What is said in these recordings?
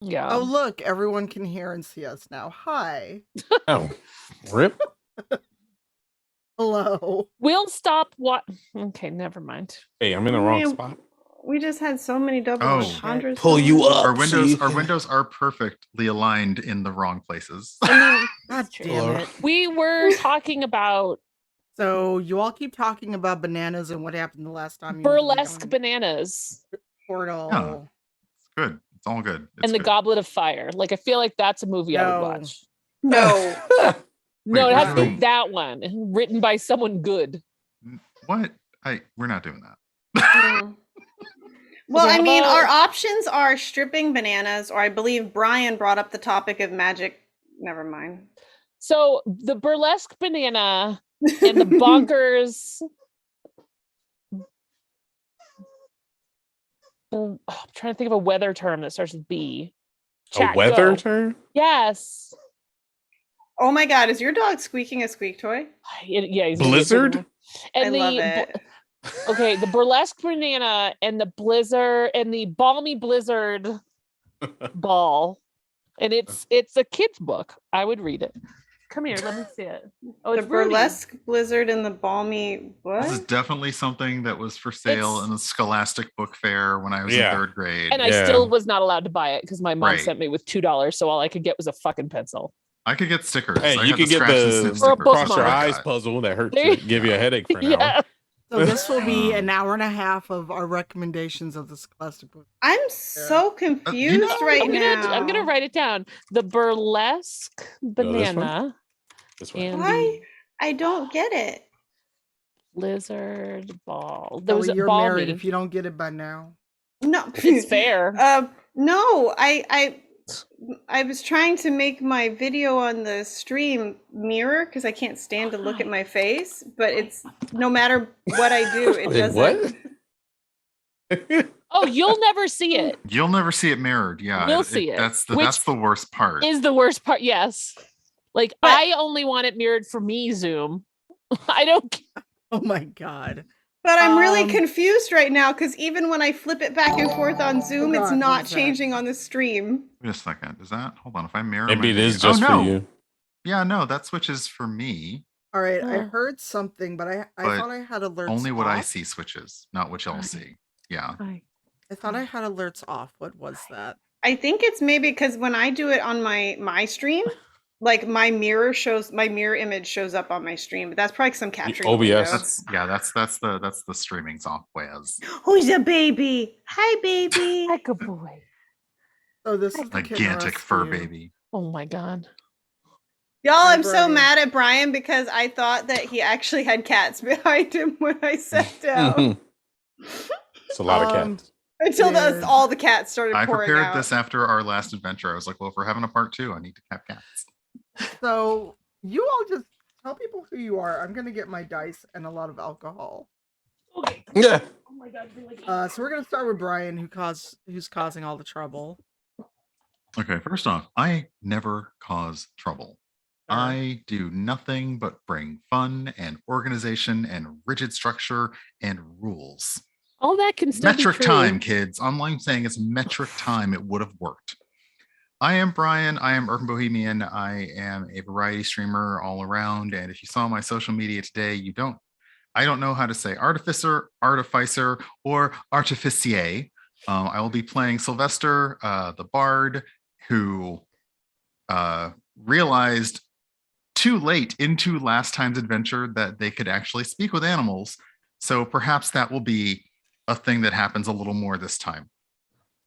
Yeah. Oh, look, everyone can hear and see us now. Hi. Oh, rip. Hello. We'll stop what Okay, never mind. Hey, I'm in the wrong spot. We just had so many double entendres. Pull you up. Our windows are perfectly aligned in the wrong places. I mean, God damn it. we were talking about So you all keep talking about bananas and what happened the last time you burlesque bananas portal. Yeah. It's good. It's all good. It's and the good. Goblet of Fire. Like, I feel like that's a movie I would watch. No. No, Wait, it has to be really? that one, written by someone good. What? We're not doing that. Well, Okay, I how mean, about- our options are stripping bananas, or I believe Brian brought up the topic of magic. Never mind. So the burlesque banana and the bonkers. I'm trying to think of a weather term that starts with B. Chat, A weather go. term? Yes. Oh my God, is your dog squeaking a squeak toy? Yeah, he's Blizzard? And I love it. Okay, the burlesque banana and the blizzard and the balmy blizzard ball. And it's a kid's book. I would read it. Come here, let me see it. Oh, it's The burlesque blizzard and the balmy what? This is definitely something that was for sale in the Scholastic Book Fair when I was in third grade. And I still was not allowed to buy it because my mom Right. sent me with $2, so all I could get was a fucking pencil. I could get stickers. Hey, I you had could get scratch and the sniff stickers. cross your I eyes got. puzzle that hurts There you, you- give you a headache for an Yeah. hour. So this will be an hour and a half of our recommendations of the Scholastic Book. I'm so confused right now. I'm gonna write it down. The burlesque this one? banana This one. and Why? I don't get it. blizzard ball. There was you're balmy. married if you don't get it by now. No, It's fair. No, I was trying to make my video on the stream mirror because I can't stand to look at my face, but it's no matter what I do, it Wait, doesn't. Oh, you'll never see it. You'll never see it mirrored. Yeah, You'll see it. That's Which the worst part. Is the worst part? Yes. Like, I only want it mirrored for me, Zoom. I don't. Oh my God. But I'm really confused right now because even when I flip it back and forth on Zoom, Hold it's on, not what is that? changing on the stream. Wait a second. Is that? Hold on. If I mirror Maybe my it is video- just oh, for no. you. Yeah, no, that switches for me. All right, I Oh. heard something, but I But thought I had alerts Only what off. I see switches, not what y'all see. Yeah. I thought I had alerts off. What was that? I think it's maybe because when I do it on my stream, like my mirror image shows up on my stream, but that's probably because I'm capturing OBS. the window. That's the streaming software. Who's a baby? Hi, baby. Like a boy. Oh, this is the Kitten Gigantic fur Rescue. baby. Oh my God. Y'all, Hi, I'm so Brian. mad at Brian because I thought that he actually had cats behind him when I sat down. It's a lot of cats. Until Yeah. all the cats started I pouring prepared out. this after our last adventure. I was like, well, if we're having a part 2, I need to have cats. So you all just tell people who you are. I'm gonna get my dice and a lot of alcohol. Okay. Yeah. Oh my God. So we're gonna start with Brian, who's causing all the trouble. Okay, first off, I never cause trouble. I do nothing but bring fun and organization and rigid structure and rules. All that can still Metric be true. time, kids. All I'm saying is metric time. It would have worked. I am Brian. I am Urban Bohemian. I am a variety streamer all around. And if you saw my social media today, I don't know how to say artificer, or artificier. I will be playing Sylvester, the bard, who realized too late into last time's adventure that they could actually speak with animals. So perhaps that will be a thing that happens a little more this time.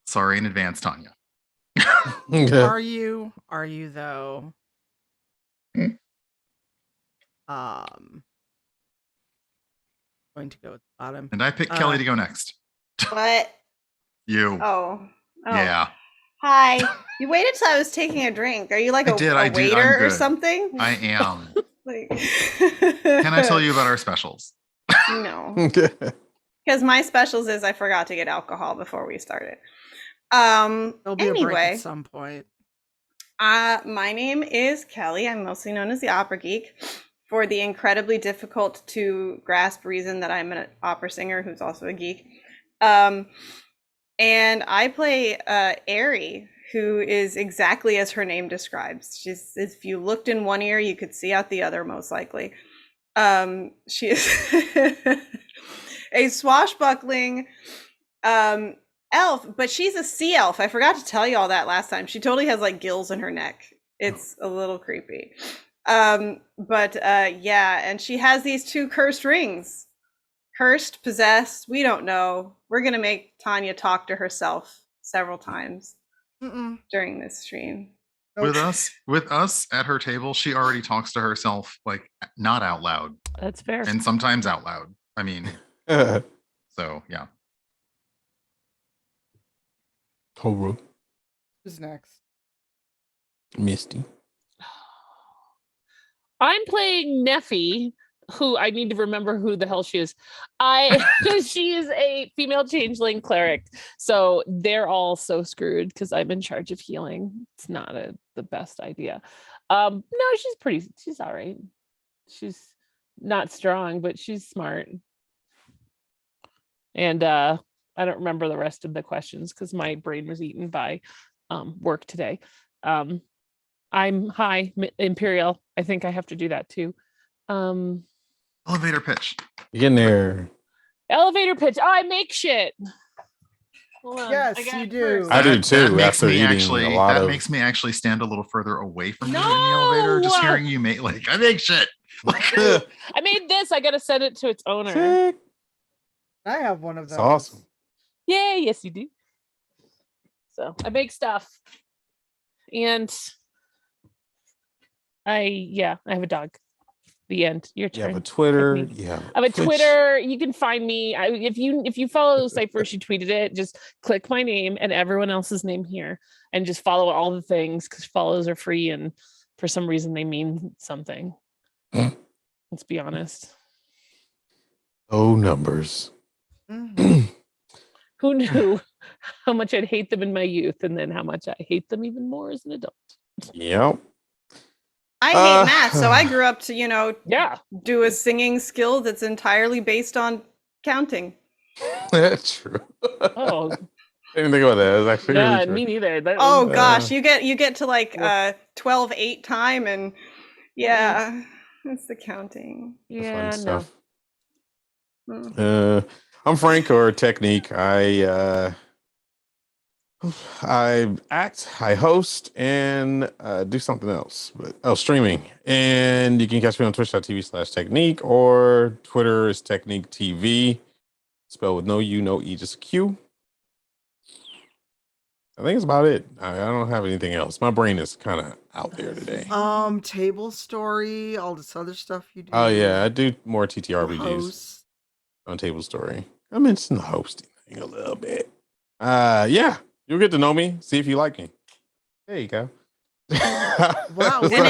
Sorry in advance, Tanya. Are you though? Going to go at the bottom. And I picked Kelly to go next. What? You. Oh. Yeah. Hi. You waited till I was taking a drink. Are you like a I did. I'm waiter or good. something? I am. Like... Can I tell you about our specials? No. Because my specials is I forgot to get alcohol before we started. There'll be a break Anyway, at some point. my name is Kelly. I'm mostly known as the Opera Geek for the incredibly difficult to grasp reason that I'm an opera singer who's also a geek. And I play Aerie, who is exactly as her name describes. She's, if you looked in one ear, you could see out the other, most likely. She is a swashbuckling elf, but she's a sea elf. I forgot to tell you all that last time. She totally has like gills in her neck. It's a little creepy. Yeah, and she has these 2 cursed rings. Cursed, possessed, we don't know. We're gonna make Tanya talk to herself several times during this stream. With us at her table, she already talks to herself, like not out loud, That's fair. and sometimes out loud. I mean, so yeah. Toru. Who's next? Misty. I'm playing Neffy, who I need to remember who the hell she is. She is a female changeling cleric, so they're all so screwed because I'm in charge of healing. It's not the best idea. No, she's all right. She's not strong, but she's smart. And I don't remember the rest of the questions because my brain was eaten by work today. I'm Imperial. I think I have to do that too. Elevator pitch. You getting there? Elevator pitch. Oh, I make shit. Hold on. Yes, I got you it do. first. I do too. That makes After me eating actually. a lot That of... makes me actually stand a little further away from you in the elevator. Just No! hearing you make like I make shit. Like I made this. I gotta send it to its owner. Sick. I have one of It's those. awesome. Yay, yes you do. So I make stuff. And I have a dog. The end. Your You turn. have a Twitter. Technique. You have I have a Twitch. Twitter. You can find me. If you follow Cypher, she tweeted it. Just click my name and everyone else's name here, and just follow all the things because follows are free, and for some reason they mean something. Let's be honest. Oh, numbers. Mhm. Who knew how much I'd hate them in my youth, and then how much I hate them even more as an adult? Yep. I hate math, so I grew up to, Yeah. do a singing skill that's entirely based on counting. That's true. Oh, I didn't think about that. That's actually yeah. really true. Me neither. That Oh was- gosh, you get to like 12/8 time, and yeah, it's the counting. The yeah. fun No. stuff. Mm. I'm Frank, or Technique. I act, I host, and do something else. But streaming. And you can catch me on twitch.tv/Technique, or Twitter is Technique TV. Spelled with no U, no E, just a Q. I think it's about it. I don't have anything else. My brain is kind of out there today. Table Story, all this other stuff you do. Oh yeah, I do more You TTRPGs host. on Table Story. I mentioned the hosting thing a little bit. Yeah, you'll get to know me. See if you like me. There you go. Wow. And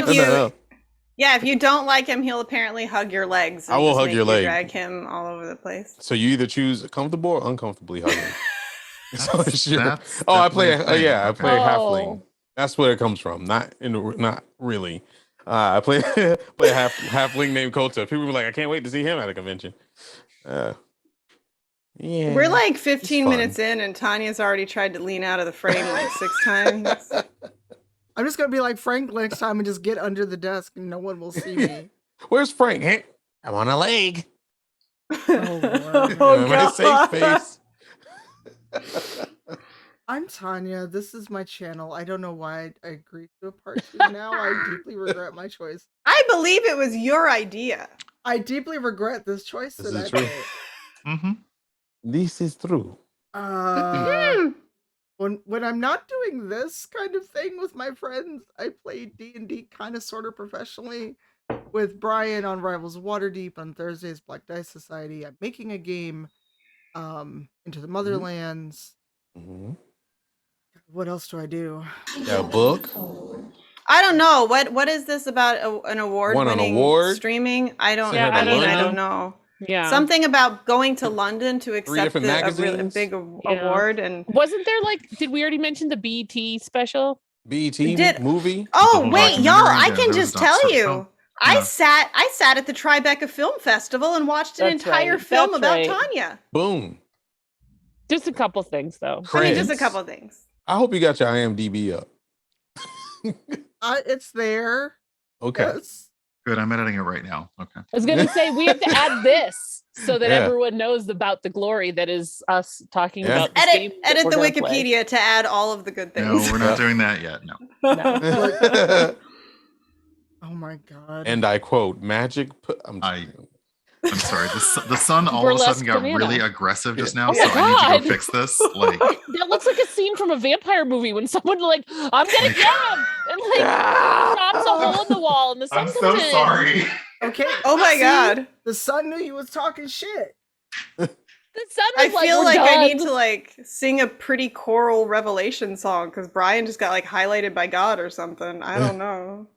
if you don't like him, he'll apparently hug your legs. I will just hug make your you leg. Drag him all over the place. So you either choose comfortable or uncomfortably hugging. So sure. That's I play. definitely a thing. I Okay. play Oh. halfling. That's where it comes from. Not really. I play play a halfling named Kota. People were like, I can't wait to see him at a convention. Yeah. We're like 15 fun. minutes in, and Tanya's already tried to lean out of the frame like 6 times. I'm just gonna be like Frank next time and just get under the desk and no one will see me. Where's Frank? Hey, I'm on a leg. Lord. Oh, My safe God. space. I'm Tanya. This is my channel. I don't know why I agreed to a part 2 now. I deeply regret my choice. I believe it was your idea. I deeply regret this choice This that is I true. made. Mm-hmm. This is true. When I'm not doing this kind of thing with my friends, I play D&D kind of sort of professionally with Brian on Rivals of Waterdeep, on Thursdays Black Dice Society. I'm making a game, Into the Motherlands. Mm-hmm. What else do I do? Got a book. I don't know. What is this about an award Won an winning award? streaming? I don't Yeah, I I mean, don't I know. don't know. Yeah. Something about going to London to accept different a really magazines? big Yeah. award, and Wasn't there did we already mention the BET special? BET Did- movie. oh Double wait, y'all! documentary? I Yeah, can there was just a tell short you, film. I Yeah. sat at the Tribeca Film Festival and watched an That's entire right. film That's about right. Tanya. Boom. Just a couple things though. I mean, just a Creds. couple of things. I hope you got your IMDb up. It's there. Okay. Yes. Good. I'm editing it right now. Okay. I was gonna say we have to add this so that Yeah. everyone knows about the glory that is us talking Yeah. about this game that Edit we're the gonna play. Wikipedia to add all of the good No, things. we're not Yeah. doing that yet. No. No. Oh my god. And I quote, magic. I'm sorry. The sun all of a Burlesque sudden got banana. really aggressive just now, Oh so my I need to God. go fix this. Like, That looks like a scene from a vampire movie when someone like, I'm gonna get him, and like chops a hole in the wall, and the sun I'm comes so in. sorry. Okay. Oh my see? god. The son knew he was talking shit. The sun I was like, feel we're like I need done. to like sing a pretty choral revelation song because Brian just got like highlighted by God or something. I don't know.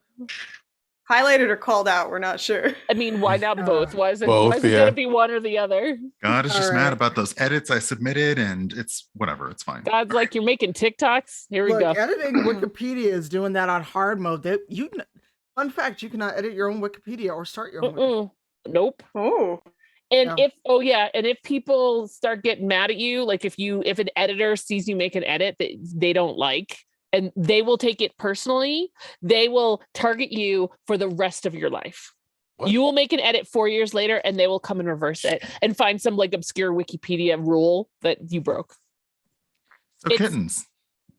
Highlighted or called out, we're not sure. I mean, why not both? Why is it Both, gonna yeah. be one or the other? God is just All mad right. about those edits I submitted, and it's whatever. It's fine. God's like, you're making TikToks. Here we Look, go. editing Wikipedia is doing that on hard mode. Fun fact, you cannot edit your own Wikipedia or start your own Wikipedia. Nope. Oh. And Yeah. if people start getting mad at you, like if an editor sees you make an edit that they don't like, and they will take it personally, they will target you for the rest of your life. What? You will make an edit 4 years later, and they will come and reverse it and find some like obscure Wikipedia rule that you broke. So It's- kittens.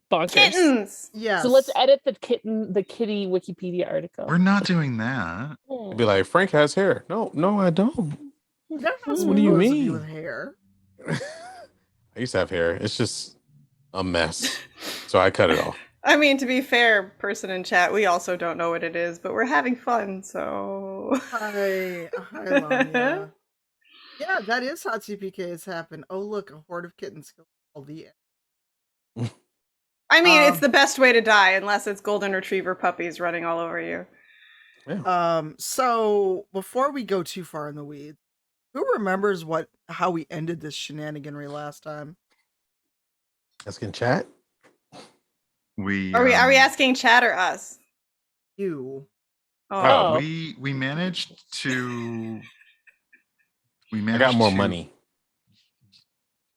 Bonkers. Kittens. Yes. So let's edit the kitty Wikipedia article. We're not doing that. It'd be like, Frank has hair. No, I don't. There are What do you photos of mean? with hair. I used to have hair. It's just a mess. So I cut it off. I mean, to be fair, person in chat, we also don't know what it is, but we're having fun, so. Hi, Lanya. Yeah, that is how TPK has happened. Oh, look, a horde of kittens killed all the end. I mean, it's the best way to die, unless it's golden retriever puppies running all over you. So before we go too far in the weeds, who remembers how we ended this shenaniganry last time? Let's get chat. Are we asking chat or us? You. Oh. We managed to. I got more money.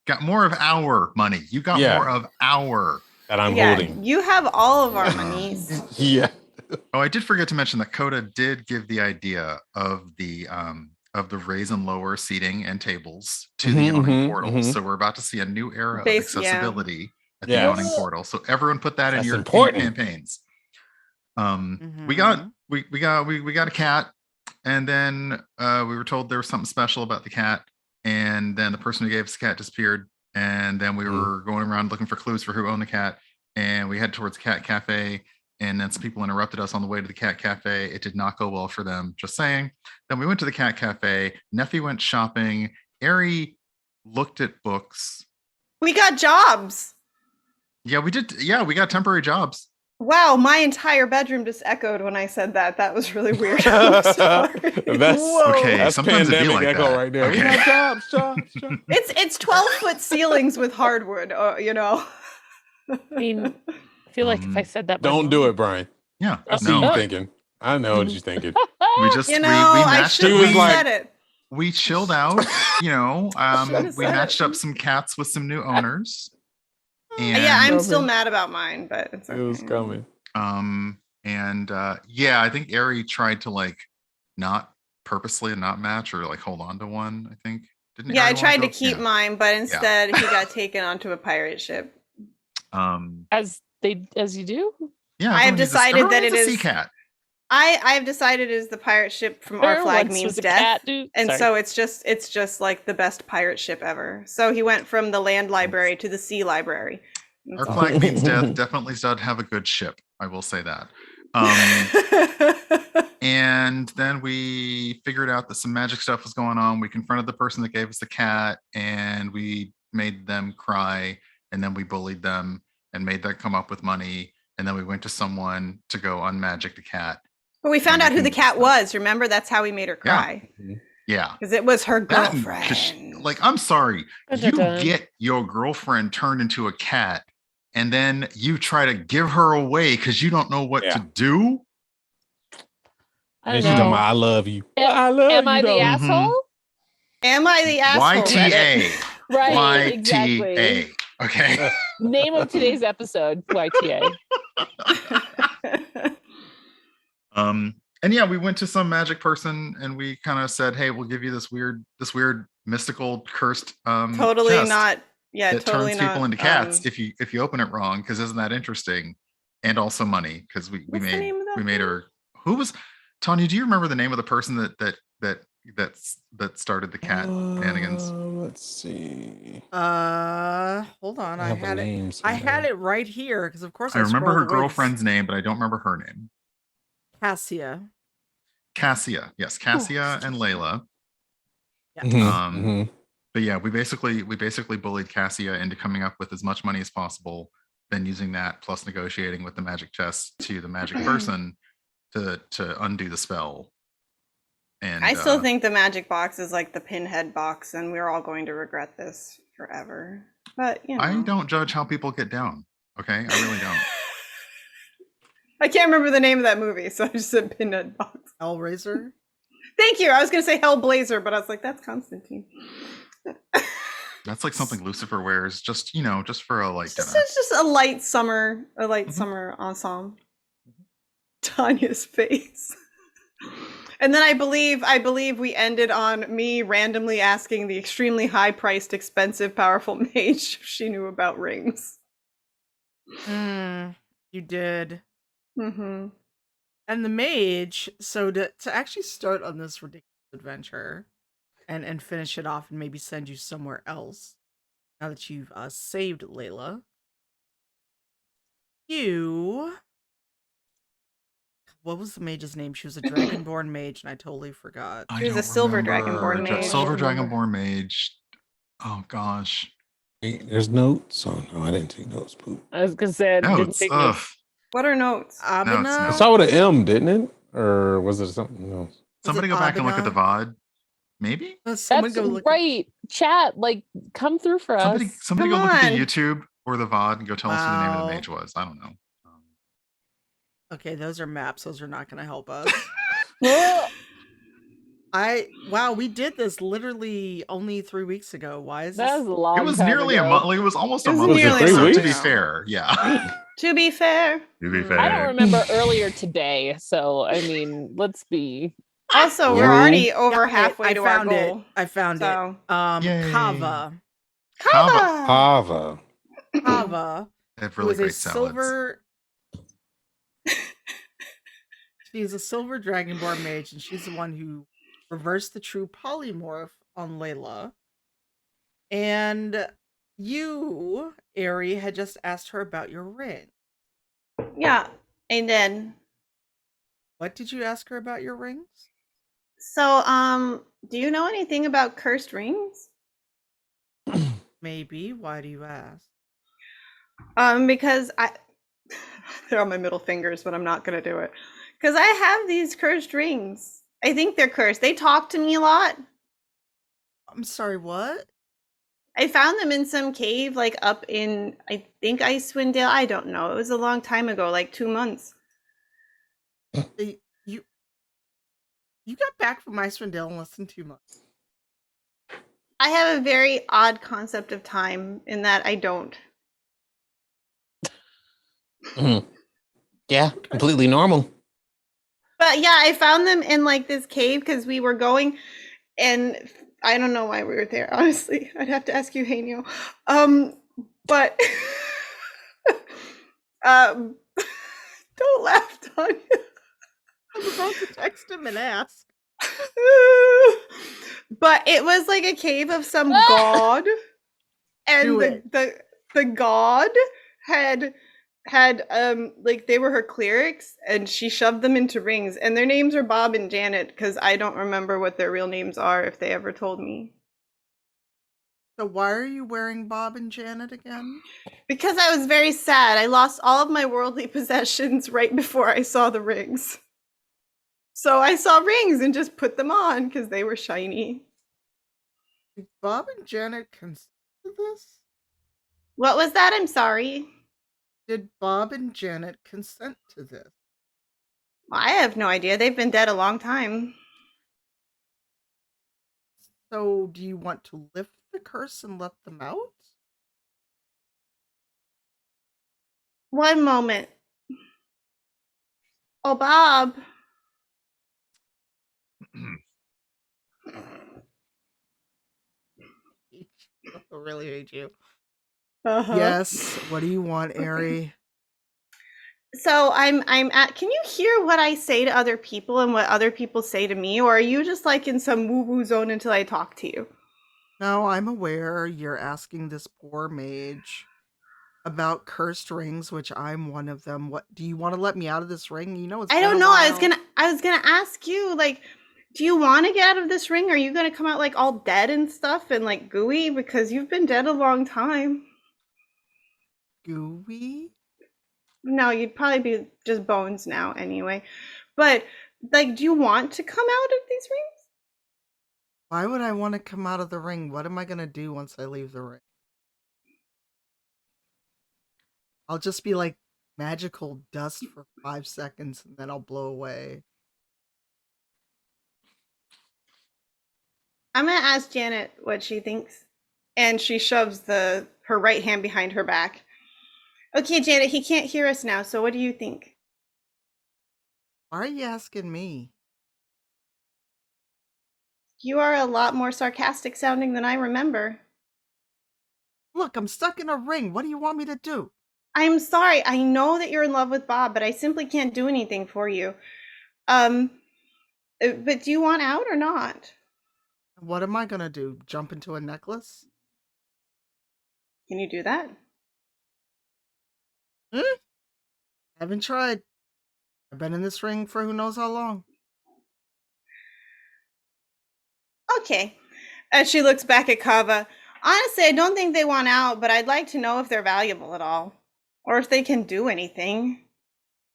Got more of our money. You got more of our that I'm holding. You have all of our monies. Yeah. Oh, I did forget to mention that Coda did give the idea of the raise and lower seating and tables to the yawning portal. So we're about to see a new era of accessibility at the yawning portal. So everyone put that in your campaigns. We got a cat, and then we were told there was something special about the cat, and then the person who gave us the cat disappeared, and then we were going around looking for clues for who owned the cat, and we head towards the cat cafe. And then some people interrupted us on the way to the cat cafe. It did not go well for them, just saying. Then we went to the cat cafe. Neffy went shopping. Ari looked at books. We got jobs. Yeah, we did. Yeah, we got temporary jobs. Wow, my entire bedroom just echoed when I said that. That was really weird. I'm sorry. That's okay. That's sometimes it'd be like echo that. right there. Okay. We got jobs. It's 12-foot ceilings with hardwood. You know. I mean, I feel like if I said that, Don't do it, Brian. Yeah, I see you thinking. I know what you're thinking. We just you know, we I matched should it. have said it. We chilled out. You know, we matched up some cats with some new owners. And, yeah, I'm still mad about mine, but it's okay. It was coming. Yeah, I think Ari tried to like not purposely not match or like hold on to one. I think didn't. Yeah, Ari I tried to go? keep mine, but instead he got taken onto a pirate ship. As you do. Yeah, I have decided that it is sea cat. I have decided it is the pirate ship from Our Flag Means Death, and so it's just like the best pirate ship ever. So he went from the land library to the sea library. Our Flag Means Death definitely does have a good ship. I will say that. And then we figured out that some magic stuff was going on. We confronted the person that gave us the cat, and we made them cry, and then we bullied them and made them come up with money, and then we went to someone to go unmagic the cat. But we found out who the cat was. Remember, that's how we made her cry. Yeah, because it was her girlfriend. Like, I'm sorry, you get your girlfriend turned into a cat, and then you try to give her away because you don't know what to do. I don't know. I love you. I love you. Am I the asshole? Am I the asshole? YTA. Right. YTA. Exactly. Okay. Name of today's episode, YTA. And yeah, we went to some magic person and we kind of said, hey, we'll give you this weird mystical cursed Totally chest not. Yeah, that totally turns people not. into cats if you open it wrong, because isn't that interesting? And also money, because we What's the name of that made thing? her. Who was Tanya? Do you remember the name of the person that started the cat shenanigans? Let's see. Hold on. I I have a had it. name I had somewhere. it right here because, of course, I remember scrolled her away this- girlfriend's name, but I don't remember her name. Cassia. Cassia, yes, Cassia and Layla. Mhm. But yeah, we basically bullied Cassia into coming up with as much money as possible, then using that plus negotiating with the magic chest to the magic person to undo the spell. And I still think the magic box is like the pinhead box, and we're all going to regret this forever. But you know, I don't judge how people get down. Okay, I really don't. I can't remember the name of that movie, so I just said pinhead box. Hellraiser. Thank you. I was going to say Hellblazer, but I was like, that's Constantine. That's like something Lucifer wears, just for a light dinner. It's just a light summer Mhm. summer ensemble. Tanya's face. And then I believe we ended on me randomly asking the extremely high-priced, expensive, powerful mage if she knew about rings. You did. Mm-hmm. And the mage, so to actually start on this ridiculous adventure and finish it off and maybe send you somewhere else, now that you've saved Layla, what was the mage's name? She was a dragonborn mage, and I totally forgot. She was a silver dragonborn mage. Silver dragonborn mage. Oh gosh. Wait, there's notes. Oh no, I didn't take notes. Poop. I was gonna say I didn't Notes. take Ugh. notes. What are notes? Abina? It started with an M, didn't it? Or was it something else? Somebody go back and look at the Abina? VOD. Maybe? Someone That's go look right. Chat, like, come through for Somebody us. go Come look at the on. YouTube or the VOD and go tell us who the name of the Wow. mage was. I don't know. Okay, those are maps. Those are not going to help us. Well, Wow, we did this literally only 3 weeks ago. Why is that this? was a long It was time nearly a ago. month. Like, it was almost a It was month Was it ago. 3 So to be weeks? fair, yeah. To be fair. To be Mm. fair. I don't remember earlier today, so I mean, let's be. Also, we're Ooh. already over Got it. halfway I to our found it. goal. I found it. So, Yay. Kava. Kava. Hava. Kava. They have Who really is a great salads. silver. She's a silver dragonborn mage, and she's the one who reversed the true polymorph on Layla. And you, Ari, had just asked her about your ring. yeah, and then What did you ask her about your rings? so do you know anything about cursed rings? Maybe. Why do you ask? Because they're on my middle fingers, but I'm not gonna do it. Because I have these cursed rings. I think they're cursed. They talk to me a lot. I'm sorry, what? I found them in some cave, like up in, I think, Icewind Dale. I don't know. It was a long time ago, like 2 months. You got back from Icewind Dale in less than 2 months. I have a very odd concept of time in that I don't. Yeah, completely normal. But yeah, I found them in like this cave because we were going, and I don't know why we were there. Honestly, I'd have to ask you, Hanyo. But don't laugh, Tanya. I'm about to text him and ask. But it was like a cave of some god, and Do it. the god had like they were her clerics, and she shoved them into rings, and their names are Bob and Janet, because I don't remember what their real names are if they ever told me. So why are you wearing Bob and Janet again? Because I was very sad. I lost all of my worldly possessions right before I saw the rings. So I saw rings and just put them on because they were shiny. Did Bob and Janet consent to this? What was that? I'm sorry. Did Bob and Janet consent to this? I have no idea. They've been dead a long time. So do you want to lift the curse and let them out? One moment. Oh, Bob. I really hate you. Uh-huh. Yes. What do you want, Ari? So I'm at, can you hear what I say to other people and what other people say to me, or are you just like in some woo-woo zone until I talk to you? No, I'm aware you're asking this poor mage about cursed rings, which I'm one of them. What do you want to let me out of this ring? You know it's I been don't a know. while. I was gonna ask you, like, do you want to get out of this ring? Are you gonna come out like all dead and stuff and like gooey because you've been dead a long time? Gooey? No, you'd probably be just bones now anyway. But like, do you want to come out of these rings? Why would I want to come out of the ring? What am I gonna do once I leave the ring? I'll just be like magical dust for 5 seconds and then I'll blow away. I'm gonna ask Janet what she thinks, and she shoves her right hand behind her back. Okay, Janet, he can't hear us now. So what do you think? Why are you asking me? You are a lot more sarcastic sounding than I remember. Look, I'm stuck in a ring. What do you want me to do? I'm sorry. I know that you're in love with Bob, but I simply can't do anything for you. But do you want out or not? What am I gonna do? Jump into a necklace? Can you do that? Haven't tried. I've been in this ring for who knows how long. Okay. And she looks back at Kava. Honestly, I don't think they want out, but I'd like to know if they're valuable at all, or if they can do anything.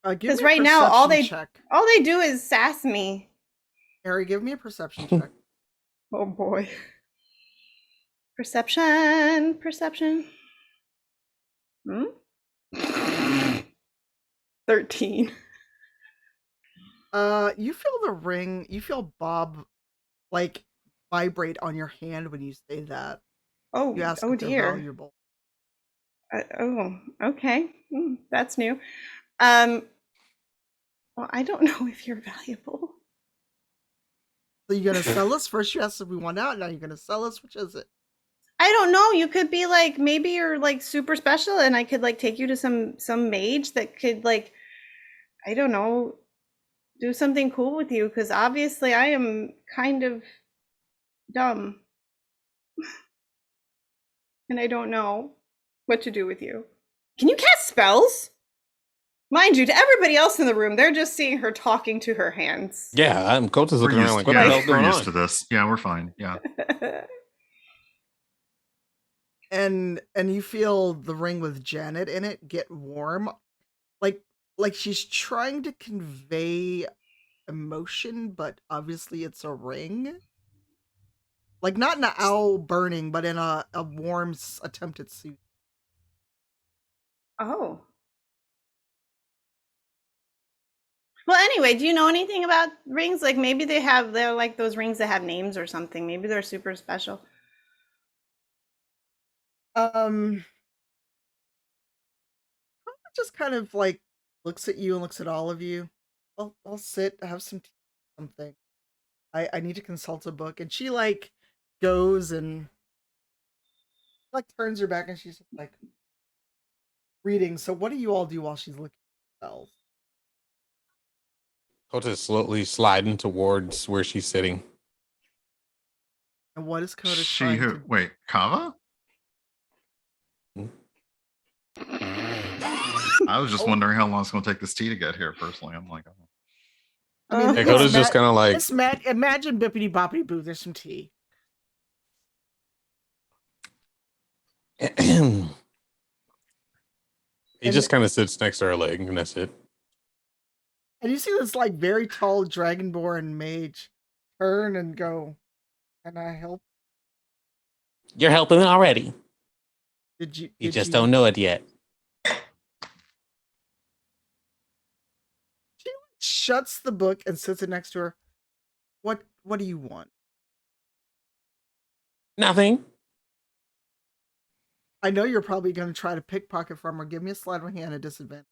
Give Because me a right now, perception check. all they do is sass me. Harry, give me a perception check. Oh boy. Perception. Hmm? 13. You feel the ring. You feel Bob like vibrate on your hand when you say that. You ask Oh if they're dear. valuable. Okay. That's new. Well, I don't know if you're valuable. So you're gonna sell us? First you asked if we want out, now you're gonna sell us? Which is it? I don't know. You could be like, maybe you're like super special, and I could like take you to some mage that could like, I don't know, do something cool with you. Because obviously, I am kind of dumb, and I don't know what to do with you. Can you cast spells? Mind you, to everybody else in the room, they're just seeing her talking to her hands. Yeah, Coach is We're looking around used, like, what the yeah, hell's we're going used on? to this. Yeah, we're fine. Yeah. And you feel the ring with Janet in it get warm. Like she's trying to convey emotion, but obviously it's a ring. Like not in an owl burning, but in a warm attempt at soothing. Oh. Well, anyway, do you know anything about rings? Like maybe they're like those rings that have names or something. Maybe they're super special. Just kind of like looks at you and looks at all of you. I'll sit, have some tea, something. I need to consult a book. And she like goes and like turns her back and she's just like reading. So what do you all do while she's looking at spells? Coach is slowly sliding towards where she's sitting. And what is Coda She trying who? to Wait, Kava? I was just wondering how long it's going to take this tea to get here. Personally, I'm like, oh. I mean, Yeah, it's Coda's just kind of like, it's imagine bippity boppity boo, there's some tea. he just kind of sits next to her leg, and that's it. And you see this like very tall dragonborn mage turn and go, "Can I help? You're helping already. Did you? You just don't know it yet." She shuts the book and sits it next to her. What do you want? Nothing. I know you're probably going to try to pickpocket from her. Give me a sleight of hand at disadvantage.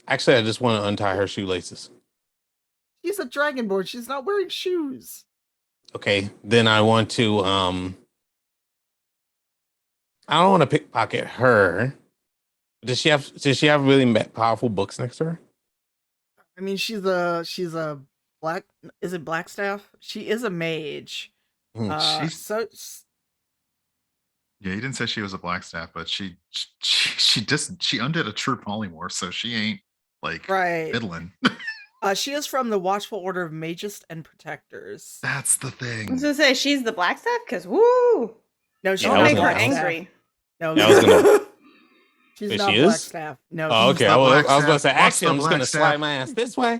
Actually, I just want to untie her shoelaces. She's a dragonborn. She's not wearing shoes. Okay, then I want to I don't want to pickpocket her. Does she have really powerful books next to her? I mean, she's a black. Is it Blackstaff? She is a mage. She's So yeah, you didn't say she was a black staff, but she undid a true polymorph, so she ain't like right. fiddling. She is from the Watchful Order of Mages and Protectors. That's the I thing. was gonna say she's the black staff because woo, No, she's Yeah, don't I was make her gonna- angry. No, Yeah, I was gonna. she's Wait, not she is? Blackstaff. No. Oh, she's okay. the I was black about to say, staff? What's actually, the I'm just black gonna staff? slide my ass this way.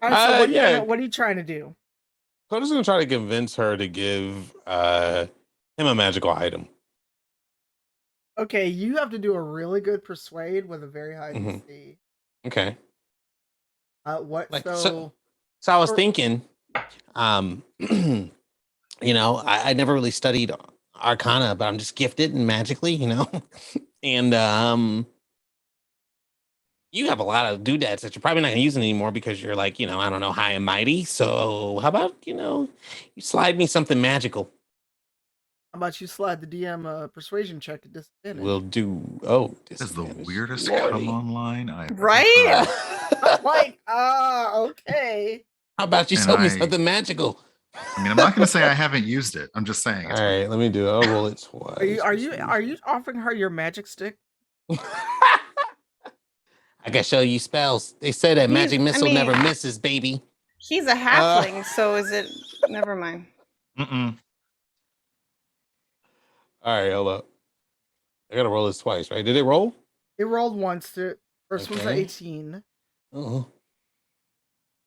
All right, so yeah. what are you trying to do? So I'm just gonna try to convince her to give him a magical item. Okay, you have to do a really good persuade with a very high Mhm. DC. Okay. What? Like, So So I was Or- thinking, you know, I never really studied Arcana, but I'm just gifted and magically, you know, and you have a lot of doodads that you're probably not gonna use anymore because you're like, you know, I don't know, high and mighty. So how about, you know, you slide me something magical? how about you slide the DM a persuasion check at disadvantage? We'll do. Oh, This is the disadvantage. weirdest Lordy. come online I've ever Right? heard. Like, okay. How about you And tell me I- something magical? I mean, I'm not going to say I haven't used it. I'm just saying. All It's right, let me do it. I'll roll it twice. Are you offering her your magic stick? I can show you spells. They say that magic I missile mean- never misses, baby. He's a halfling, so is it? Never mind. Mm-mm. All right, hold up. I gotta roll this twice, right? Did it roll? It rolled once. First one's an Okay. 18. Oh.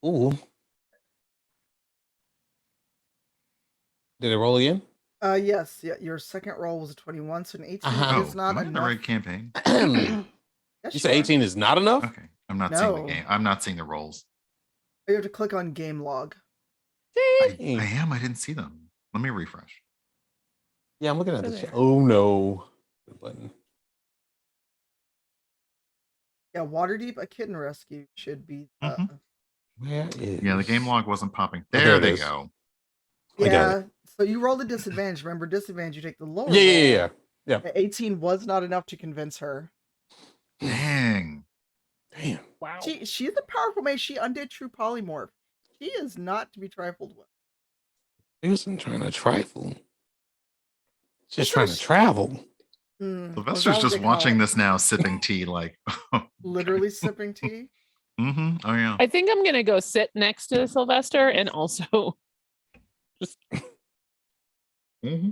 Ooh. Did it roll again? Yes. Yeah. Your second roll was a 21, so an 18 Uh-huh. is Oh, not am I in the enough. right campaign? You Yes, said you are. 18 is not enough? Okay. I'm not seeing the No. game. I'm not seeing the rolls. You have to click on game log. I Dang. am. I didn't see them. Let me refresh. Yeah, I'm looking at So the chat. there. Oh no. The button. Yeah, Waterdeep, a Kitten Rescue should be. Mhm. Where is Yeah, the game log wasn't popping. Oh, There there it they is. go. I got Yeah. So you rolled a disadvantage. Remember, disadvantage, you take the lower Yeah. roll. The 18 was not enough to convince her. Dang. Damn. Wow. She's a powerful mage. She undid true polymorph. She is not to be trifled with. He wasn't trying to trifle. Just That's trying what to travel. Well, Sylvester's that was just a watching call. this now, sipping tea, like, Literally sipping tea. mm-hmm. Oh, yeah. I think I'm gonna go sit next to Sylvester and also just Mm-hmm.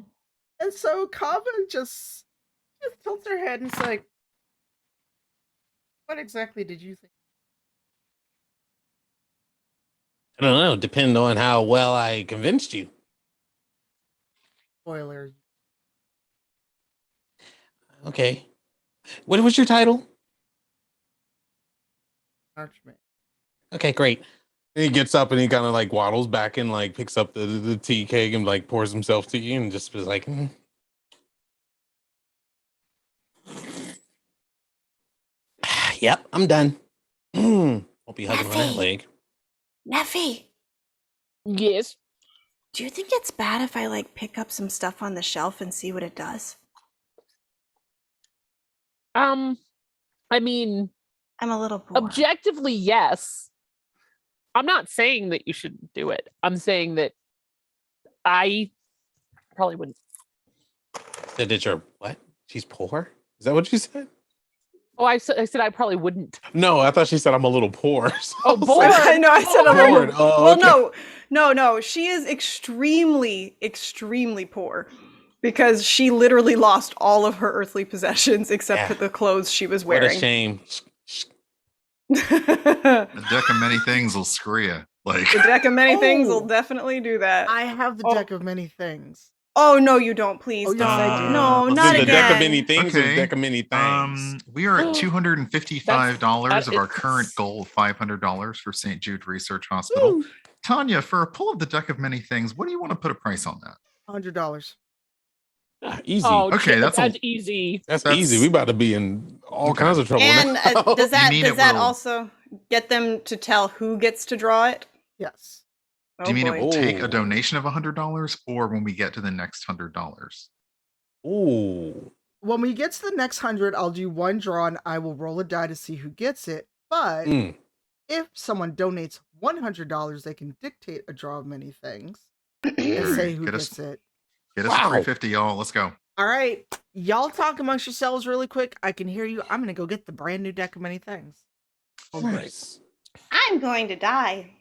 And so Kava just tilts her head and is like, what exactly did you think? I don't know. Depending on how well I convinced you. Spoiler. Okay. What was your title? Archman. Okay, great. And he gets up and he kind of like waddles back and like picks up the tea keg and like pours himself tea and just was like, Yep, I'm done. Won't be hugging on that Effie. leg. Neffy, yes. do you think it's bad if I like pick up some stuff on the shelf and see what it does? I mean, I'm a little bored. objectively, yes. I'm not saying that you shouldn't do it. I'm saying that I probably wouldn't. Said that you're what? She's poor? Is that what you said? Oh, I said I probably wouldn't. No, I thought she said I'm a little poor. So Oh, I was bored. like, I know. I said I'm a Bored. little. Oh, well, okay. no. She is extremely, extremely poor because she literally lost all of her earthly possessions except Yeah. for the clothes she was What a wearing. shame. A deck of many things will screw you. Like, The deck of many things will Oh. definitely do that. I have the Oh. deck of many things. Oh no, you don't. Please Oh, yes, don't. I do. No, Let's not see. The again. deck of many things or Okay. the deck of many things? we are at $255 of our it's- current goal of $500 for St. Jude Research Hospital. Woo. Tanya, for a pull of the deck of many things, what do you want to put a price on that? $100. Easy. Oh, Okay, that's that's easy. that's that's- easy. We about to be in all Okay. kinds of trouble And now. does mean it that will- also get them to tell who gets to draw it? Yes. Oh, Do you mean boy. it will take a Oh. donation of $100 or when we get to the next $100? Ooh. When we get to the next 100, I'll do one draw and I will roll a die to see who gets it. But Mm. if someone donates $100, they can dictate a draw of many things and Alright, say who get us- gets it. Get us Wow. to 350, y'all. Let's go. All right, y'all talk amongst yourselves really quick. I can hear you. I'm gonna go get the brand new deck of many things. Nice. I'm going to die.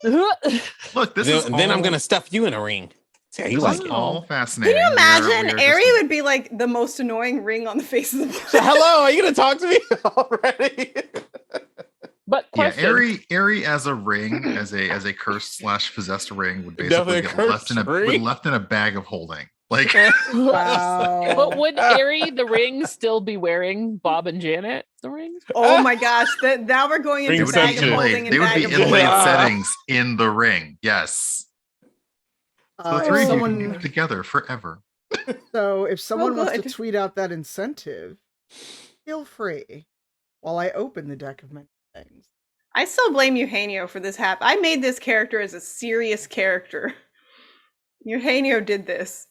Look, this is Then I'm all- gonna stuff you in a ring. See how you This like is it. all Can fascinating. you We imagine? are Ari just- would be like the most annoying ring on the face of the So, hello, are you gonna talk to me already? But Yeah, question. Ari as a ring, as a cursed / possessed ring would Definitely basically a get left in a cursed ring. left in a bag of holding. Like Wow. But would Ari the ring still be wearing Bob and Janet the rings? Oh my gosh! Now we're going Ring into they would bag be of inception. holding inlaid. and They would bag be of inlaid holding. settings in the ring. Yes. So the three of you can someone, be together forever. so if someone wants to good. tweet out that incentive, feel free while I open the deck of many things. I still blame Eugenio for this I made this character as a serious character. Eugenio did this.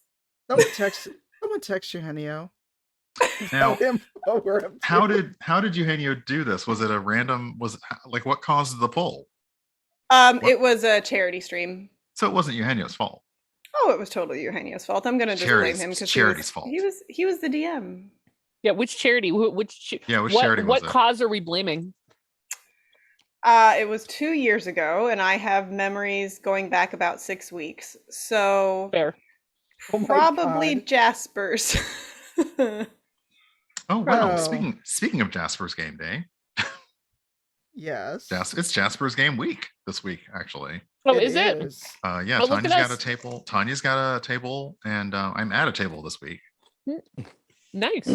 Someone text Eugenio. Now, Tell him what we're up to. how did Eugenio do this? Was it a random? Was like what caused the poll? It was a charity stream. So it wasn't Eugenio's fault. Oh, it was totally Eugenio's fault. I'm gonna just blame him because Charity's fault. he was the DM. Yeah, which charity? Yeah, which charity was what it? cause are we blaming? It was 2 years ago, and I have memories going back about 6 weeks. So Fair. Oh my probably God. Jasper's. Oh wow! Oh. Speaking of Jasper's game day, Yes. it's Jasper's game week this week actually. Oh, is it? is. Yeah, Oh, look Tanya's at got a us. table. Tanya's got a table, and I'm at a table this week. Nice.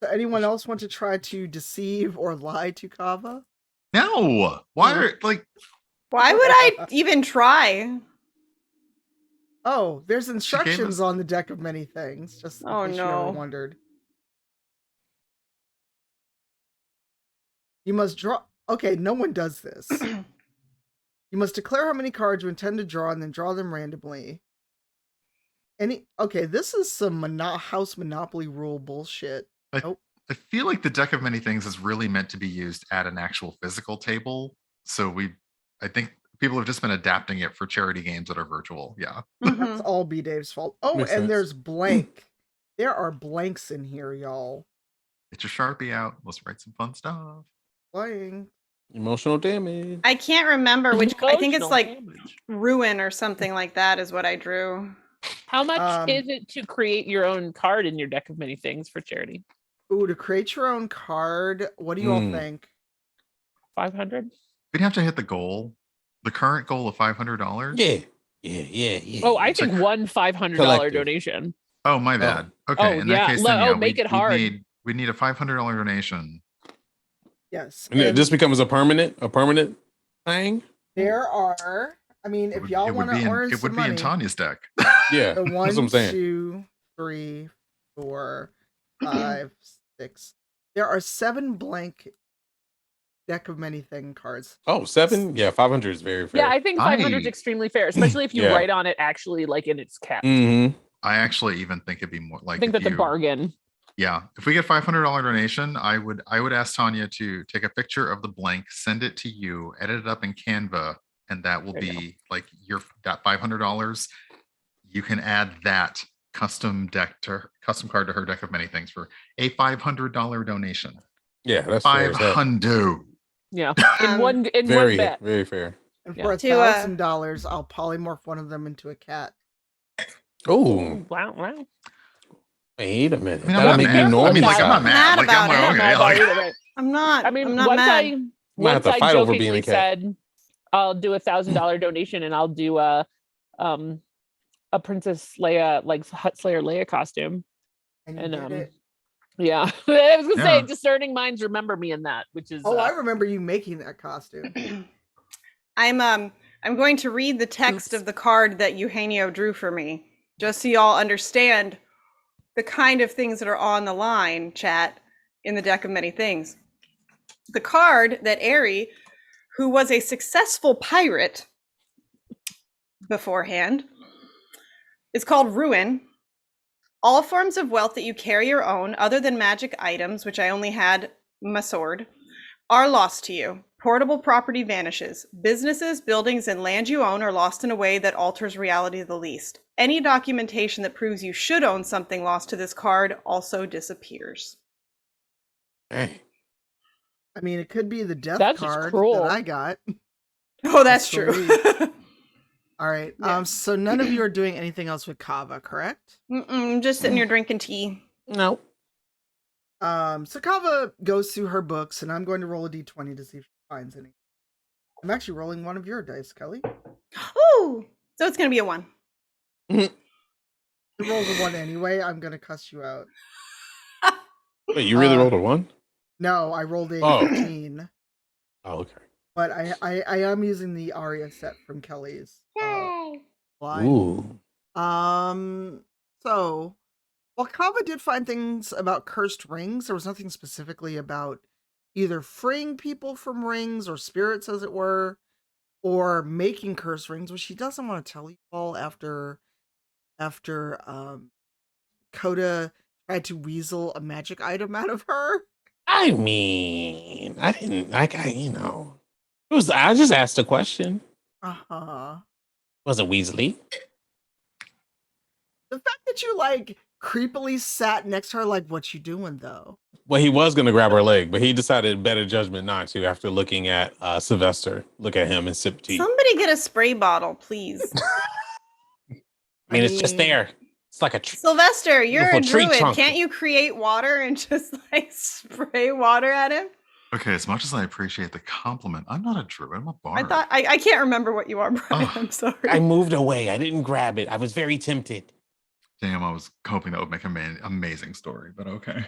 So anyone else want to try to deceive or lie to Kava? No, why are like Why would I even try? Oh, there's us- instructions on the deck of many things. Just in Oh, case you ever no. wondered. You must draw. Okay, no one does this. You must declare how many cards you intend to draw and then draw them randomly. Okay, this is some house monopoly rule bullshit. I feel like the deck of many things is really meant to be used at an actual physical table. So I think people have just been adapting it for charity games that are virtual. Yeah. That's Mhm. all B Dave's fault. Oh, Makes and sense. there's blank. There are blanks in here, y'all. Get your Sharpie out. Let's write some fun stuff. Playing. Emotional damage. I can't remember which. I think it's Emotional like damage. ruin or something like that is what I drew. How much Um, is it to create your own card in your deck of many things for charity? Ooh, to create your own card. What do you all Mm. think? 500? We'd have to hit the goal, the current goal of $500. Yeah. Oh, I It's a think one $500 collective. donation. Oh, my bad. Okay, Oh, in yeah. that case, then yeah, Make it hard. We need a $500 donation. Yes. And it and just becomes a permanent thing. there are. I mean, if y'all want to earn it some would be money, in Tanya's deck. Yeah, the that's one, what I'm saying. 2, 3, 4, 5, 6. There are 7 blank deck of many thing cards. Oh, 7? Yeah, 500 is very fair. Yeah, I think 500 is I- extremely fair, especially if you Yeah. write on it actually like in its cap. Mm-hmm. I actually even think it'd be more I like think if that's a bargain. Yeah, if we get $500 donation, I would ask Tanya to take a picture of the blank, send it to you, edit it up in Canva, and that will There you be like that $500. You can add that custom card to her deck of many things for a $500 donation. Yeah, that's fair. as heck. $500. Yeah. Um, one Very, bet. very fair. And Yeah. for To, $1,000, I'll polymorph one of them into a cat. Oh, Wow. wait a minute. I mean, I'm That'll not make mad. me normal. I mean, like, I'm not size. mad. Like, I'm about it. like, I'm okay, not like, either way. I'm not. I mean, I'm not once mad. Might have once to I fight over being jokingly a cat. said I'll do $1,000 donation and I'll do a Princess Leia, like Hut Slayer Leia costume. And you And get it. yeah, I was gonna say Yeah. discerning minds remember me in that, which is Oh, I remember you making that costume. I'm I'm going to read the text Oops. of the card that Eugenio drew for me, just so y'all understand the kind of things that are on the line, chat, in the deck of many things. The card that Ari, who was a successful pirate beforehand, is called Ruin. All forms of wealth that you carry or own, other than magic items, which I only had my sword, are lost to you. Portable property vanishes. Businesses, buildings, and land you own are lost in a way that alters reality the least. Any documentation that proves you should own something lost to this card also disappears. Hey. I mean, it could be the death That's just card cruel. that I got. Oh, that's So true. All right. Yeah. So none of you are doing anything else with Kava, correct? Mm-mm, just sitting here drinking tea. No. So Kava goes through her books, and I'm going to roll a d20 to see if she finds any. I'm actually rolling one of your dice, Kelly. Ooh, so it's gonna be a 1. It rolls a 1 anyway. I'm going to cuss you out. Wait, you really Uh, rolled a 1? No, I rolled a Oh. 15. Oh, okay. But I am using the Aria set from Kelly's line. Ooh. So while Kava did find things about cursed rings, there was nothing specifically about either freeing people from rings or spirits, as it were, or making cursed rings, which she doesn't want to tell you all after Coda tried to weasel a magic item out of her. I mean, I didn't like it was I just asked a question. Uh-huh. Was it Weasley? The fact that you like creepily sat next to her, like, what you doing though? Well, he was gonna grab her leg, but he decided better judgment not to after looking at Sylvester. Look at him and sip tea. Somebody get a spray bottle, please. I mean, it's just there. It's like a Sylvester, you're a beautiful tree druid. trunk. Can't you create water and just like spray water at him? Okay, as much as I appreciate the compliment, I'm not a druid. I'm a bard. I can't remember what you are, Brian. Oh. I'm sorry. I moved away. I didn't grab it. I was very tempted. Damn, I was hoping that would make an amazing story, but okay.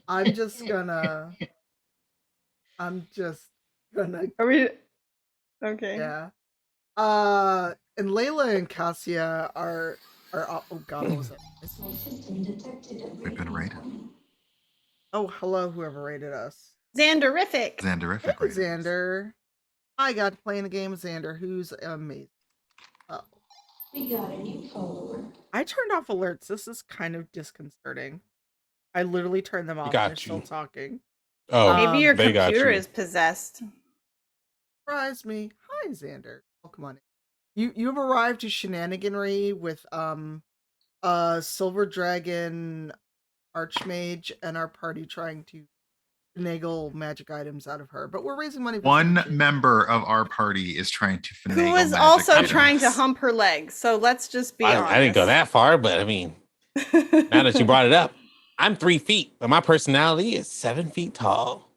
I'm just gonna Are we okay? yeah. And Layla and Cassia are oh god, what was that? We've been raided. Oh, hello, whoever rated us. Xanderific. Xanderific Hey, raided us. Xander. I got to play in a game with Xander, who's amazing. Oh. We got a new follower. I turned off alerts. This is kind of disconcerting. I literally turned them off and got they're still you. talking. Oh, Maybe your they got computer you. is possessed. Surprise me. Hi, Xander. Oh, come on. You've arrived to shenaniganry with Silver Dragon Archmage and our party trying to finagle magic items out of her. But we're raising money for One charity. member of our party is trying to finagle Who is magic also items. trying to hump her leg. So let's just be honest. I didn't go that far, but I mean, now that you brought it up, I'm 3 feet, but my personality is 7 feet tall.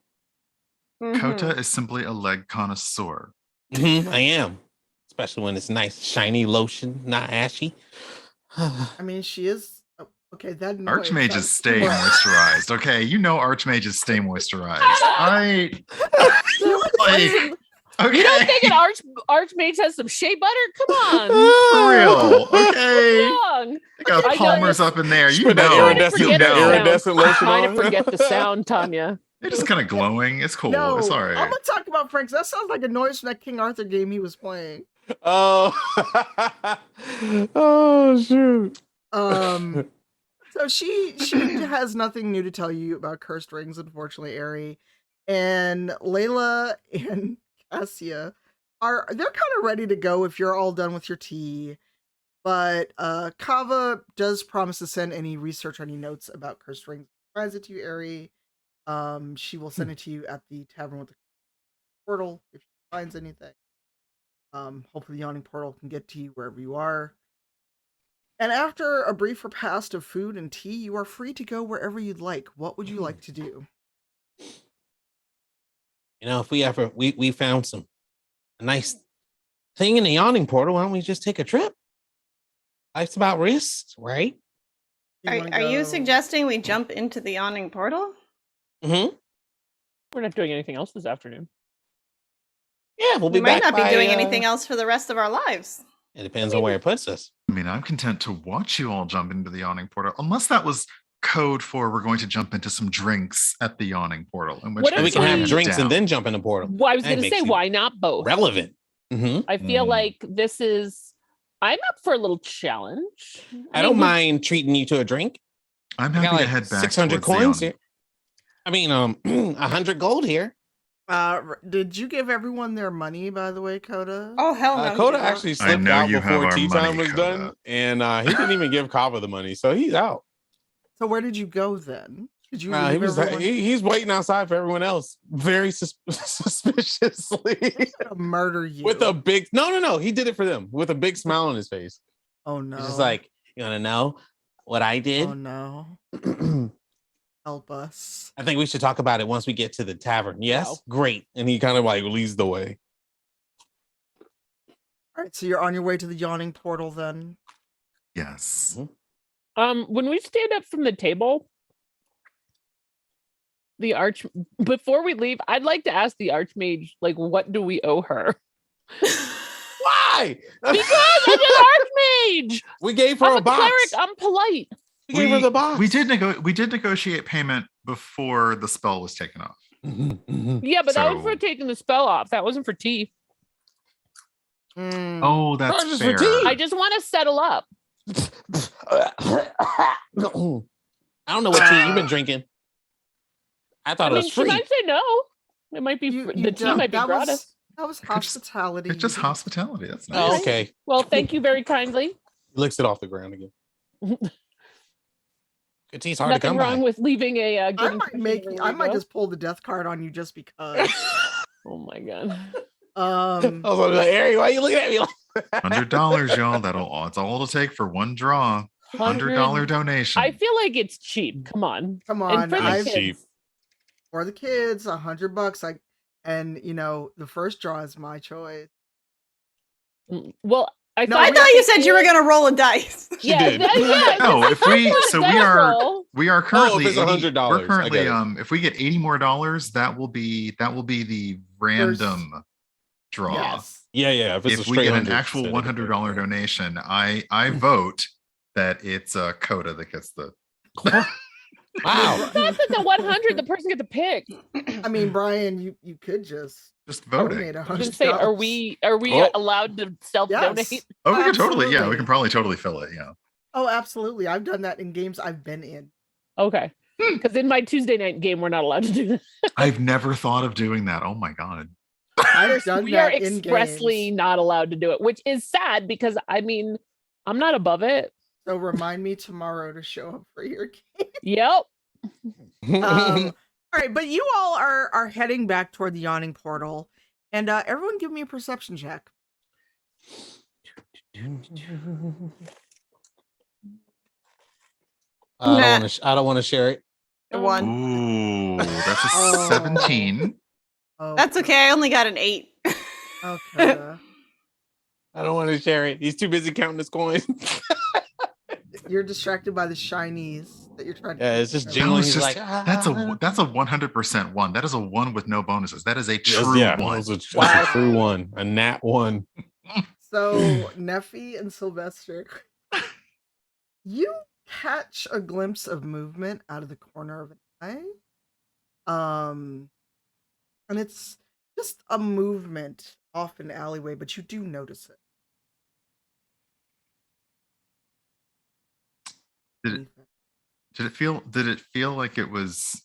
Kota is simply a leg connoisseur. I am, especially when it's nice, shiny lotion, not ashy. I mean, she is okay. That noise, Archmages that- stay moisturized. Okay, you know archmages stay moisturized. That Like, okay. You don't think an archmage has some shea butter? Come on. For real. Okay. Wrong. I got I know Palmer's it's- up in there. You Put that know. iridescent- You that know. iridescent lotion Trying on. to forget the sound, Tanya. They're just kind of glowing. It's cool. No, It's all I'm right. gonna talk about Frank. That sounds like a noise from that King Arthur game he was playing. Oh, oh shoot. So she has nothing new to tell you about cursed rings, unfortunately, Ari. And Layla and Cassia they're kind of ready to go if you're all done with your tea. But Kava does promise to send any research or any notes about cursed rings. Finds it to you, Ari. She will send it to you at the tavern with the portal if she finds anything. Hopefully the yawning portal can get to you wherever you are. And after a brief repast of food and tea, you are free to go wherever you'd like. What would you like to do? You know, if we found a nice thing in the yawning portal, why don't we just take a trip? Life's about risks, right? Are you suggesting we jump into the yawning portal? Mm-hmm. We're not doing anything else this afternoon. Yeah, we'll We be might back not be by, doing anything else for the rest of our lives. It depends on where it puts us. I mean, I'm content to watch you all jump into the yawning portal, unless that was code for we're going to jump into some drinks at the yawning portal. In which What if And we case can I'm have hands drinks and down. then jump in the portal. Well, I was That going to makes say, it why not both? relevant. Mm-hmm. I feel Mm. like this is. I'm up for a little challenge. I don't mean, mind treating you to a drink. I'm I happy got to like head back 600 towards the coins yawning. here. I mean, 100 gold here. Did you give everyone their money, by the way, Coda? Oh hell no! he Coda did not. actually I slipped know out you have before our tea money, time was Coda. done, and he didn't even give Kava the money, so he's out. So where did you go then? Did you leave He was everyone? he's waiting outside for everyone else, very suspiciously, to murder you with a big no. He did it for them with a big smile on his face. Oh no! He's just like, you want to know what I did? Oh no! Help us! I think we should talk about it once we get to the tavern. Yes, Wow. great. And he kind of like leads the way. All right, so you're on your way to the yawning portal then. Yes. When we stand up from the table, before we leave, I'd like to ask the archmage, like, what do we owe her? Why? Because I'm an archmage. We gave her I'm a a box. cleric. I'm polite. We gave her the box. We did negotiate payment before the spell was taken off. Yeah, but that was for So- taking the spell off. That wasn't for tea. Mm. Oh, that's Charges for fair. tea. I just want to settle up. I don't know what tea you've been drinking. I thought I it mean, was she free. might say no. It might be the tea might be that gratis. that was It could just- hospitality. It's just hospitality. That's Oh, nice. okay. Well, thank you very kindly. He licks it off the ground again. Good tea's hard to Nothing come wrong by. with leaving a I good might impression I might go. just pull the death card on you just because. Oh my god. I was like, Harry, why are you looking at me like $100, y'all. That's all it'll take for one draw. $100 donation. I feel like it's cheap. Come on. Come And on, for the I've kids. cheap. for the kids, $100. And you know, the first draw is my choice. Well, I No, thought, I thought you said you were gonna roll a dice. She did. Yeah, No, if we so we are roll. we are currently it's 80 $100, we're I currently get it. if we get 80 more dollars, that will be the random draw. Yes. Yeah. If it's a If we straight get an 100, actual instead of the $100 donation, I vote that it's Coda that gets the Wow. That's at the 100. The person gets to pick. I mean, Brian, you could just voting. donate I was gonna say, are $100. we Oh. allowed to self-donate? Yes. Oh, we can totally, we Absolutely. can probably totally fill it. Yeah. Oh, absolutely. I've done that in games I've been in. Okay. Because in my Tuesday night game, we're not allowed to do that. I've never thought of doing that. Oh my god. I've done We are that in expressly games. not allowed to do it, which is sad because I mean, I'm not above it. So remind me tomorrow to show up for your game. Yep. All right, but you all are heading back toward the yawning portal, and everyone give me a perception check. I don't want to share it. One. Ooh, that's a Oh. 17. Oh, That's okay. I only got an 8. okay. I don't want to share it. He's too busy counting his coins. You're distracted by the shinies that you're trying to. Yeah, keep it's just from That jingling. was He's just like, that's a 100% one. That is a one with no bonuses. That is a true yeah, one. that's Wow. a true one. A nat one. So Neffy and Sylvester, you catch a glimpse of movement out of the corner of an eye. And it's just a movement off an alleyway, but you do notice it. Did it feel like it was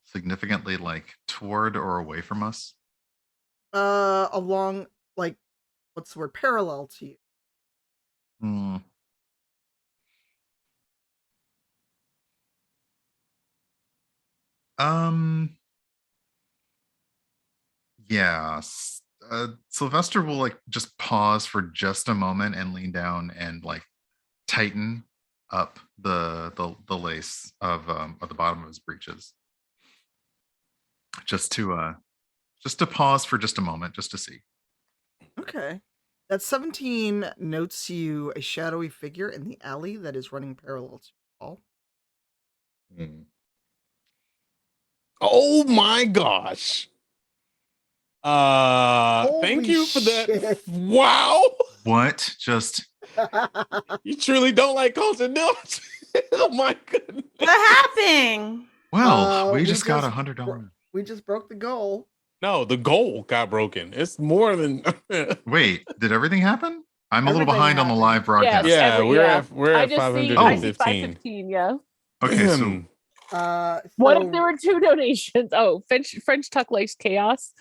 significantly like toward or away from us? Along, like, what's the word? Parallel to you. Hmm. Yes. Sylvester will like just pause for just a moment and lean down and like tighten up the lace of at the bottom of his breeches. Just to pause for just a moment, just to see. Okay. That 17 notes you a shadowy figure in the alley that is running parallel to you all. Oh my gosh. Thank Holy you for that. shit. Wow. What? Just You truly don't like culture, don't you? Oh my goodness. What happened? well, we we just got just $100. we just broke the goal. No, the goal got broken. It's more than Wait, did everything happen? I'm a little Everything behind on the happened. live broadcast. Yeah, we're I at just see. 515. I see 515. Yeah. Okay, so What So if there were 2 donations? Oh, French Tuck likes chaos.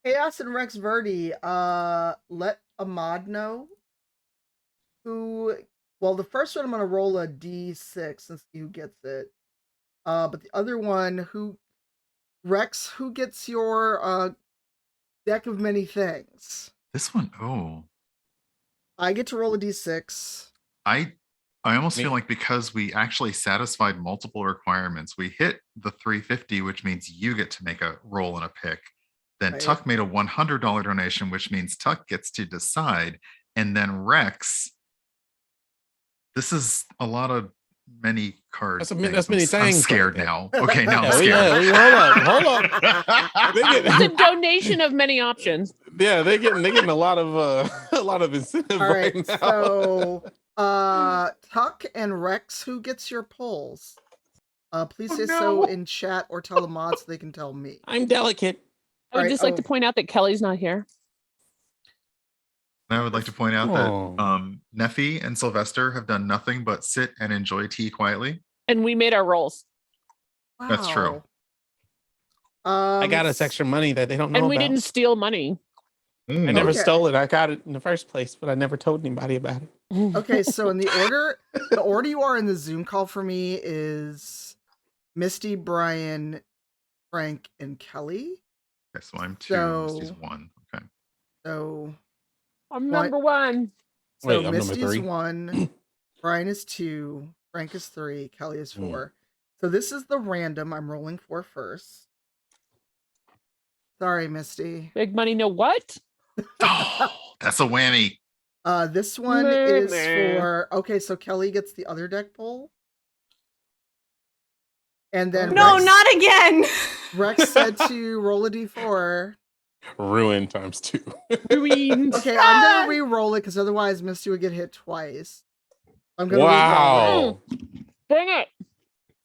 Chaos and Rex Verdi, let Ahmad know who. Well, the first one I'm gonna roll a d6 and see who gets it. But the other one, who Rex, who gets your deck of many things? this one, oh, I get to roll a d6. I almost Me- feel like because we actually satisfied multiple requirements, we hit the 350, which means you get to make a roll and a pick. Then Right. Tuck made a $100 donation, which means Tuck gets to decide. And then Rex, this is a lot of many cards. That's many I'm things scared right now. Okay, now I'm Yeah, scared. hold up. They It's a get, donation of many options. yeah, they're getting a lot of incentive All right, right now. so Tuck and Rex, who gets your polls? Please Oh, say no. so in chat or tell the mods so they can tell me. I'm delicate. I would Right, just like oh. to point out that Kelly's not here. And I would like to point out Oh. that Neffy and Sylvester have done nothing but sit and enjoy tea quietly. And we made our rolls. That's true. I got us extra money that they don't know And we about. didn't steal money. I never Okay. stole it. I got it in the first place, but I never told anybody about it. Okay, so in the order you are in the Zoom call for me is Misty, Brian, Frank, and Kelly. Okay, so I'm 2, So- Misty's 1. Okay. So I'm What? number 1. Wait, I'm number Misty's 3. 1, Brian is 2, Frank is 3, Kelly is Hmm. 4. So this is the random I'm rolling for first. Sorry, Misty. Big money, no what? Oh, that's a whammy. This one Meh, is meh. for okay, so Kelly gets the other deck pull. And then No, Rex, not again. Rex said to roll a d4. Ruin times 2. Ruined. Okay, I'm gonna re-roll it because otherwise Misty would get hit twice. I'm gonna re-roll it. Wow. Dang it.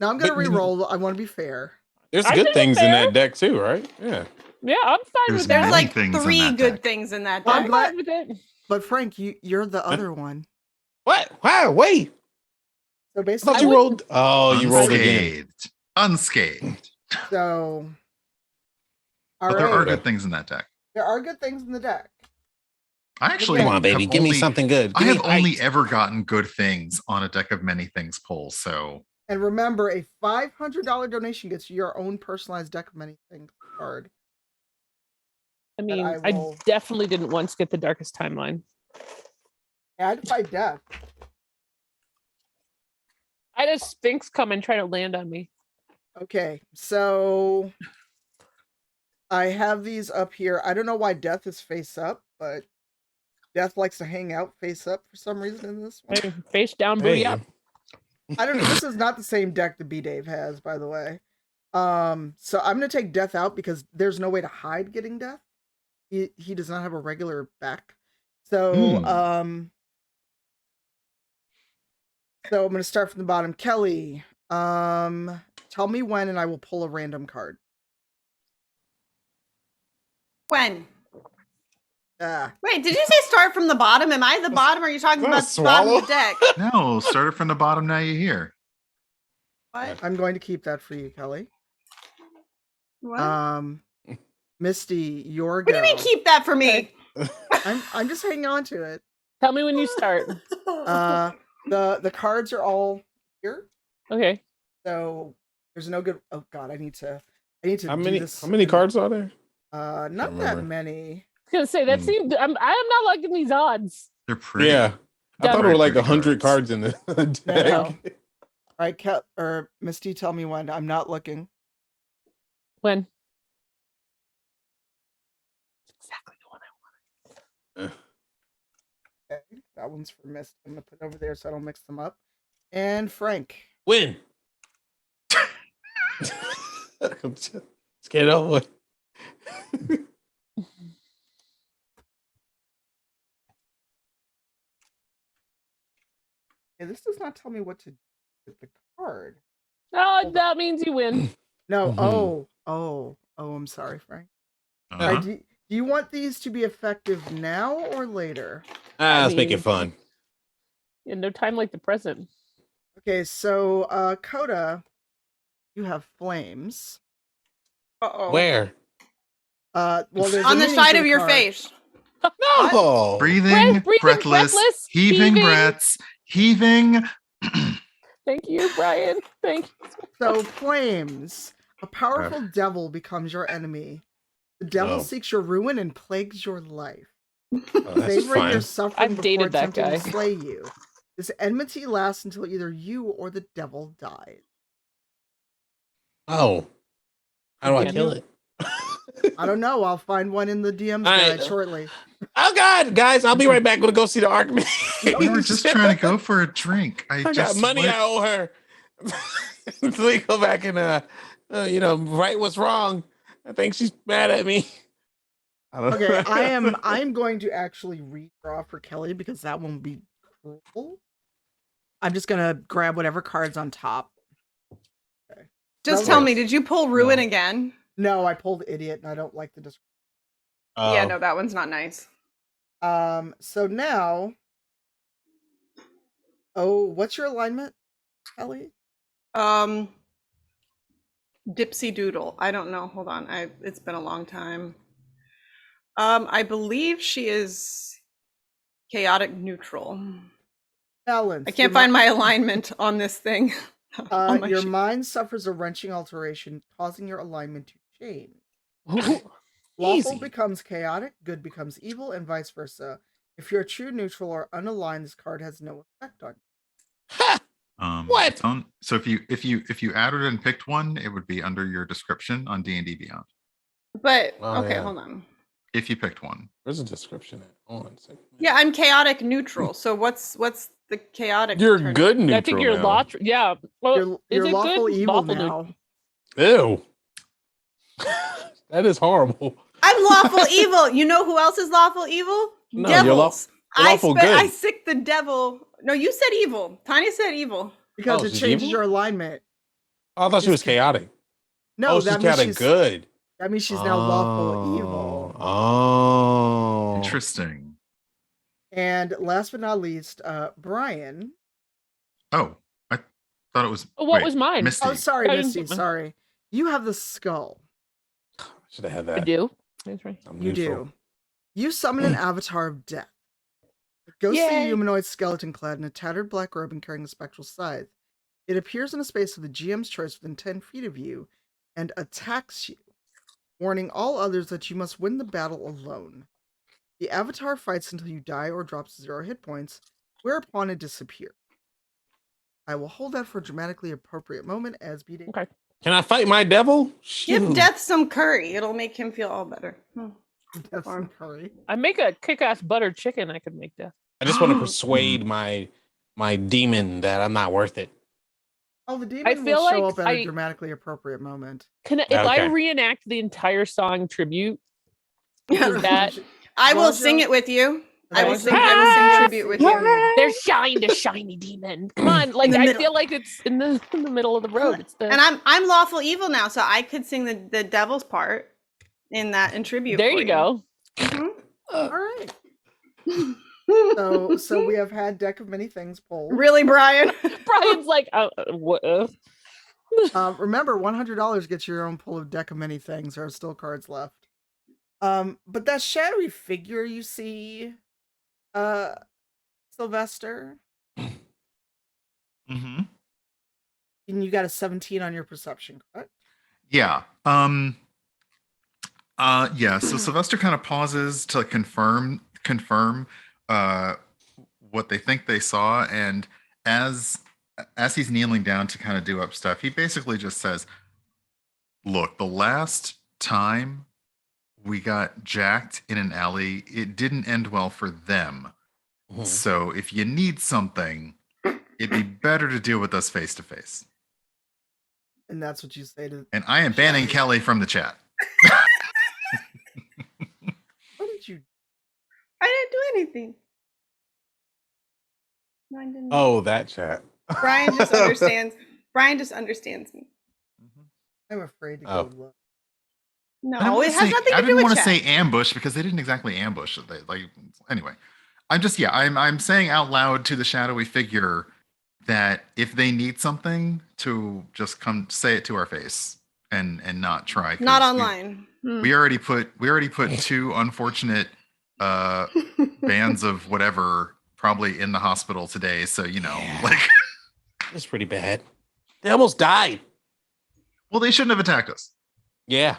Now I'm gonna But- re-roll. I want to be fair. There's I good think things it's in fair. that deck too, right? Yeah. Yeah, I'm fine There's with There's that. many like things in 3 that good deck. things in that Well, I'm deck. glad- fine with it. But Frank, you're the other one. What? Wow, wait. So I basically, thought you rolled. Oh, you rolled again. Unscathed. Unscathed. so all But there are right, good things in that deck. there are good things in the deck. I actually Come on, baby, have give me only- something good. I Give me have only height. ever gotten good things on a deck of many things pull. So And remember, a $500 donation gets you your own personalized deck of many things card. I mean, I I will- definitely didn't once get the darkest timeline. I had to fight death. I had a Sphinx come and try to land on me. Okay, so I have these up here. I don't know why Death is face up, but Death likes to hang out face up for some reason in this one. Hey, face down, booty Hey. up. I don't know. This is not the same deck that B Dave has, by the way. So I'm gonna take Death out because there's no way to hide getting Death. He does not have a regular back. So so I'm gonna start from the bottom. Kelly, tell me when and I will pull a random card. When? Ah, Wait, did you say start from the bottom? Am I the bottom? Or are you talking Is that a about the bottom of the swallow? deck? no, start it from the bottom. Now you're here. What? I'm going to keep that for you, Kelly. What? Misty, your What do go. you mean keep that for me? I'm just hanging on to it. Tell me when you start. The cards are all here, Okay. so there's no good. Oh God, I need to do How many this. cards are there? Not Can't that remember. many. I was gonna say that Hmm. seemed. I am not liking these odds. They're pretty. Yeah. I thought there Very were like pretty 100 cards. cards in the No. deck. All right, Misty, tell me when. I'm not looking. When? Exactly the one I wanted. Okay, that one's for Misty. I'm gonna put it over there so I don't mix them up. And Frank. Win. Let's get it over with. This does not tell me what to do with the card. Oh, Hold that means you win. No. Mhm. Oh. I'm sorry, Frank. Uh-huh. Alright, do you want these to be effective now or later? Let's make mean- it fun. In no time like the present. Okay, so Coda, you have flames. Uh-oh. Where? Well, there's a On the meaning side to of the your card. face. No. Breathing, Breathing, breathless, breathless, heaving heaving. breaths, heaving. Thank you, Brian. Thank you. So flames. A powerful devil becomes your enemy. The devil Oh. seeks your ruin and plagues your life. Oh, that's Savoring your fun. suffering I've before dated that attempting to guy. slay you. This enmity lasts until either you or the devil dies. Oh. How do I Yeah. kill it? I don't know. I'll find one in the DMs All right. guide shortly. Oh God, guys, I'll be right back. Gonna go see the Archman. We were just trying to go for a drink. I got just money went- I owe her. So we go back and right what's wrong. I think she's mad at me. I don't Okay, know. I'm going to actually redraw for Kelly because that won't be cruel. I'm just gonna grab whatever cards on top. Okay. Just No, tell no. me, did you pull Ruin No. again? No, I pulled idiot and I don't like the description. Yeah, no, that one's not nice. So now, what's your alignment, Kelly? Dipsy Doodle. I don't know. Hold on. It's been a long time. I believe she is chaotic neutral. Balance. I can't find my alignment on this thing. on my Your sheet. mind suffers a wrenching alteration, causing your alignment to change. Ooh, Lawful easy. becomes chaotic, good becomes evil, and vice versa. If you're true neutral or unaligned, this card has no effect on you. Ha! What? it's on- so if you added and picked one, it would be under your description on D&D Beyond. But Oh, okay, yeah. hold on. If you picked one. Where's the description at? Hold on a second. Yeah, I'm chaotic neutral. So what's the chaotic? You're turn? good neutral. I think you're now. Yeah. Well, You're is it lawful good? evil Lawful now. Ew. That is horrible. I'm lawful evil. You know who else is lawful evil? No, you're Devils. lawful good. I sick the devil. No, you said evil. Tanya said evil. Because Oh, it she's changes evil? your alignment. Oh, I thought she was chaotic. No, She's that means chaotic good. That means she's now lawful evil. Oh. Interesting. And last but not least, Brian. Oh, I thought it was. What wait, was mine? Misty. Oh, sorry, I didn't Misty. put mine. Sorry. You have the skull. Should have had I that. do. That's right. I'm You neutral. do. You summon an avatar of death. A ghostly Yay. humanoid skeleton clad in a tattered black robe and carrying a spectral scythe. It appears in a space of the GM's choice within 10 feet of you and attacks you, warning all others that you must win the battle alone. The avatar fights until you die or drops 0 hit points, whereupon it disappears. I will hold that for a dramatically appropriate moment as beating. Okay. Can I fight my devil? Give Shoot. Death some curry. It'll make him feel all better. Death some curry. I make a kick-ass buttered chicken. I could make that. I just want to persuade my demon that I'm not worth it. Oh, the demon feel will show like up at a I- dramatically appropriate moment. If I Okay. reenact the entire song tribute, is that I will Well, sing Joe- it with you. I will Well, sing. Joe- I will sing tribute with you. there's the shiny demon? Come on, like the I middle. feel like it's in the middle of the road. It's the And I'm lawful evil now, so I could sing the devil's part in that in tribute. there for you go. Mhm. All right. So we have had deck of many things pulled. Really, Brian? Brian's like, what? Remember, $100 gets you your own pull of deck of many things. There are still cards left. But that shadowy figure you see, Sylvester, Mm-hmm. and you got a 17 on your perception, correct? Yeah. Yeah. So Sylvester kind of pauses to confirm what they think they saw, and as he's kneeling down to kind of do up stuff, he basically just says, "Look, the last time we got jacked in an alley, it didn't end well for them. Mhm. So if you need something, it'd be better to deal with us face to face." And that's what you say to. And I am banning Kelly from the chat. anything. Mine didn't. Oh, that chat. Brian just understands. Brian just understands me. I'm afraid to Oh. go look. No, it has nothing I to do didn't with want to chat. say ambush because they didn't exactly ambush. Anyway, I'm saying out loud to the shadowy figure that if they need something, to just come say it to our face and not try. 'cause Not online. We already put two unfortunate bands of whatever probably in the hospital today. So Yeah. like, It's pretty bad. They almost died. well, they shouldn't have attacked us. Yeah.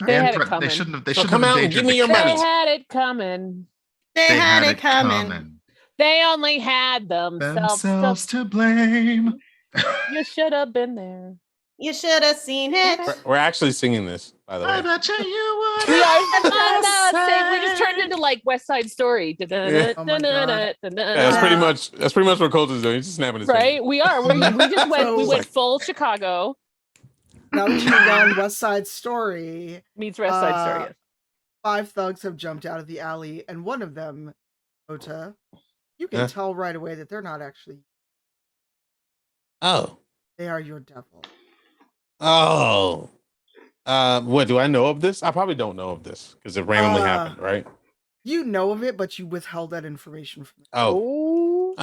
They And had it coming. They shouldn't have. They So shouldn't come have out and endangered give me the your kids. They money. had it coming. They had it coming. They only had Themselves to blame. You should have been there. You should have seen it. We're actually singing this, by the I way. bet you would. We are. We just turned into like West Side Story. Yeah. Oh my God. That's pretty much what Colt is doing. He's just snapping his Right, fingers. we are. We just went. We So- went full Chicago Now that you've gone West Side Story, meets West Side Story. Yes. 5 thugs have jumped out of the alley, and one of them, Ota, you can Huh? tell right away that they're not actually. Oh. They are your devil. Oh. What do I know of this? I probably don't know of this because it randomly happened, right? You know of it, but you withheld that information from them. Oh.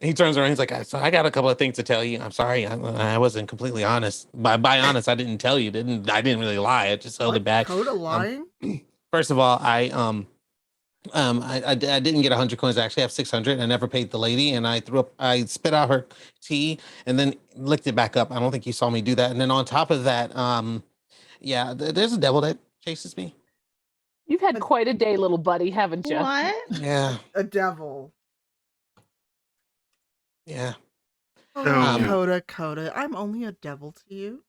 He turns around. He's like, so I got a couple of things to tell you. I'm sorry, I wasn't completely honest. By honest, I didn't tell you. I didn't really lie. I just held it back. Coda lying? First of all, I didn't get 100 coins. I actually have 600. I never paid the lady, and I spit out her tea and then licked it back up. I don't think you saw me do that. And then on top of that, there's a devil that chases me. You've had quite a day, little buddy, haven't you? What? Yeah, A devil. yeah. Oh, So- Coda, I'm only a devil to you.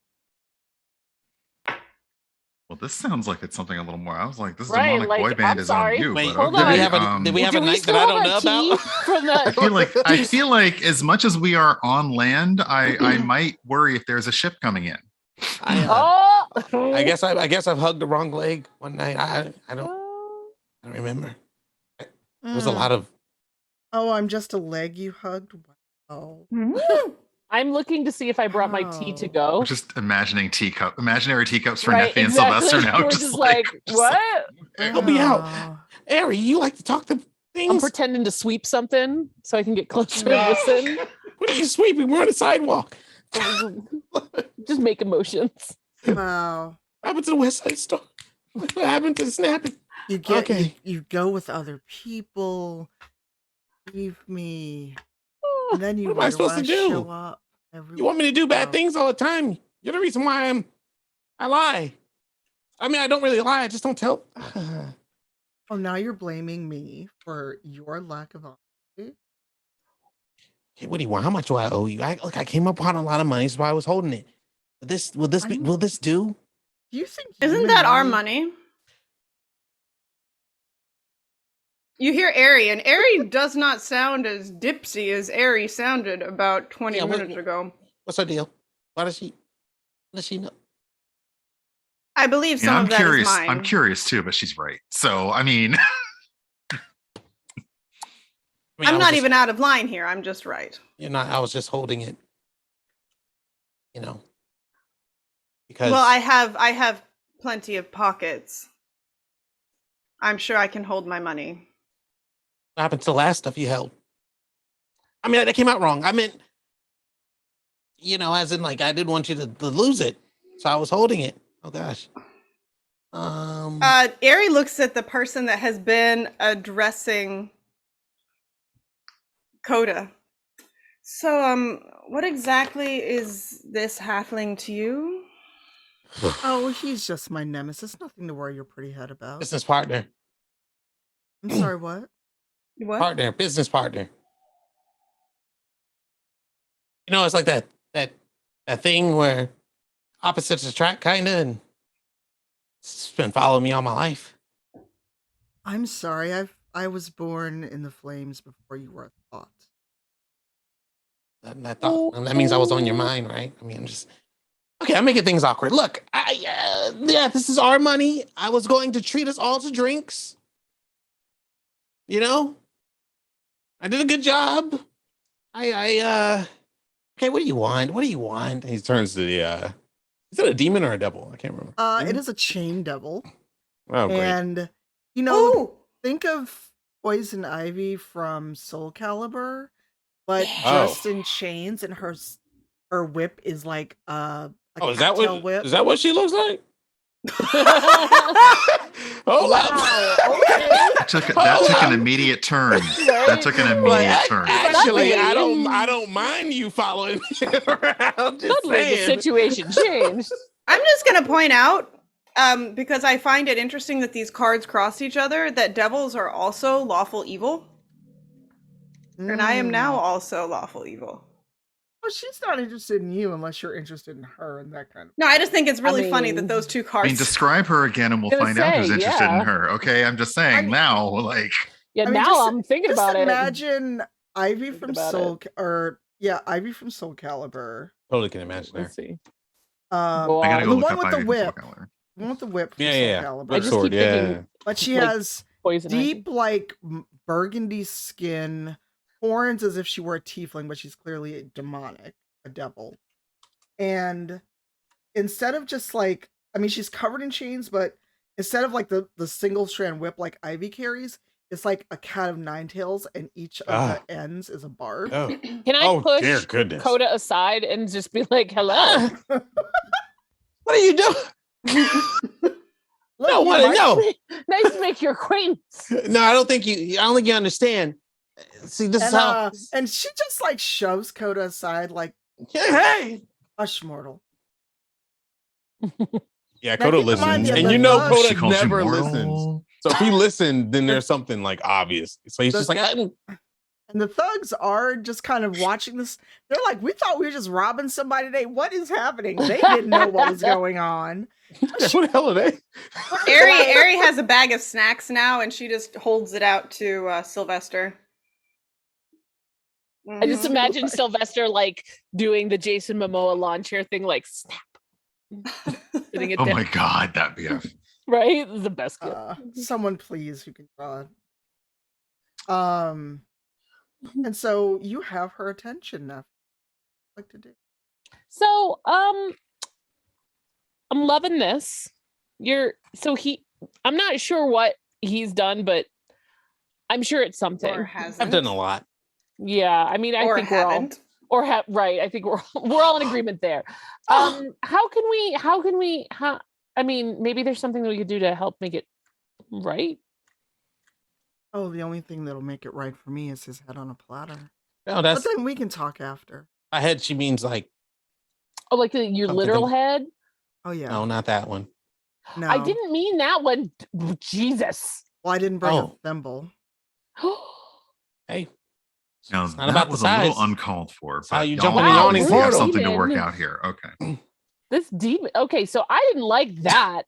Well, this sounds like it's something a little more. I was like, this Right, demonic like, boy band I'm is sorry. on you. Wait, but hold okay, on. Did we have Do a we night still that I have don't our know tea about? from the? I feel like as much as we are on land, I might worry if there's a ship coming in. Oh. I guess I've hugged the wrong leg one night. I don't remember. There was a lot of. Oh, I'm just a leg you hugged? Wow. I'm looking to see if I brought my tea to go. We're just imagining imaginary teacups for Right, Neffy and exactly. Sylvester now. We're just like, what? Help me out. Oh. Ari, you like to talk to I'm things? pretending to sweep something so I can get closer and listen. What are you sweeping? We're on the sidewalk. Just make emotions. Wow. What happened to the West Side Story? What happened to the snapping? You get Okay. you go with other people. Leave me. And then you What am I supposed to do? show up You want me to do bad Oh. things all the time? You're the reason why I lie. I mean, I don't really lie. I just don't tell. Oh, now you're blaming me for your lack of honesty? Okay, what do you want? How much do I owe you? I came upon a lot of money, so I was holding it. Will this do? Do you think Isn't human that our money? You hear Ari, and Ari does not sound as dipsy as Ari sounded about 20 Yeah, minutes ago. What's her deal? What does she know? I believe Yeah, some I'm of that curious. is mine. I'm curious too, but she's right. So I mean, I mean, I'm I was not just- even out of line here. I'm just right. You're not. I was just holding it. Because Well, I have plenty of pockets. I'm sure I can hold my money. what happened to the last stuff you held? I mean, that came out wrong. I meant, as in like I didn't want you to lose it, so I was holding it. Oh gosh. Ari looks at the person that has been addressing Coda. So, what exactly is this halfling to you? Oh, he's just my nemesis. Nothing to worry your pretty head about. Business partner, I'm sorry, what? What? business partner. It's like that thing where opposites attract, kind of, and it's been following me all my life. I'm sorry. I was born in the flames before you were a thought. And that means I was on your mind, right? I mean, I'm making things awkward. Look, this is our money. I was going to treat us all to drinks. You know, I did a good job. Okay, what do you want? What do you want? He turns to the is it a demon or a devil? I can't remember. It Demon? is a chain devil. Oh great. And Oh, think of Poison Ivy from Soul Calibur, but Oh. just in chains, and her whip is like a Oh, is that cattail what whip. is that what she looks like? Hold Wow, okay. That took an immediate turn. That took an immediate turn. Actually, I Suddenly- don't mind you following me around. Just Suddenly the saying. situation changed. I'm just gonna point out, because I find it interesting that these cards cross each other, that devils are also lawful evil, and I am now also lawful evil. Well, she's not interested in you unless you're interested in her and that kind of. No, I just think it's really funny mean- that those two I cards. mean, describe her again, and we'll Gonna find out who's say, interested in yeah. her. Okay, I'm just saying I mean- now. Like, Yeah, I mean, now I'm thinking Just about it. imagine Ivy Thinking from about Soul, Ivy from Soul Calibur. Totally can imagine her. Let's see. Go I gotta The go one look up with the Ivy from whip. Soul Calibur. The one with the whip from Yeah, Soul yeah. Calibur. I just Sword, keep thinking But she like, has poison deep, like burgundy skin, horns as if she were a tiefling, but she's clearly a demonic, a devil. And instead of just like, I mean, she's covered in chains, but instead of like the single strand whip like Ivy carries, it's like a cat of nine tails, and each of the ends is a barb. Oh, Can I oh dear push goodness. Coda aside and just be like, hello? What are you doing? Look, No, you what? might- No, Nice to make your acquaintance. no. I don't think you understand. See, this is And, how. and she just like shoves Coda aside, like, Hey. hush, mortal. Yeah, Now, Coda keep in listens, mind, and the you know thugs- She Coda calls you never mortal. listens. So if he listened, then there's something like obvious. So he's just like, And the thugs are just kind of watching this. They're like, we thought we were just robbing somebody today. What is happening? They didn't know what was going on. what the hell are they? Ari has a bag of snacks now, and she just holds it out to Sylvester. I just Mhm. imagine Sylvester like doing the Jason Momoa lawn chair thing, like snap. Sitting it Oh down. my god, that'd be a Right? The best gift. Someone please who can draw it. And so you have her attention now. What to do? So, I'm loving this. I'm not sure what he's done, but I'm sure it's something. Or hasn't. I've done a lot. Yeah, I mean, I Or think haven't. right. I think we're all in agreement there. How can we I mean, maybe there's something that we could do to help make it right. Oh, the only thing that'll make it right for me is his head on a platter. No, But that's then we can talk after. I had. She means like, Oh, like your Something literal to- head? Oh yeah. no, not that one. No. I didn't mean that one. Jesus. Well, I didn't bring Oh. a thimble. Hey, now it's not that about the was a little size. uncalled for. how But you y'all jump in a obviously yawning have portal. something to work Demon. out here. Okay. This demon. Okay, so I didn't like that.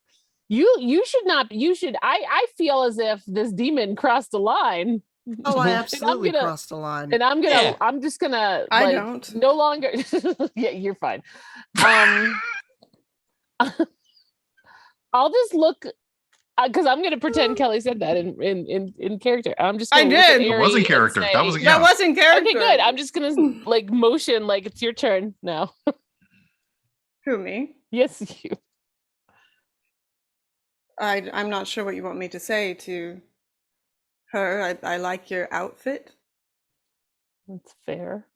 You should not. You should. I feel as if this demon crossed the line. Oh, I And I'm absolutely gonna- crossed the line. And I'm gonna. Yeah. I'm just gonna. I like, don't. No longer. Yeah, you're fine. I'll just look because I'm gonna pretend Kelly said that in character. I'm just. I Gonna look at did. It Ari was in and character. That was say- yeah. That wasn't character. Okay, good. I'm just gonna like motion like it's your turn now. Who, me? Yes, you. I'm not sure what you want me to say to her. I like your outfit. That's fair.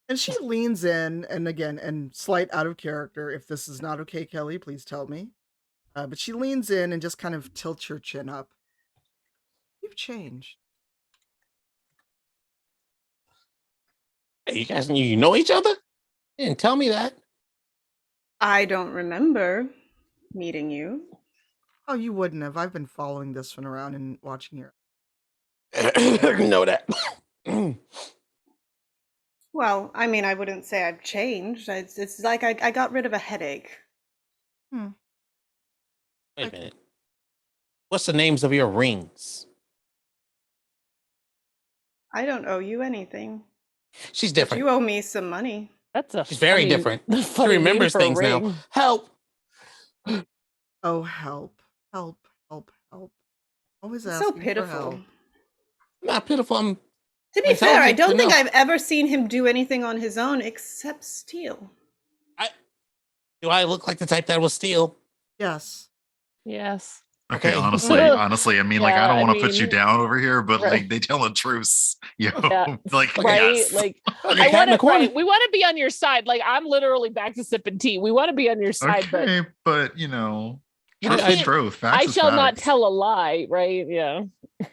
And she leans in, and again, and slight out of character. If this is not okay, Kelly, please tell me. But she leans in and just kind of tilts her chin up. You've changed. Hey, you guys, you know each other? You didn't tell me that. I don't remember meeting you. Oh, you wouldn't have. I've been following this one around and watching your. know that. Well, I mean, I wouldn't say I've changed. It's like I got rid of a headache. Wait a minute. What's the names of your rings? I don't owe you anything. She's But different. you owe me some money. That's a. She's very funny- different. She funny name remembers for a things now. ring. Help. Oh, help. Help, help, help. Always It's asking so for pitiful. help. not pitiful. I'm To be fair, I intelligent don't think enough. I've ever seen him do anything on his own except steal. Do I look like the type that will steal? Yes. Yes. Okay, Okay. honestly, I mean, like, I Yeah, don't I want to put you mean, down over here, but right. like, they tell a truce, yo, Yeah. like, Right? yes. Like Like a I cat want in the to corner. right. We want to be on your side. Like I'm literally back to sipping tea. We want to be on your side, but Okay, but you know, I truth is can't truth, I facts is shall not facts. tell a lie, right? Yeah. I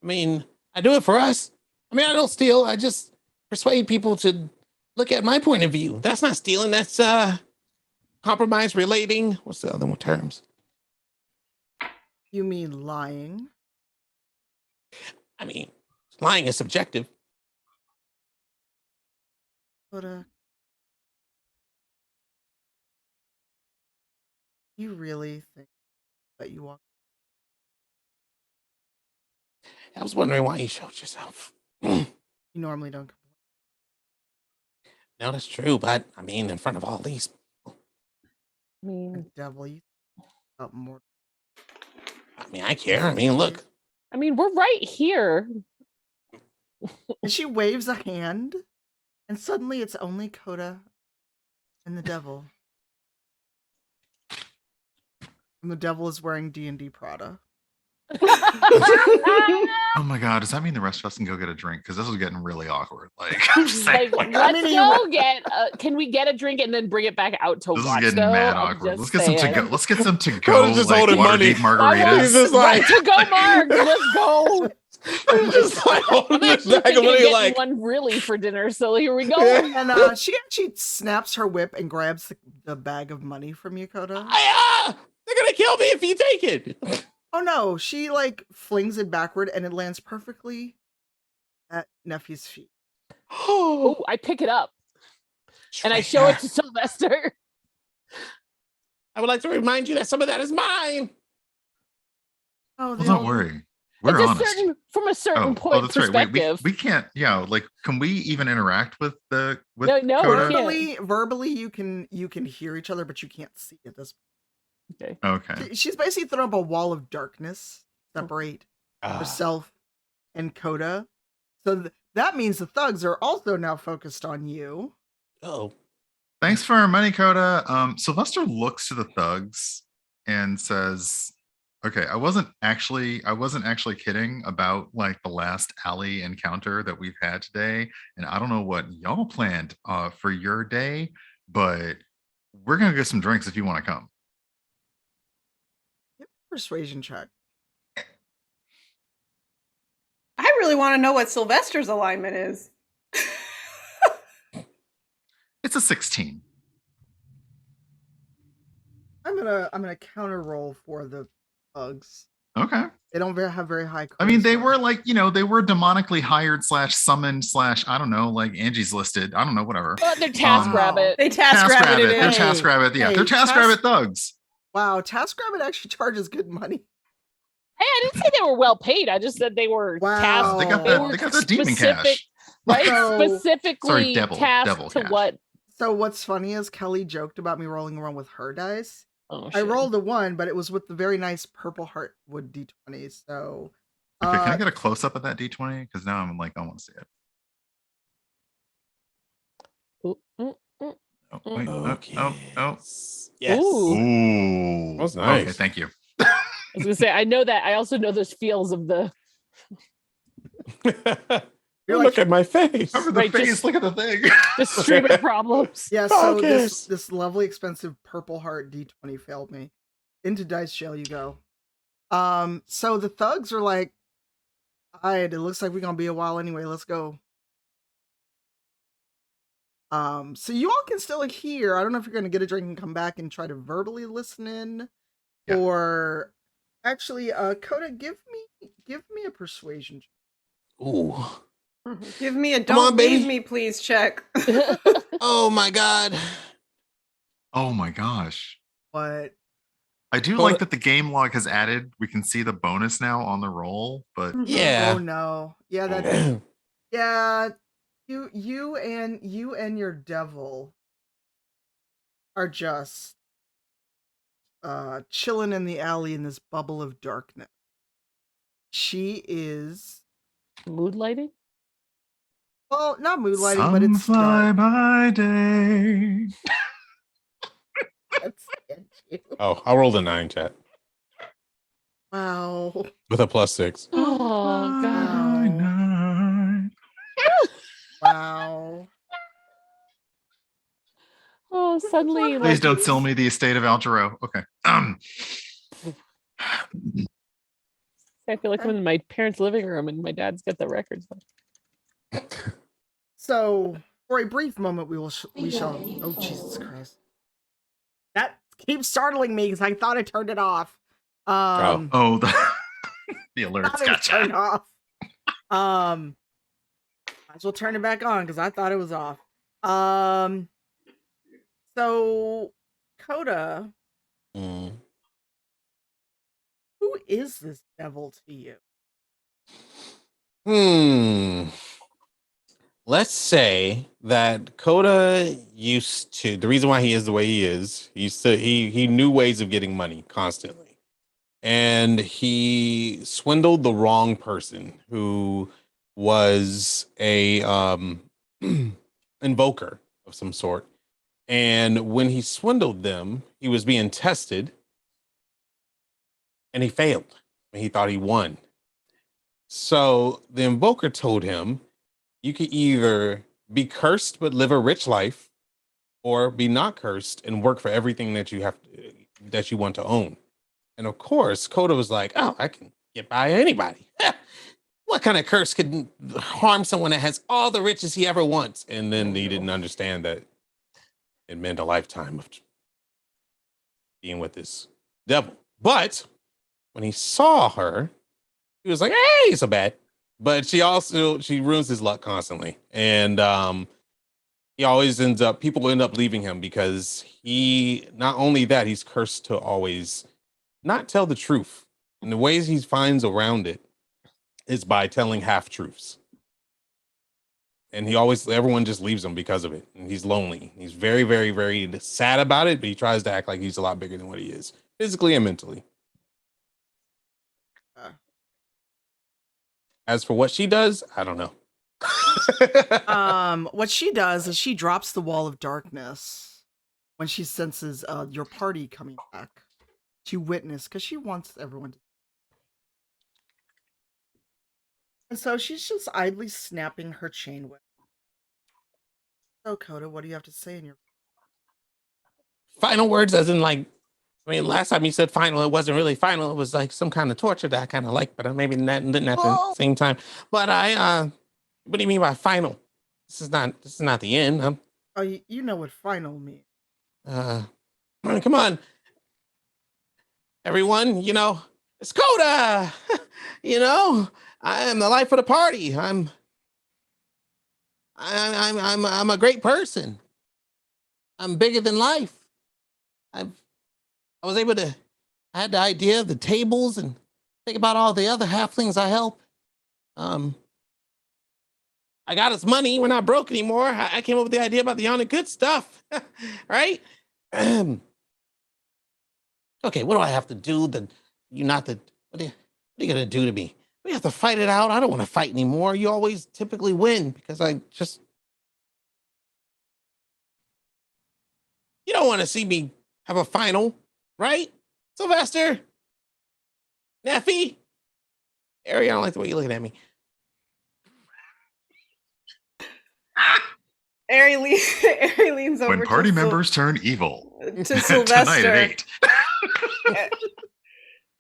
mean, I do it for us. I mean, I don't steal. I just persuade people to look at my point of view. That's not stealing. That's compromise relating. What's the other one terms? You mean lying? I mean, lying is subjective. But you really think that you walk? I was wondering why you showed yourself. No, You normally don't complain. that's true, but I mean, in front of all these. I mean, The devil, you about more. I mean, I care. I mean, look. we're right here. And she waves a hand, and suddenly it's only Coda and the devil. And the devil is wearing D&D Prada. Oh my god, does that mean the rest of us can go get a drink? Because this is getting really awkward. Like, I'm just saying, Like, like, let's mean, go get. Can we get a drink and then bring it back out to this is watch? getting Though mad I'm awkward. just Let's get some to saying. go. Let's get some to go, Coda's just like holding money. Waterdeep I want margaritas. He's just right, like- to go, Mark. Let's go. I'm just like I'm holding this actually bag of thinking of money, getting like, one really for dinner. So here we go. Yeah. And she actually snaps her whip and grabs the bag of money from you, Coda. they're gonna kill me if you take it. Oh no, she like flings it backward and it lands perfectly at Nephew's feet. Oh, I pick it up and I show it to Sylvester. I would like to remind you that some of that is mine. Oh, Well, they don't all- worry. We're It's honest. from a certain point that's right. perspective. We can't. Yeah, like, can we even interact with No, Coda? we can't. verbally you can hear each other, but you can't see at this. Okay. Okay. She's basically thrown up a wall of darkness separate Ah. herself and Coda. So that means the thugs are also now focused on you. Oh, Thanks for our money, Coda. Sylvester looks to the thugs and says, "Okay, I wasn't actually kidding about like the last alley encounter that we've had today, and I don't know what y'all planned for your day, but we're gonna get some drinks if you want to come." Persuasion check. I really want to know what Sylvester's alignment is. It's a 16. I'm gonna counter roll for the thugs. Okay. They don't have very high. I mean, they charisma. were like, they were demonically hired / summoned / I don't know, like Angie's listed. I don't know, whatever. But they're TaskRabbit. They task rabbit it They're in. TaskRabbit. Yeah, Hey, they're TaskRabbit thugs. Wow, TaskRabbit actually charges good money. Hey, I didn't say they were well paid. I just said they were Wow. tasked. They got They that. were They got that demon specific, cash. right? So- Specifically devil tasked to cash. what? So what's funny is Kelly joked about me rolling around with her dice. Oh, I shit. rolled a 1, but it was with the very nice purple heartwood d20. So Okay, can I get a close up of that D20? Because now I'm like, I want to see it. Ooh, ooh, ooh. Oh, wait, okay. oh. Yes. Ooh. Ooh. That's nice. Okay, thank you. I was gonna say I know that. I also know those feels of the You're Look like- at my face. Cover the Right, face, just- look at the thing. the streaming problems. Yeah, Oh, so who this cares? this lovely expensive purple heart d20 failed me. Into dice jail you go. So the thugs are like, alright, it looks like we're gonna be a while anyway, let's go. So you all can still hear. I don't know if you're gonna get a drink and come back and try to verbally listen in. Yeah. Or actually, Coda, give me a persuasion check. Ooh. Give me a Come on, don't leave baby. me, please check. Oh my God. Oh my gosh. What? I do Well, like that the game log has added. We can see the bonus now on the roll, but Oh Yeah. no. Yeah, that Oh. yeah. You and your devil are just chilling in the alley in this bubble of darkness. She is Mood lighting? Well, not mood lighting, Some but it's fly dark. by day. That's sketchy. Oh, I rolled a 9, chat, Wow. with a +6. Oh god. Fly night. Wow. Oh, suddenly Please like don't sell me the estate of Altero. Okay. I feel like I'm in my parents' living room and my dad's got the records on. So, for a brief moment, we shall. any Oh, Jesus followers? Christ! That keeps startling me because I thought I turned it off. Oh, the alerts. Thought it was turned Gotcha. off. Might as well turn it back on because I thought it was off. So Coda, Mm. who is this devil to you? Let's say that Coda used to, the reason why he is the way he is, he knew ways of getting money constantly. And he swindled the wrong person who was a invoker of some sort. And when he swindled them, he was being tested and he failed. And he thought he won. So the invoker told him, you could either be cursed but live a rich life, or be not cursed and work for everything that you want to own. And of course, Coda was like, "Oh, I can get by anybody. What kind of curse could harm someone that has all the riches he ever wants?" And then he didn't understand that it meant a lifetime of being with this devil. But when he saw her, he was like, "Hey, so bad." But she ruins his luck constantly. And he always people end up leaving him because not only that, he's cursed to always not tell the truth. And the ways he finds around it is by telling half truths. And everyone just leaves him because of it. And he's lonely. He's very, very, very sad about it, but he tries to act like he's a lot bigger than what he is, physically and mentally. As for what she does, I don't know. What she does is she drops the wall of darkness when she senses your party coming back to witness, because she wants everyone to. And so she's just idly snapping her chain whip. So Coda, what do you have to say in your Final words, as in like, I mean, last time you said final, it wasn't really final. It was like some kind of torture that I kind of like, but maybe didn't at the same time. But what do you mean by final? This is not the end. Oh, you know what final means. Come on, everyone. It's Coda. I am the life of the party. I'm a great person. I'm bigger than life. I was able to. I had the idea of the tables and think about all the other halflings I help. I got us money. We're not broke anymore. I came up with the idea about the honor good stuff, right? Okay, what do I have to do? What are you gonna do to me? We have to fight it out. I don't want to fight anymore. You always typically win because you don't want to see me have a final, right? Sylvester, Neffy, Ari, I don't like the way you're looking at me. Ari leans over When party to members turn evil. to Tonight at Sylvester. 8.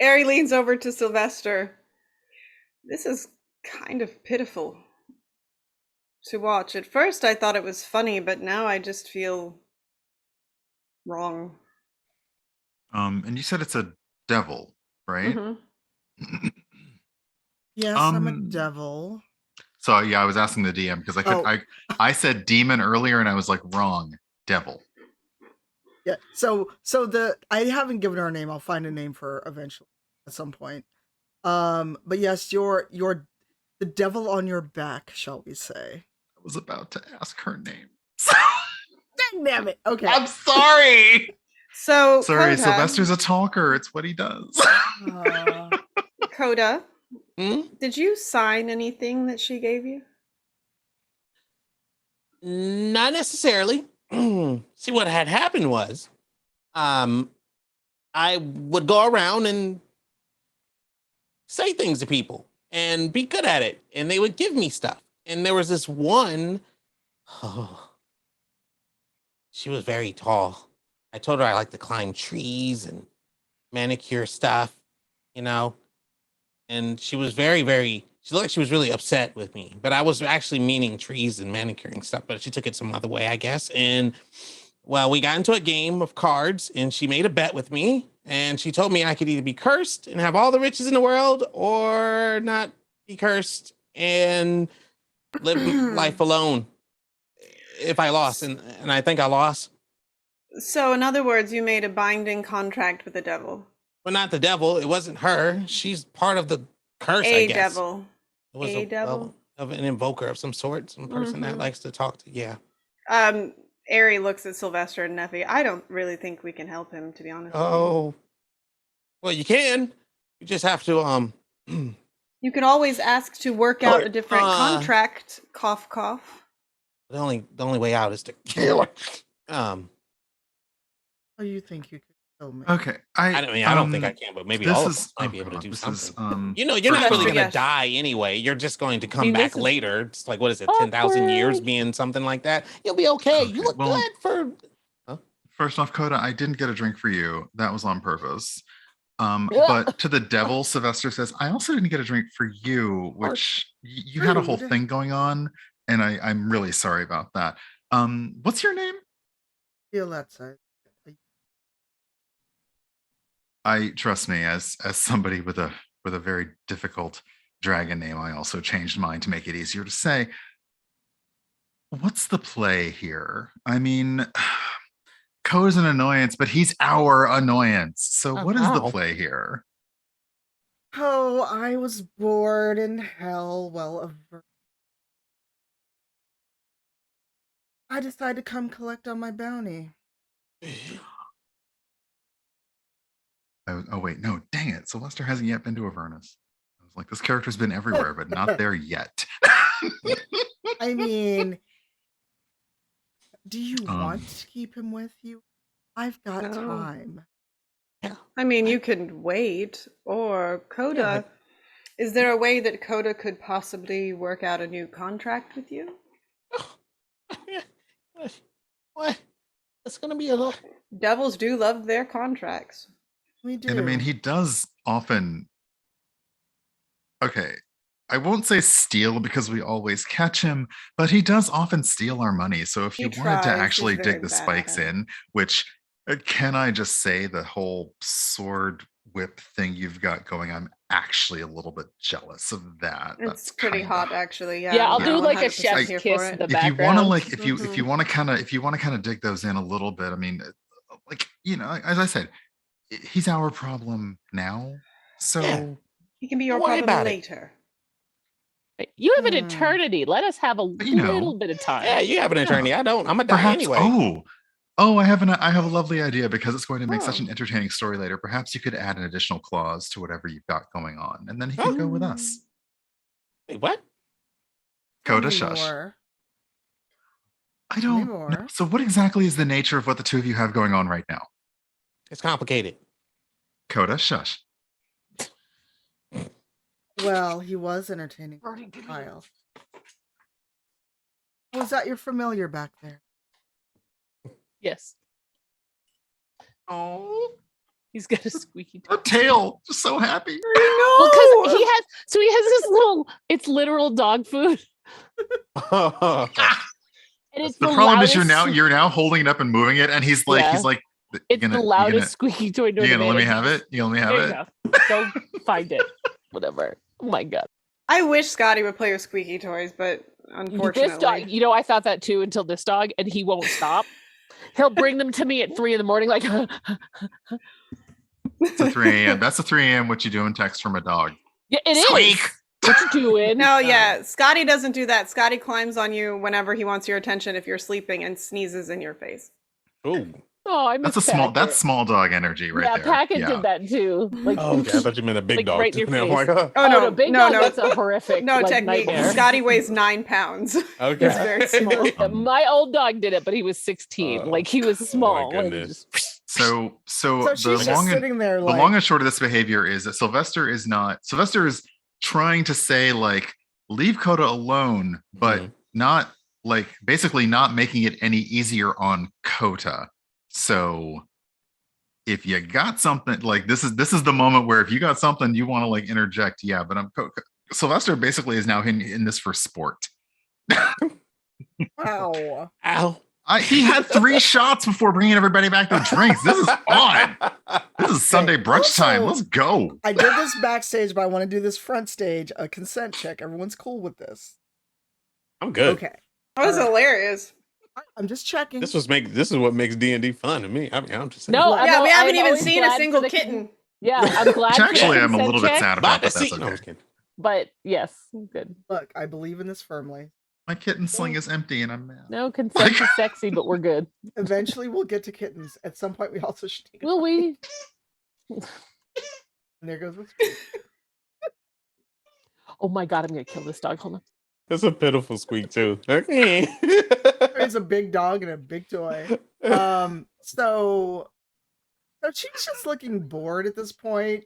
Ari leans over to Sylvester. This is kind of pitiful to watch. At first I thought it was funny, but now I just feel wrong. And you said it's a devil, right? Mhm. Yes, I'm a devil. So yeah, I was asking the DM because I said demon earlier and I was like wrong, devil. Yeah. So I haven't given her a name. I'll find a name for her eventually at some point. But yes, you're the devil on your back, shall we say? I was about to ask her name. Dang, damn it. Okay. I'm sorry. So Sorry, Coda, Sylvester's a talker. It's what he does. Coda, Did you sign anything that she gave you? Not necessarily. See, what had happened was, I would go around and say things to people and be good at it, and they would give me stuff. And there was this one, oh, she was very tall. I told her I like to climb trees and manicure stuff, you know, and she was very, very, she looked like she was really upset with me, but I was actually meaning trees and manicuring stuff, but she took it some other way, I guess. And well, we got into a game of cards and she made a bet with me and she told me I could either be cursed and have all the riches in the world or not be cursed and live life alone if I lost. And I think I lost. So, in other words, you made a binding contract with the devil. But not the devil. It wasn't her. She's part of the curse, I A guess. devil. It was A devil? of an invoker of some sort, some person that likes to talk to. Yeah. Ari looks at Sylvester and Neffy. I don't really think we can help him, to be honest. Oh. Well, you can. You just have to You could always ask to work out a different contract. Cough, cough. the only way out is to kill her. Oh, you think you could kill me? Okay. I don't think I can, but maybe all of us might be able to do something. You're not really going to die anyway. You're just going to come back later. It's like, what is it, 10,000 years being something like that? You'll be okay. You look good for... Huh? First off, Coda, I didn't get a drink for you. That was on purpose. But to the devil, Sylvester says, I also didn't get a drink for you, which you had a whole thing going on, and I'm really sorry about that. What's your name? Violetta. I trust me, as somebody with a very difficult dragon name, I also changed mine to make it easier to say. What's the play here? I mean, Co's an annoyance, but he's our annoyance. So what is the play here? Oh, I was bored in hell. Well, I decided to come collect on my bounty. Oh wait, no, dang it. Sylvester hasn't yet been to Avernus. I was like, this character's been everywhere, but not there yet. I mean, do you want to keep him with you? I've got time. I mean, you can wait, or Coda. Is there a way that Coda could possibly work out a new contract with you? What? It's going to be a lot. Devils do love their contracts. We do. And I mean, he does often. Okay, I won't say steal because we always catch him, but he does often steal our money. So if you wanted to actually dig the spikes in, which can I just say the whole sword whip thing you've got going, I'm actually a little bit jealous of that. It's pretty hot, actually. Yeah, I'll do like a chef's kiss in the background. If you want to, like, if you want to kind of dig those in a little bit, I mean, like, you know, as I said, he's our problem now, so he can be your problem later. You have an eternity. Let us have a little bit of time. Yeah, you have an eternity. I don't. I'm gonna die anyway. Oh, I have a lovely idea because it's going to make such an entertaining story later. Perhaps you could add an additional clause to whatever you've got going on, and then he could go with us. Wait, what? Coda, shush. I don't know. So what exactly is the nature of what the two of you have going on right now? It's complicated. Coda, shush. Well, he was entertaining for a while. Was that your familiar back there? Yes. Oh, he's got a squeaky tail. A tail, just so happy. Well, because he has this little. It's literal dog food. And it's the problem is you're now holding it up and moving it, and he's like. It's the loudest squeaky toy. You gonna let me have it? You let me have it? Go find it. Whatever. Oh my god. I wish Scotty would play with squeaky toys, but unfortunately, this dog. You know, I thought that too until this dog, and he won't stop. He'll bring them to me at 3 a.m. like. It's a 3 a.m. That's a 3 a.m. What you doing? Text from a dog. Yeah, it Squeak. is. What you doing? No, yeah. Scotty doesn't do that. Scotty climbs on you whenever he wants your attention if you're sleeping and sneezes in your face. Oh. Oh, I miss Packet. That's small dog energy right Yeah, there. Packet did that too. Like, Oh, okay. I thought you meant a big like dog. right in your And I'm like, face. oh, Oh, Oh no, no, big no, dog. no. That's a horrific No like technique. nightmare. Scotty weighs 9 pounds. okay. He's very small. Yeah, my old dog did it, but he was 16. Like he was small. And goodness. just, So So she's just sitting there the like, long and short of this behavior is that Sylvester is trying to say like leave Coda alone, but Mhm. not like basically not making it any easier on Coda. So if you got something like this is the moment where if you got something you want to like interject, yeah, but Sylvester basically is now in this for sport. wow. Ow. He had 3 shots before bringing everybody back their drinks. This is odd. This is Sunday brunch time. also- Let's go. I did this backstage, but I want to do this front stage, a consent check. Everyone's cool with this. I'm good. Okay. That was All right. hilarious. I'm just checking. This is what makes D&D fun to me. I mean, I'm just saying. no, Yeah, Yeah, we I'm haven't even always seen glad a for single the- kitten. Yeah, I'm glad. Which for the actually I'm a consent little bit check, sad Bye, about, but that's no, I'm okay. just kidding. But yes, good. Look, I believe in this firmly. My kitten sling is empty and I'm mad. No, consent is sexy, but we're good. Eventually, we'll get to kittens. At some point, we also should take a Will we? And there goes with Oh my god, I'm gonna kill this dog. Hold on. It's a pitiful squeak too. Okay. There's a big dog and a big toy. So she's just looking bored at this point,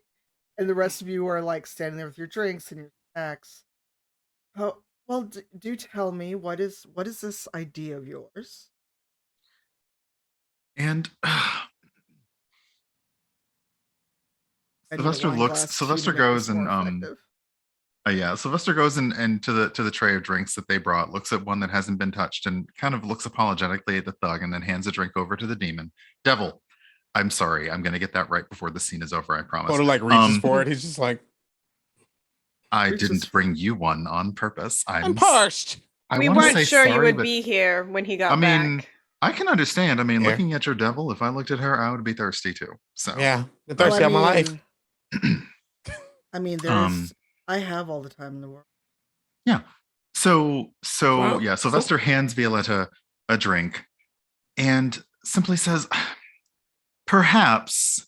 and the rest of you are like standing there with your drinks and your snacks. Oh, well, do tell me what is this idea of yours? And I need a Sylvester wine looks. glass, too, to Sylvester make goes this more and effective. yeah. Sylvester goes and to the tray of drinks that they brought. Looks at one that hasn't been touched and kind of looks apologetically at the thug, and then hands a drink over to the demon. Devil, I'm sorry. I'm gonna get that right before the scene is over. I promise. Coda like reaches for it. He's just like, I Reaches didn't for bring you one on purpose. I'm parched. I We wanna weren't say sure you sorry, would but be here when he got I mean, back. I can understand. I mean, Yeah. looking at your devil, if I looked at her, I would be thirsty too. So Yeah. The Well, thirsty of my life. I mean, Um, I have all the time in the world. yeah. So Wow. yeah, Sylvester hands Violetta a drink and simply says, perhaps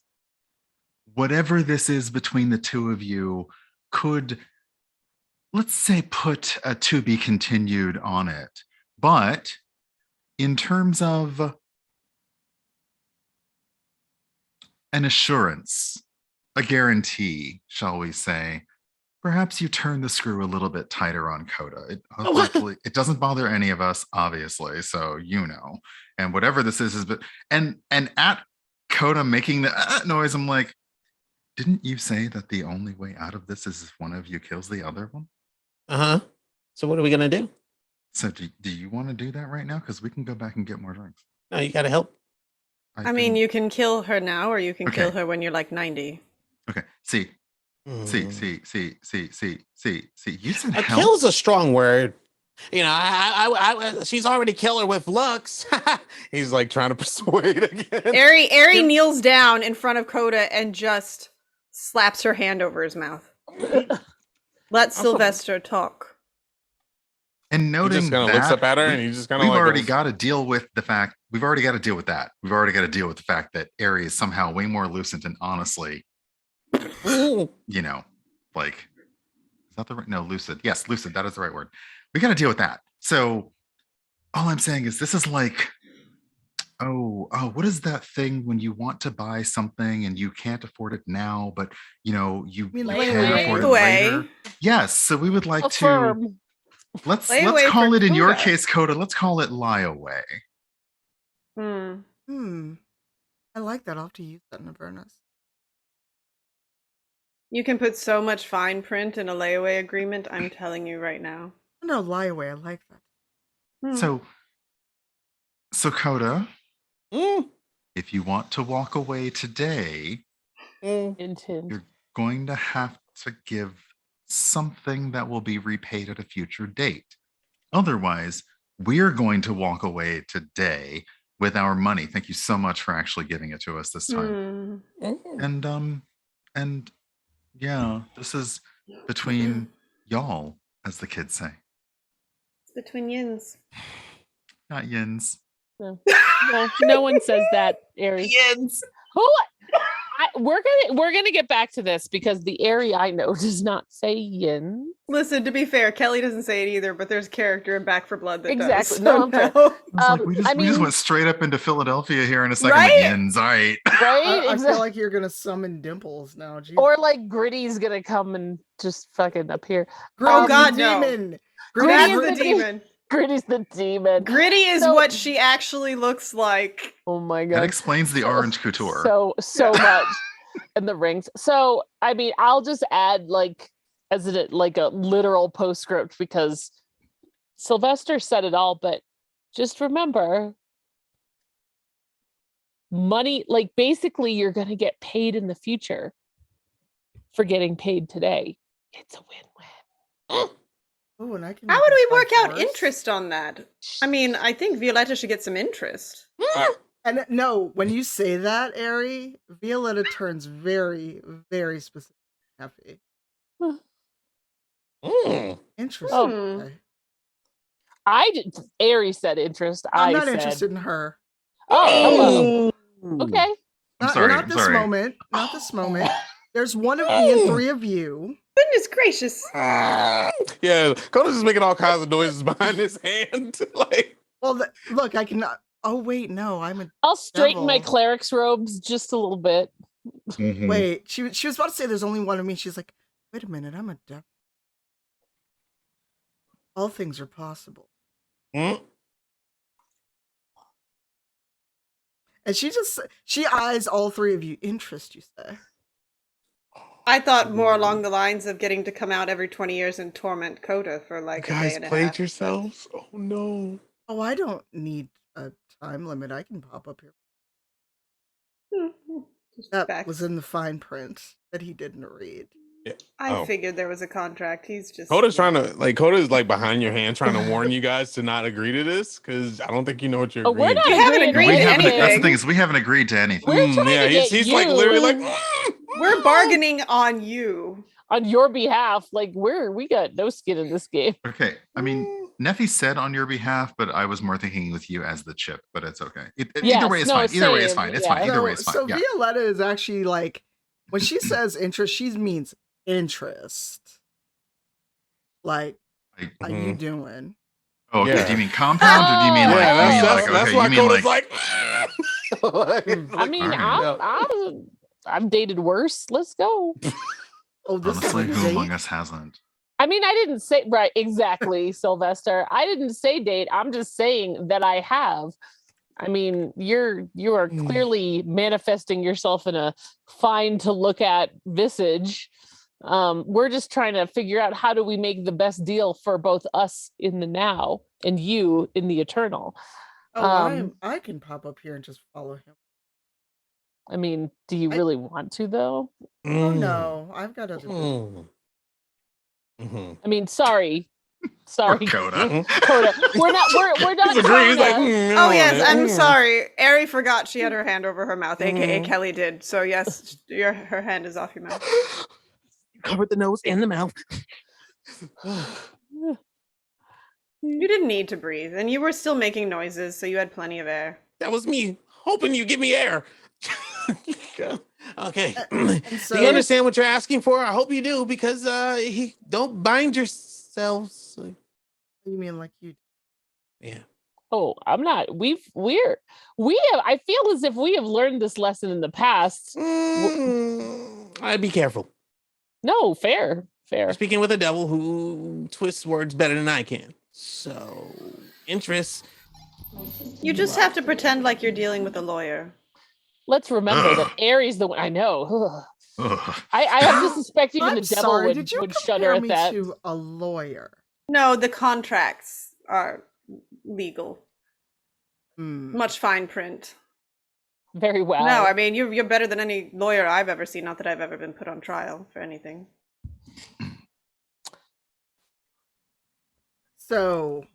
whatever this is between the two of you could, let's say, put a to be continued on it. But in terms of an assurance, a guarantee, shall we say, perhaps you turn the screw a little bit tighter on Coda. It doesn't bother any of us, obviously, so you know. And whatever this is but and at Coda making the noise, I'm like, didn't you say that the only way out of this is if one of you kills the other one? Uh-huh. So what are we gonna do? So do you want to do that right now? Because we can go back and get more drinks. No, you gotta help. I mean, you can kill her now, or you can kill Okay. her when you're like 90. Okay. See. You said A help. kill is a strong word. You know, she's already killer with looks. He's like trying to persuade again. Ari kneels down in front of Coda and just slaps her hand over his mouth. Let Sylvester talk. And He noting just kind of that, looks up at her and he just kind of we've like already goes, got to deal with the fact. We've already got to deal with that. We've already got to deal with the fact that Ari is somehow way more lucid and honestly, "Ooh." you know, like, is that the right? No, lucid. Yes, lucid. That is the right word. We got to deal with that. So all I'm saying is this is like, oh, what is that thing when you want to buy something and you can't afford it now, but you know, you mean can layaway? afford it Layaway. later? Yes. So we would like to Affirm. let's Layaway call for it in your Coda. case, Coda. Let's call it lie away. I like that. I'll have to use that in Avernus. You can put so much fine print in a layaway agreement, I'm telling you right now. No, lie away. I like that. So Coda, Mm, if you want to walk away today, Intent. you're going to have to give something that will be repaid at a future date. Otherwise, we're going to walk away today with our money. Thank you so much for actually giving it to us this time. And yeah, this is between y'all, as the kids say. It's between yins. Not yins. No one says that, Ari. Yes. Who? We're gonna get back to this because the Ari I know does not say yin. Listen, to be fair, Kelly doesn't say it either, but there's a character in Back for Blood that Exactly. does. No, So I'm fair. no. It's like we just I we just mean- went straight up into Philadelphia here in a second. Right? Like, yins, all right. Right? I feel like you're gonna summon Dimples now. Jeez. Or like Gritty's gonna come and just fucking appear. Oh, Gritty's God, the no. demon. Gritty That's is the the demon. Gritty's the demon. Gritty is So- what she actually looks like. Oh my That god. explains the orange couture. So much. And the rings. So I mean, I'll just add like as a literal postscript because Sylvester said it all, but just remember money, like basically you're gonna get paid in the future for getting paid today. It's a win-win. Oh, and I can. How make would we this work life out worse. interest on that? I mean, I think Violetta should get some interest. And no, when you say that, Ari, Violetta turns very, very specific. Happy. Interesting. Oh. Okay. Ari said interest. I'm I not said, interested in her. Oh, hello. Okay. I'm Not, sorry. not I'm this sorry. moment. Not this moment. There's one of me and three of you. Goodness gracious. Yeah, Coda's just making all kinds of noises behind his hand. Like, Well, look, I cannot. Oh wait, no, I'm a. I'll straighten my Devil. cleric's robes just a little bit. Mhm. Wait, she was about to say there's only one of me. She's like, wait a minute, I'm a devil. All things are possible. mm, And she eyes all three of you. Interest, you say? I thought more along the lines of getting to come out every 20 years and torment Coda for you like a day guys and a played half. yourselves? Oh no. Oh, I don't need a time limit. I can pop up here. Just That facts. was in the fine print that he didn't read. Yeah. I Oh. figured there was a contract. He's just Coda's Coda's like behind your hand trying to warn you guys to not agree to this because I don't think you know what you're Oh, we're agreeing not to. We haven't agreeing agreed to to That's the anything. thing is we haven't agreed to anything. We're trying yeah, to get he's like literally like We're bargaining on you. on your behalf. Like we got no skin in this game. Okay. I mean, Neffy said on your behalf, but I was more thinking with you as the chip, but it's okay. Yes, Either way is no, fine. Either way is same, fine. It's yeah. fine. Either way is So fine. Yeah. Violetta is actually like, when she says interest, she means interest. Like, Like, how you doing? oh, okay. Yeah. Do you mean compound or do you mean Oh, like, yeah, you mean that's like, okay, why you mean Coda's like, I mean, alright. I've dated worse. Let's go. Oh, this honestly, is a who date? among us hasn't? I mean, I didn't say right exactly, Sylvester. I didn't say date. I'm just saying that I have. I mean, you are clearly manifesting yourself in a fine to look at visage. We're just trying to figure out how do we make the best deal for both us in the now and you in the eternal. Oh, I can pop up here and just follow him. I mean, do you really want to though? Oh no, I've got other. I mean, sorry, Poor Coda. Coda. We're not He's trying agreeing. He's like, to- Oh yes, I'm sorry. Ari forgot she had her hand over her mouth, aka Kelly did. So yes, her hand is off your mouth. covered the nose and the mouth. You didn't need to breathe, and you were still making noises, so you had plenty of air. That was me hoping you give me air. Okay. And Do so you understand what you're asking for? I hope you do because don't bind yourselves. you mean like you? Yeah. Oh, I'm not. We have. I feel as if we have learned this lesson in the past. I'd be careful. No, fair. You're speaking with a devil who twists words better than I can. So, interest. You just have to pretend like you're dealing with a lawyer. Let's remember that Ugh. Aries the one. I know. Ugh. Ugh. I have to suspect even I'm the devil sorry. would, Did you would compare shudder at me that. to a lawyer? No, the contracts are legal. Hmm. Much fine print. Very well. No, I mean you're better than any lawyer I've ever seen. Not that I've ever been put on trial for anything. So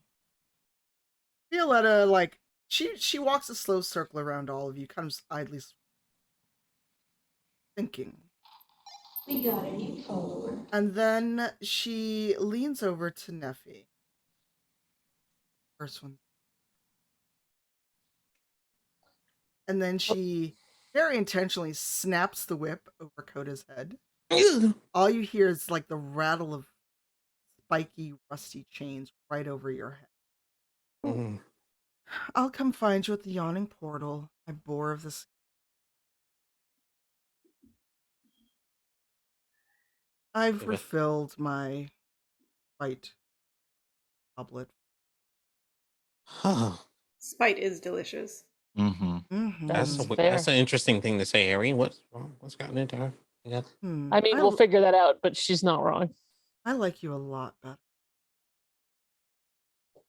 Violetta, like, she walks a slow circle around all of you, kind of idly thinking. We got a new follower. And then she leans over to Neffy. First one. and then she very intentionally snaps the whip over Coda's head. All you hear is like the rattle of spiky, rusty chains right over your head. Mhm. I'll come find you at the yawning portal. I bore of this. I've Okay. refilled my white goblet. Huh. Spite is delicious. Mm-hmm. Mhm. That's fair. That's an interesting thing to say, Harry. What's wrong? What's gotten into her? Yeah. I mean, we'll figure that out, but she's not wrong. I like you a lot better.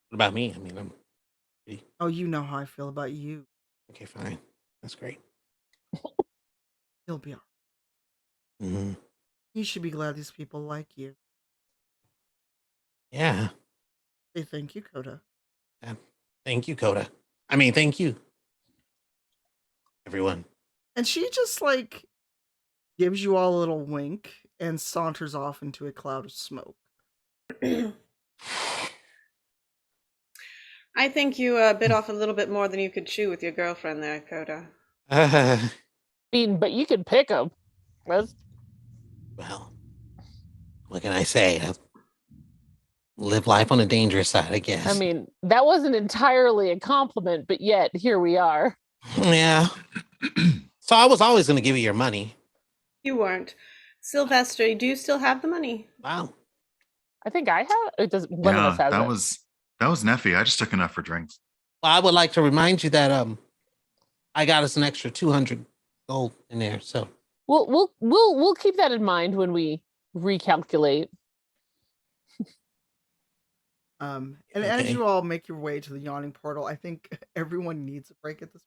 What about me? I mean, I'm Oh, you know how I feel about you. okay. Fine. That's great. You'll be all right. Hmm. You should be glad these people like you. Yeah. Say thank you, Coda. Thank you, Coda. I mean, thank you, everyone. And she just like gives you all a little wink and saunters off into a cloud of smoke. I think you bit off a little bit more than you could chew with your girlfriend there, Coda. I mean, but you can pick them. Well, what can I say? I live life on the dangerous side, I guess. I mean, that wasn't entirely a compliment, but yet here we are. Yeah. So I was always going to give you your money. You weren't. Sylvester, do you still have the money? Wow. I think I have. It does. One of us has that it. was Neffy. I just took enough for drinks. Well, I would like to remind you that I got us an extra 200 gold in there. So We'll keep that in mind when we recalculate. And as you all make your way to the yawning portal, I think everyone needs a break at this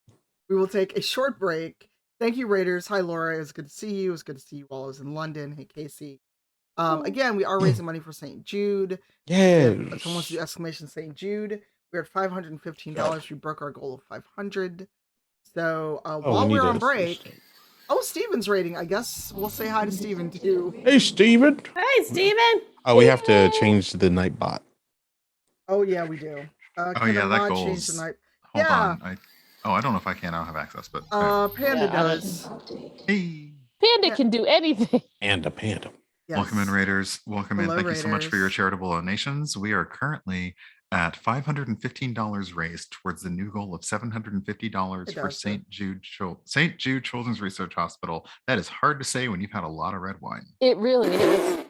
point. We will take a short break. Thank you, Raiders. Hi, Laura. It was good to see you. It was good to see you while I was in London. Hey, Casey. Again, we are raising money for St. Jude. yeah. If someone wants to do exclamation St. Jude, we're at $515. We broke our goal of 500. So while we're on break, Steven's rating. I guess we'll say hi to Steven too. Hey, Steven. Hey, Steven! Oh, we have to change the night bot. Oh yeah, we do. Oh yeah, that goal change the is. night. Hold Yeah. on. I don't know if I can. I don't have access, but Panda Yeah. does. hey. Panda Yeah. can do anything. And a panda. Yes. Welcome in, Raiders. Welcome Hello, in. Thank you so much for your Raiders. charitable donations. We are currently at $515 raised towards the new goal of $750 for St. Jude Children's Research Hospital. That is hard to say when you've had a lot of red wine. It really is.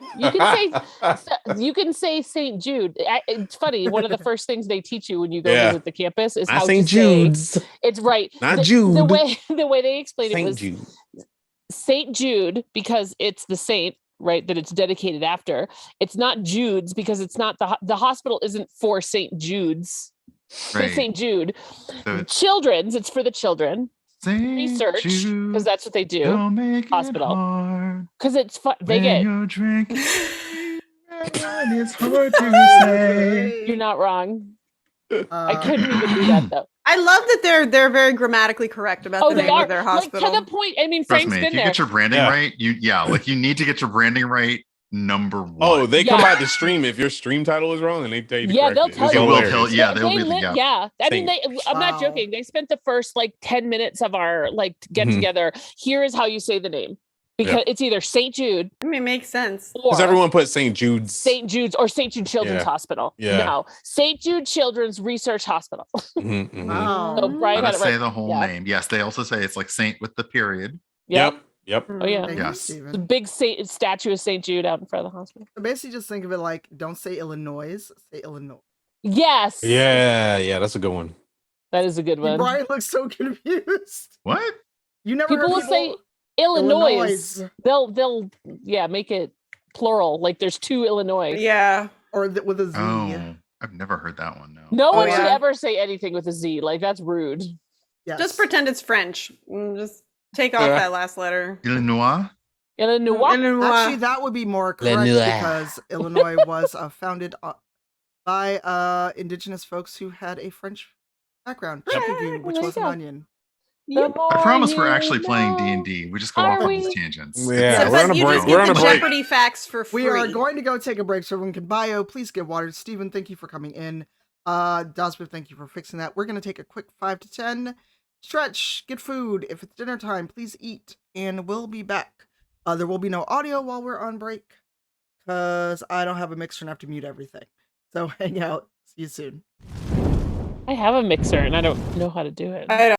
You can say St. Jude. It's funny. One of the first things they teach you when you go visit the campus is Not how St. to say. Jude's. It's right. Not the Jude. The way they explained it St. was Jude. St. Jude because it's the saint, right, that it's dedicated after. It's not Jude's because it's not the hospital isn't for St. Jude's. Right. St. Jude. So Children's, it's for the children. St. Research, Jude, because that's what they do. don't make Hospital. it hard Because it's fun. They when get. you're drinking. It's hard to say. You're not wrong. I couldn't even do that though. I love that they're very grammatically correct about the They name are of their like hospital. to the point. I mean, Trust Frank's me, been if you there. get your branding right, you need to get your branding right. Number one. Oh, they come by the stream if your stream title is wrong, and they tell you to correct they'll it. tell It's you. hilarious. They'll be yeah. I mean, I'm not Wow. joking. They spent the first like 10 minutes of our like get together. Here is how you say the name because it's either St. Jude. I mean, it makes sense. Because everyone put St. Jude's. St. Jude's or St. Jude Children's Hospital. Yeah. No, St. Jude Children's Research Hospital. Wow. So Brian Gotta had it say right. the whole name. Yes, they also say it's like Saint with the period. Yep. Oh yeah. Thank you, Yes. Steven. The big statue of St. Jude out in front of the hospital. So basically, just think of it like, don't say Illinois, say Illinois. Yes. Yeah, that's a good one. That is a good one. Brian looks so confused. What? You never People heard will say Illinois. They'll make it plural. Like there's two Illinois. Yeah. Or with a Z. Oh, I've never heard that one. No. No one should yeah. ever say anything with a Z. Like that's rude. Yes. Just pretend it's French. Just take off that last letter. Illinois. Illinois. Actually, that would be more correct Illinois. because Illinois was founded by indigenous folks who had a French background, chickagoo, which there you was an go. onion. I promise we're actually playing Morning, D&D. We just go Are off on we? these tangents. Yeah, So, we're on but a you break. just We're get on the a break. Jeopardy facts for free. We are going to go take a break so everyone can bio. Please get water. Stephen, thank you for coming in. Dosbif, thank you for fixing that. We're going to take a quick 5 to 10 stretch, get food. If it's dinner time, please eat. And we'll be back. There will be no audio while we're on break because I don't have a mixer and I have to mute everything. So hang out. See you soon. I have a mixer and I don't know how to do it. I don't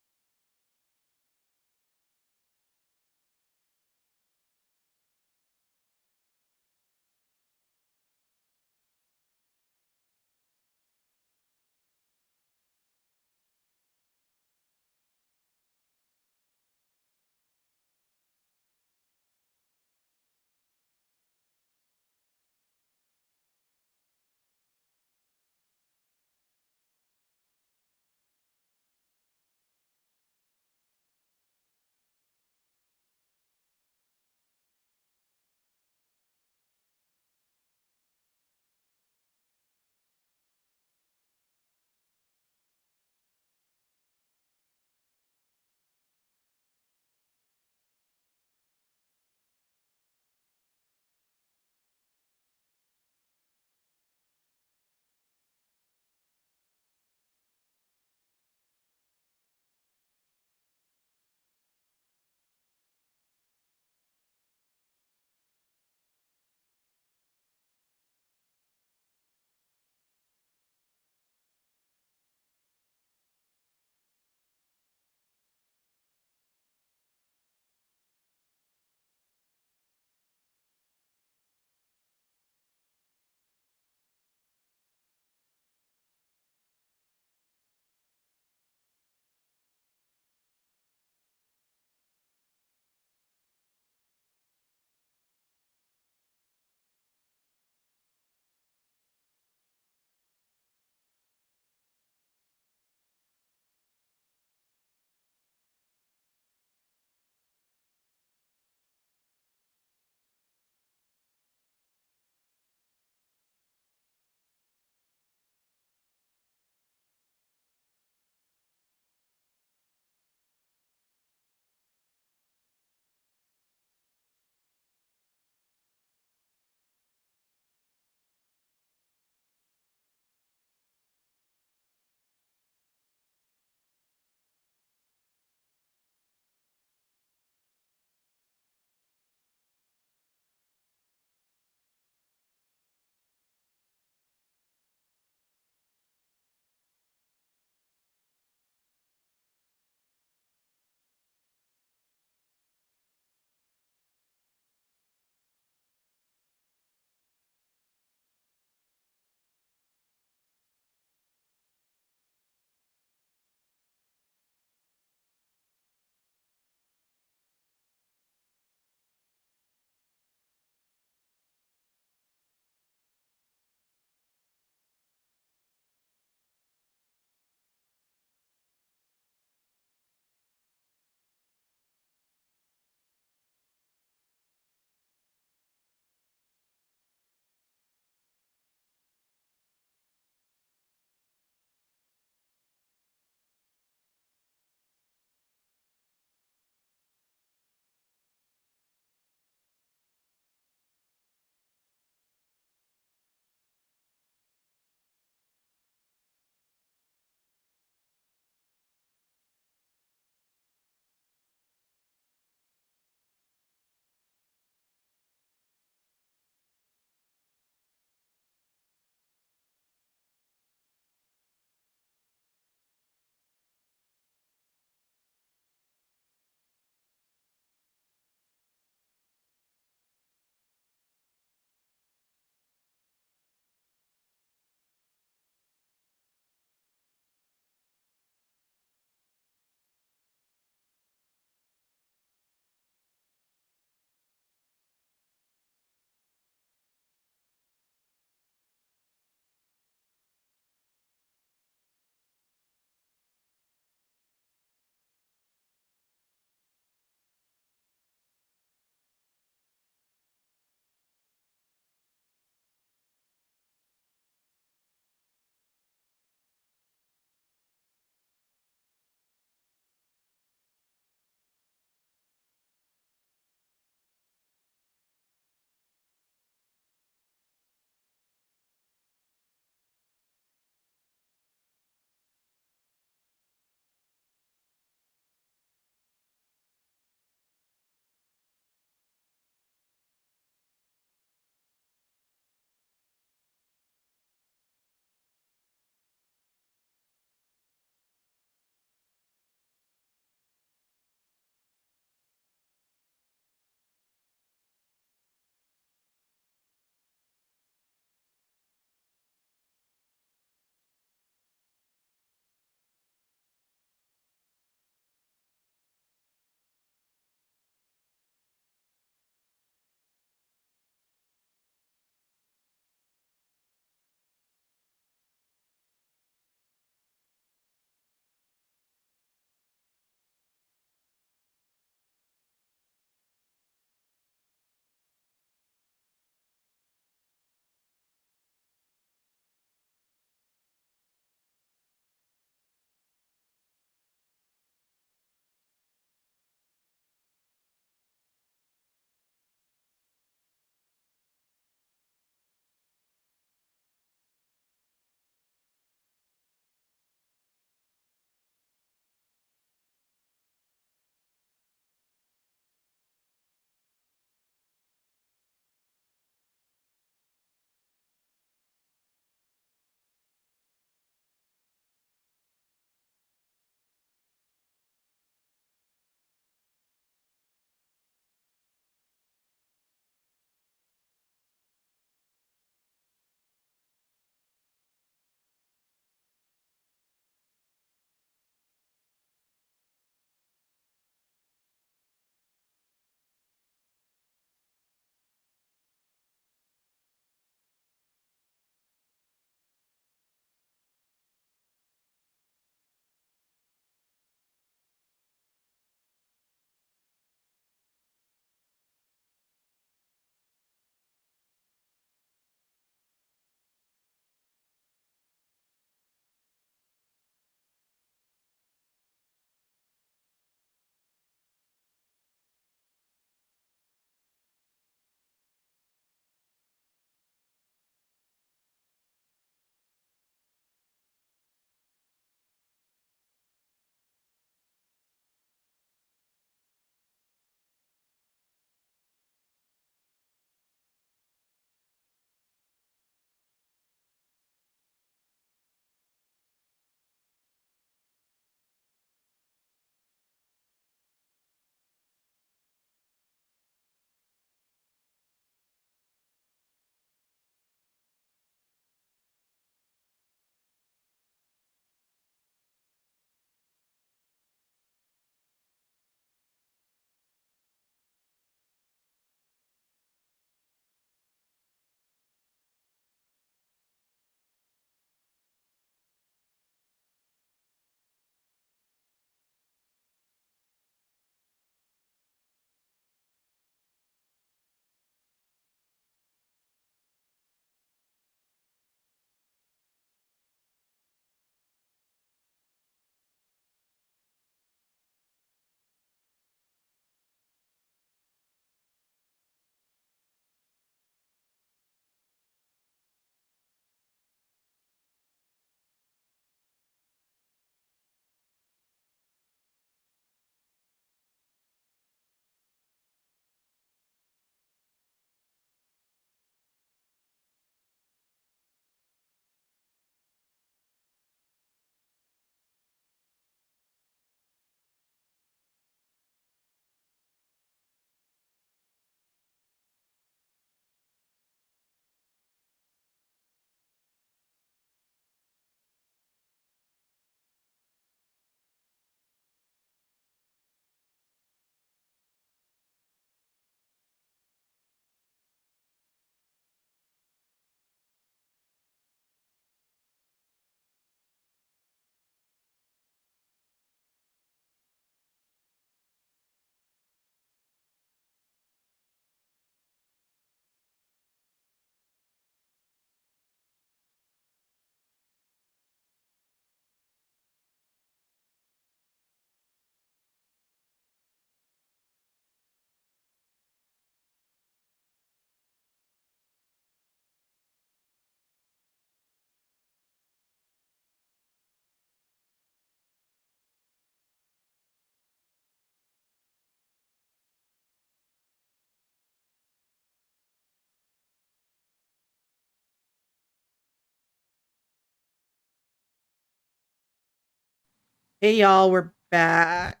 Hey y'all, we're back.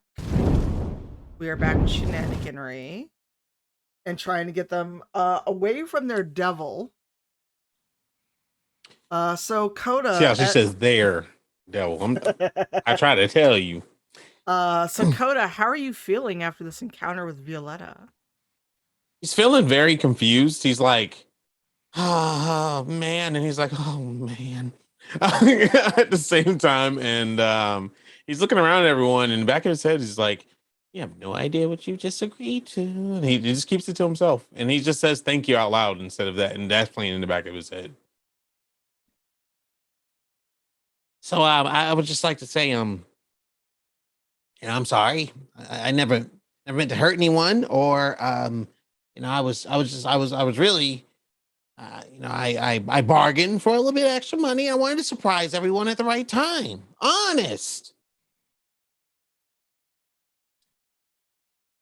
We are back with shenaniganry and trying to get them away from their devil. So Coda. See how she says there, devil. I try to tell you. So Coda, how are you feeling after this encounter with Violetta? He's feeling very confused. He's like, oh man, and he's like, oh man, at the same time, and he's looking around at everyone. In the back of his head, he's like, you have no idea what you just agreed to. And he just keeps it to himself, and he just says thank you out loud instead of that, and that's playing in the back of his head. So I would just like to say, I'm sorry. I never meant to hurt anyone, or I was really. I bargained for a little bit of extra money. I wanted to surprise everyone at the right time. Honest.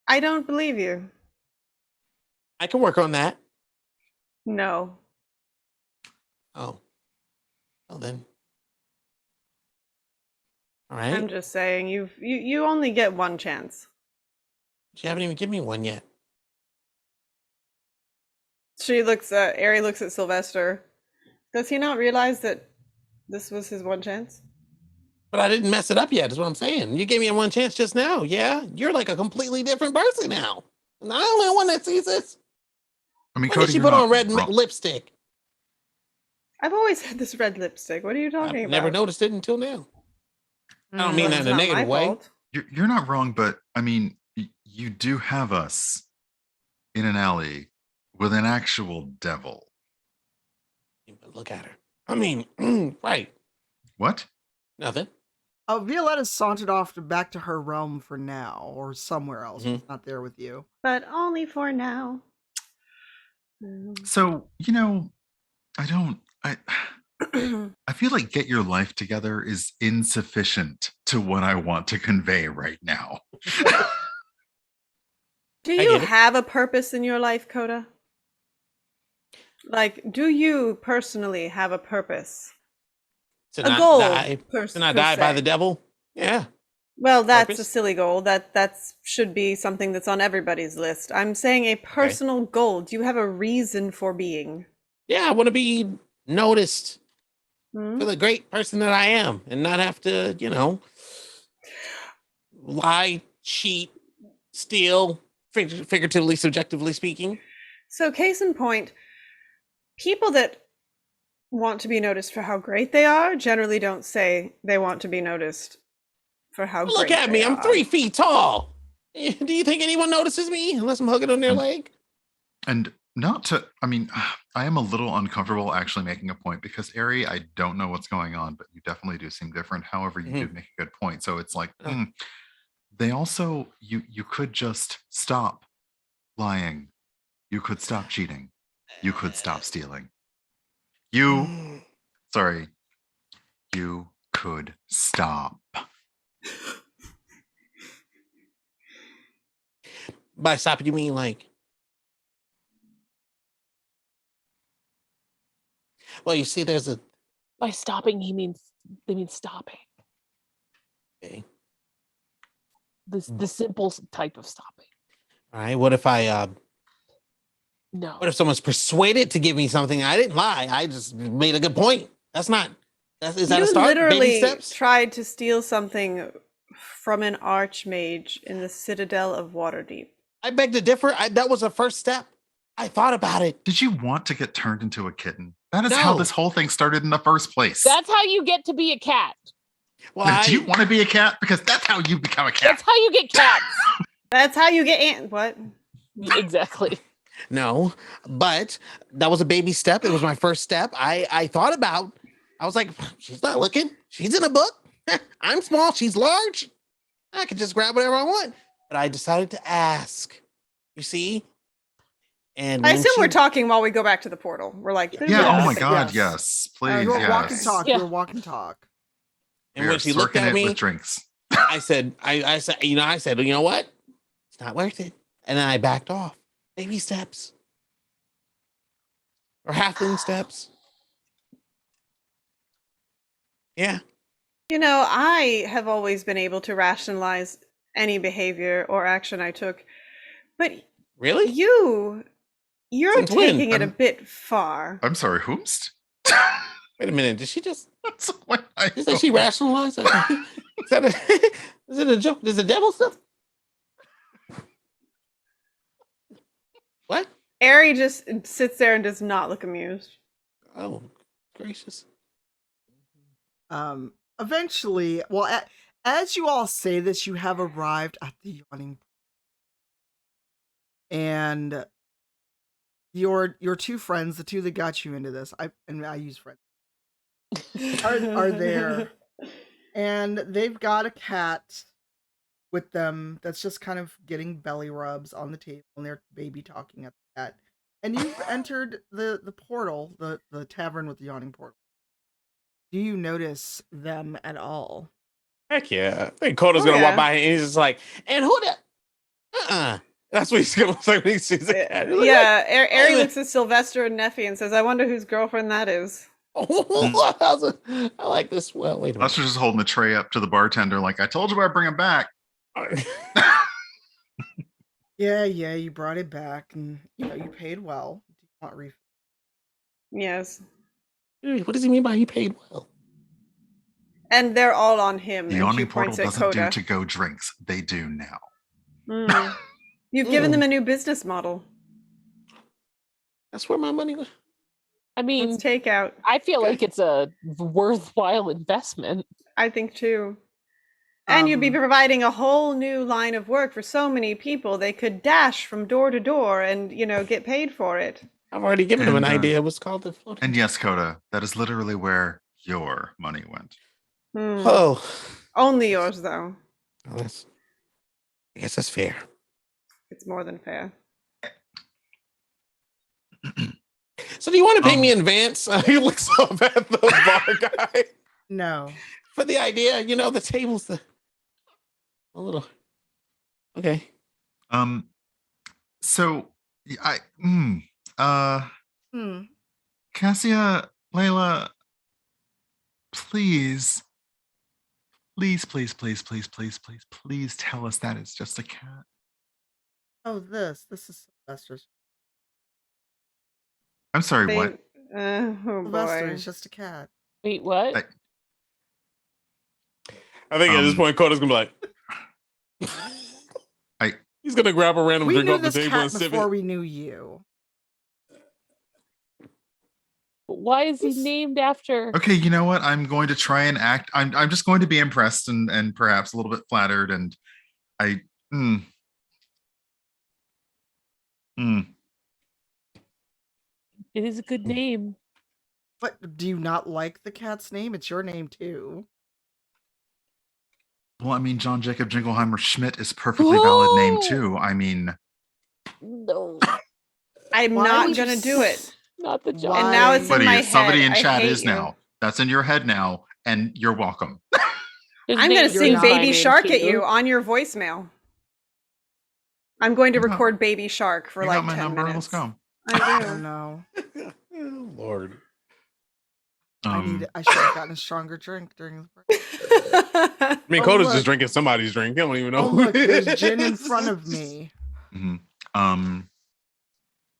I don't believe you. I can work on that. No. Oh. Well then. All I'm right. just saying you only get one chance. You haven't even given me one yet. Ari looks at Sylvester. Does he not realize that this was his one chance? But I didn't mess it up yet, is what I'm saying. You gave me a one chance just now. Yeah. You're like a completely different person now. And I'm the only one that sees this. I mean, When Cody, did she you're put not on red wrong. lipstick? I've always had this red lipstick. What are you talking I've about? never noticed it until now. I don't mean Well, that it's in a not negative my way. fault. You're not wrong, but I mean, you do have us in an alley with an actual devil. Look at her. I mean, right. What? Nothing. Violetta sauntered off back to her realm for now, or somewhere else. Mhm. She's not there with you. But only for now. So, I feel like get your life together is insufficient to what I want to convey right now. Do I you get it. have a purpose in your life, Coda? Like, do you personally have a purpose? To A not goal die. per To not die by se. the devil. Yeah. Well, that's a Purpose? silly goal. That should be something that's on everybody's list. I'm saying a personal goal. Do you have a reason for being? Yeah, I want to be noticed Hmm? for the great person that I am and not have to, lie, cheat, steal, figuratively, subjectively speaking. So, case in point, people that want to be noticed for how great they are generally don't say they want to be noticed for how Look great at they me, I'm are. 3 feet tall. Do you think anyone notices me unless I'm hugging on their leg? And I am a little uncomfortable actually making a point because Ari, I don't know what's going on, but you definitely do seem different. However, you did make a good point. So it's like, they also, you could just stop lying. You could stop cheating. You could stop stealing. You could stop. By stop, you mean like? Well, you see, there's a. By stopping, they mean stopping. Okay. The simple type of stopping. All right. What if No. What if someone's persuaded to give me something? I didn't lie. I just made a good point. Is that a start? Baby Literally steps? tried to steal something from an archmage in the Citadel of Waterdeep. I beg to differ. That was a first step. I thought about it. Did you want to get turned into a kitten? That is No. how this whole thing started in the first place. That's how you get to be a cat. Well, Do you want to be a cat? Because that's how you become a cat. That's how you get cats. That's how you get what? Exactly. No, but that was a baby step. It was my first step. I thought about. I was like, she's not looking. She's in a book. I'm small. She's large. I can just grab whatever I want. But I decided to ask. You see? And I when assume she- we're talking while we go back to the portal. We're like, Yeah, Yes, oh my God, yes. yes. Please, You were yes. walk and talk. Yeah. You were walk and talk. And We when are she looked slurking at it me, with drinks. I said, I said, you know what? It's not worth it. And then I backed off. Baby steps. Or halfling steps. Yeah. You know, I have always been able to rationalize any behavior or action I took, but Really? you're Since when? taking it a bit far. I'm sorry, whomst? Wait a minute. Did she just? That's what I Just like she rationalized it? Is that is it a joke? Is the devil stuff? What? Ari just sits there and does not look amused. Oh, gracious. Eventually, well, as you all say this, you have arrived at the yawning, and your two friends, the two that got you into this, I use friends, are there, and they've got a cat with them that's just kind of getting belly rubs on the table, and they're baby talking at the cat. And you've entered the portal, the tavern with the yawning portal. Do you notice them at all? Heck yeah. I think Coda's Oh, gonna walk yeah. by and he's just like, and who the That's what he's gonna look like when he sees the cat. He's like, Yeah, Ari "Hey." looks at Sylvester and Neffy and says, I wonder whose girlfriend that is. I like this. Well, wait a was minute. just holding the tray up to the bartender, like I told you I'd bring him back. Yeah, you brought it back, and you paid well. Do you want refund? Yes. What does he mean by he paid well? And they're all on him. The and she yawning portal points at doesn't do Coda. to-go drinks. They do now. Mm. You've given them a new business model. That's where my money was. I mean, It's takeout. I feel like it's a worthwhile investment. I think too. And you'd be providing a whole new line of work for so many people. They could dash from door to door and, get paid for it. I've already given him an And, idea. It was called the floating. And yes, Coda, that is literally where your money went. Hmm. Oh, Only yours, though. well, I guess that's fair. It's more than fair. So do you want to pay me in advance? He looks up at the bar guy. No. For the idea, the table's a little okay. So Cassia, Layla, please tell us that it's just a cat. Oh, this is Sylvester's. I'm sorry, what? Oh Sylvester boy. is just a cat. Wait, what? I think at this point, Coda's gonna be like, he's gonna grab a random We drink knew off the this table cat and sip before it. we knew you. But why is he named after? Okay, you know what? I'm going to try and act. I'm just going to be impressed and perhaps a little bit flattered. And It is a good name. But do you not like the cat's name? It's your name too. Well, I mean, John Jacob Jingleheimer Schmidt is perfectly valid name too. I mean, No, I'm Why not would you going to do it. not the job. And now it's in my head. somebody in I chat hate is you. now. That's in your head now, and you're welcome. I'm going to sing not Baby my Shark name at too. you on your voicemail. I'm going to record Baby Shark for You like got my 10 number. minutes. Let's go. I Oh do. no. Oh, Lord. I should have gotten a stronger drink during the break. I mean, Oh, Coda's look. just drinking somebody's drink. I don't even know. Oh who look, it there's is. gin in front of me.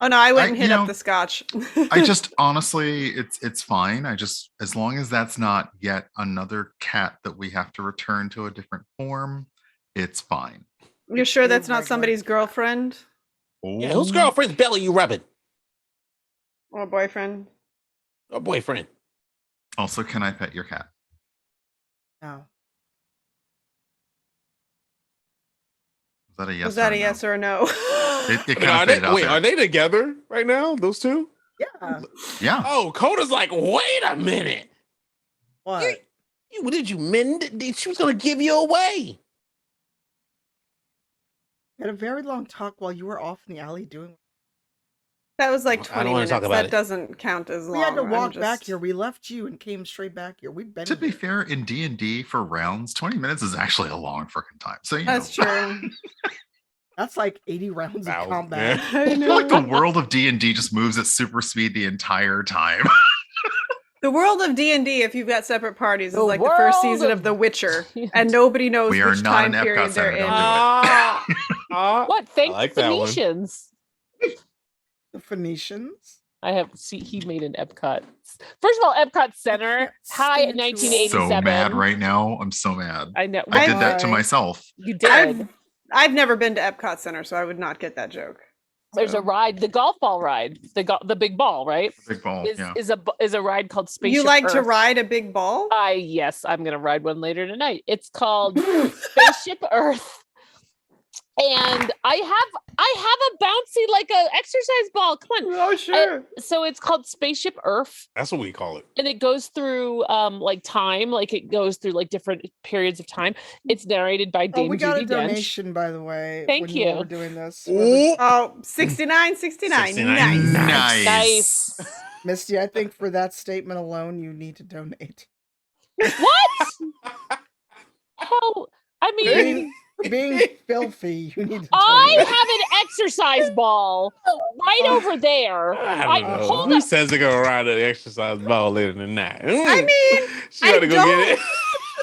Oh no, I went and hit you up know, the scotch. I just honestly, it's fine. I just, as long as that's not yet another cat that we have to return to a different form, it's fine. You're sure that's Regular not somebody's cat. girlfriend Yeah, whose girlfriend's belly you rubbing? or boyfriend? Or boyfriend? Also, can I pet your cat? No. Is that a yes? Was that or a no? yes or a no? It I mean, kind of faded out there. are they together right now? Those two? Yeah. Yeah. Oh, Coda's like, wait a minute. What? What did you mend? She was gonna give you away. We had a very long talk while you were off in the alley doing. That was like I don't 20 wanna minutes. talk about That it. doesn't count as long. We had to I'm walk back just- here. We left you and came straight back here. We've been To be here. fair, in D&D for rounds, 20 minutes is actually a long freaking time. So That's know. true. That's like 80 rounds of 1,000, combat. yeah. I I feel like know. the world of D&D just moves at super speed the entire time. The world of D&D, if you've got separate parties, is The like the first world season of The Witcher, and nobody knows We are which not time an Epcot period they're Center, in. don't do it. What? Thank like that one. Phoenicians. The Phoenicians. I have he made an Epcot. First of all, Epcot Center, high at stand you all. 1987. So mad right now. I'm so mad. I know. I did that to Why? myself. You did. I've never been to Epcot Center, so I would not get that joke. There's a So. ride, the golf ball ride, the big ball, right? Big ball. Yeah. Is a ride called Spaceship You like to Earth. ride a big ball? Yes, I'm gonna ride one later tonight. It's called Spaceship Earth. And I have a bouncy, like a exercise ball. Come on. Oh, sure. So it's called Spaceship Earth. That's what we call it. And it goes through like time, like it goes through like different periods of time. It's narrated by Oh, Dame we got Judi a Dench. donation, by the way. Thank when you. We're doing this. Oh, 69. 69. Nice. Nice. Misty, I think for that statement alone, you need to donate. What? Hell, I mean, Being filthy, you need to I donate. have an exercise ball right over there. I don't know. Hold Who up. says they're gonna ride the exercise ball later tonight? I mean, she gotta go get it.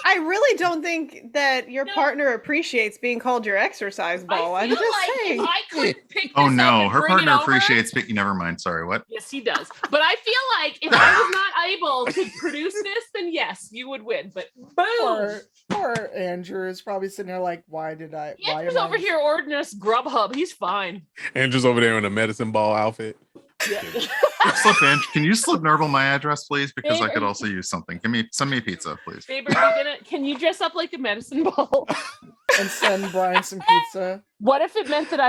I really don't think that your partner appreciates being called your exercise ball. I'm just saying. if I could pick Oh this up no, and her bring it partner over- appreciates speaking. Never mind. Sorry, what? Yes, he does. But I feel like if I was not able to produce this, then yes, you would win. But boom. Or Andrew is probably sitting there like, why Andrew's am I over here ordering us Grubhub. He's fine. Andrew's over there in a medicine ball outfit. Yeah. Can you slip Nurgle my address, please? Because I could also use something. Send me pizza, please. Babe, can you dress up like a medicine ball? and send Brian some pizza? What if it meant that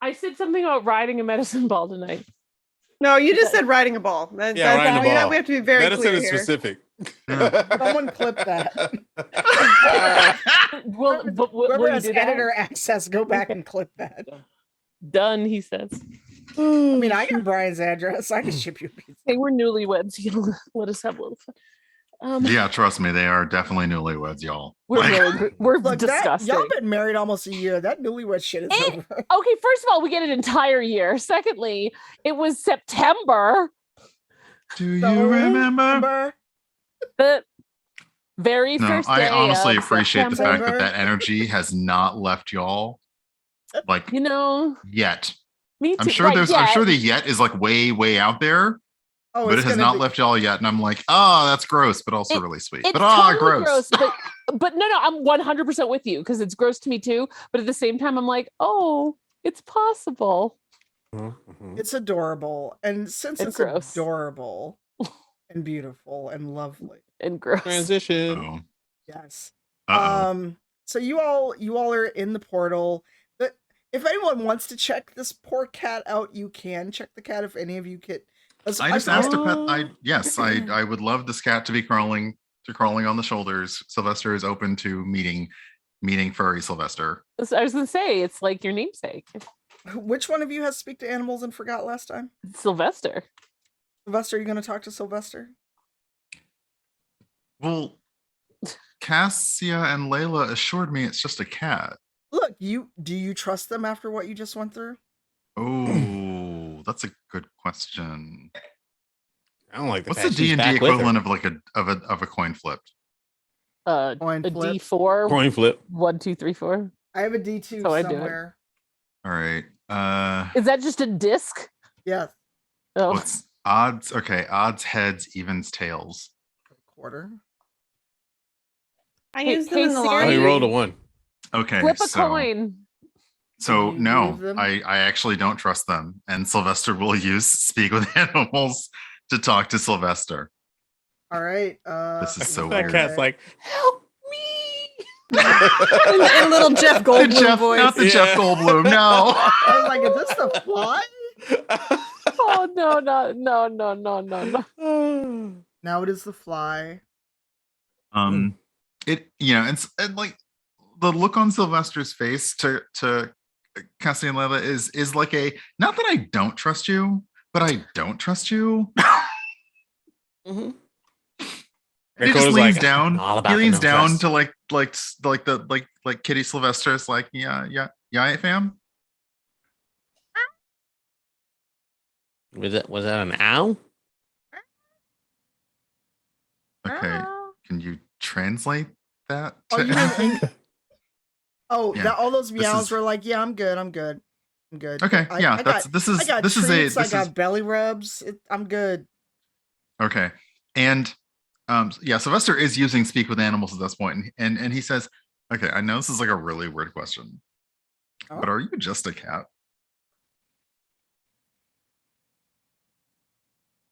I said something about riding a medicine ball tonight. No, you just said riding a ball. Riding a ball. We have to be very Medicine clear is here. specific. Someone clip that. Whoever has editor access, go back and clip that. Done, he says. I mean, I got Brian's address. I can ship you pizza. Hey, we're newlyweds. You let us have a little fun. Yeah, trust me, they are definitely newlyweds, y'all. We're Look, disgusting. y'all been married almost a year. That newlywed shit is over. Okay, first of all, we get an entire year. Secondly, it was September. Do you remember? The very No, first I day honestly of appreciate the fact September. that energy has not left y'all. Like You know, yet. me too. I'm sure I'm sure the yet is like way out there, Oh, but it it's has gonna not be- left y'all yet. And I'm like, oh, that's gross, but also really sweet. It's But totally gross. but no, I'm 100% with you because it's gross to me too. But at the same time, I'm like, oh, it's possible. It's adorable, and since And it's gross. adorable and beautiful and lovely, And gross. Transition. Oh. yes. Uh-oh. So you all are in the portal. But if anyone wants to check this poor cat out, you can check the cat. If any of you could, I just asked a pet. I would love this cat to be crawling on the shoulders. Sylvester is open to meeting furry Sylvester. I was gonna say it's like your namesake, Which one of you has speak to animals and forgot last time? Sylvester. Sylvester, are you going to talk to Sylvester? Well, Cassia and Layla assured me it's just a cat. Look, do you trust them after what you just went through? Oh, that's a good question. I don't like the What's fact the she's D&D back with her. equivalent of like a coin flip? Coin A flip. D4. Coin flip. 1, 2, 3, 4. I have a D2 So I do it. somewhere. All right. Is that just a disc? Yes, Oh, What's odds? Okay, odds, heads, evens, tails. quarter. I Hey- use them hey, in the Siri. Oh, laundry. he rolled a 1. Okay, flip a so coin. so Do you no, believe them? I actually don't trust them. And Sylvester will use speak with animals to talk to Sylvester. All right. This is so That weird. cat's like, help me. In little Jeff Goldblum voice. Not the Jeff Yeah. Goldblum. No. I was like, is this the fly? Oh no. Now it is the fly. It and like the look on Sylvester's face to Cassie and Layla is like a not that I don't trust you, but I don't trust you. Mm-hmm. He just leans down. all about He the leans no down trust. to like Kitty Sylvester's like yeah, fam. Was that an owl? Okay. Can you translate that? Oh, you mean oh, Yeah, that all those this meows is- were like, yeah, I'm good. I'm good. Okay, yeah, I got this is treats. I got belly rubs. I'm good. okay. And yeah, Sylvester is using speak with animals at this point, and he says, okay, I know this is like a really weird question, Huh? but are you just a cat?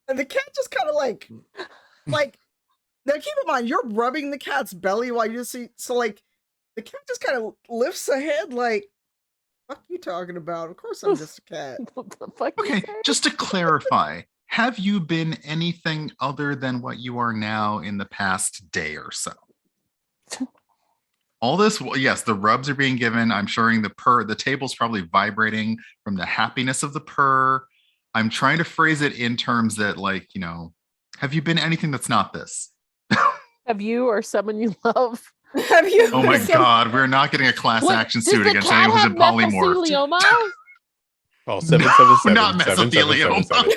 And the cat just kind of like now keep in mind you're rubbing the cat's belly while you see, so like the cat just kind of lifts a head like, fuck you talking about? Of course I'm just a cat. What the fuck you Okay, say? just to clarify, have you been anything other than what you are now in the past day or so? All this, well, yes, the rubs are being given. I'm showing the table's probably vibrating from the happiness of the purr. I'm trying to phrase it in terms that, like, have you been anything that's not this? Have you or someone you love? Have you? Oh my some- God, we're not getting a class What, action does suit the against cat anyone who's have been polymorphed. mesothelioma? Oh, No, 777 not 7777. mesothelioma.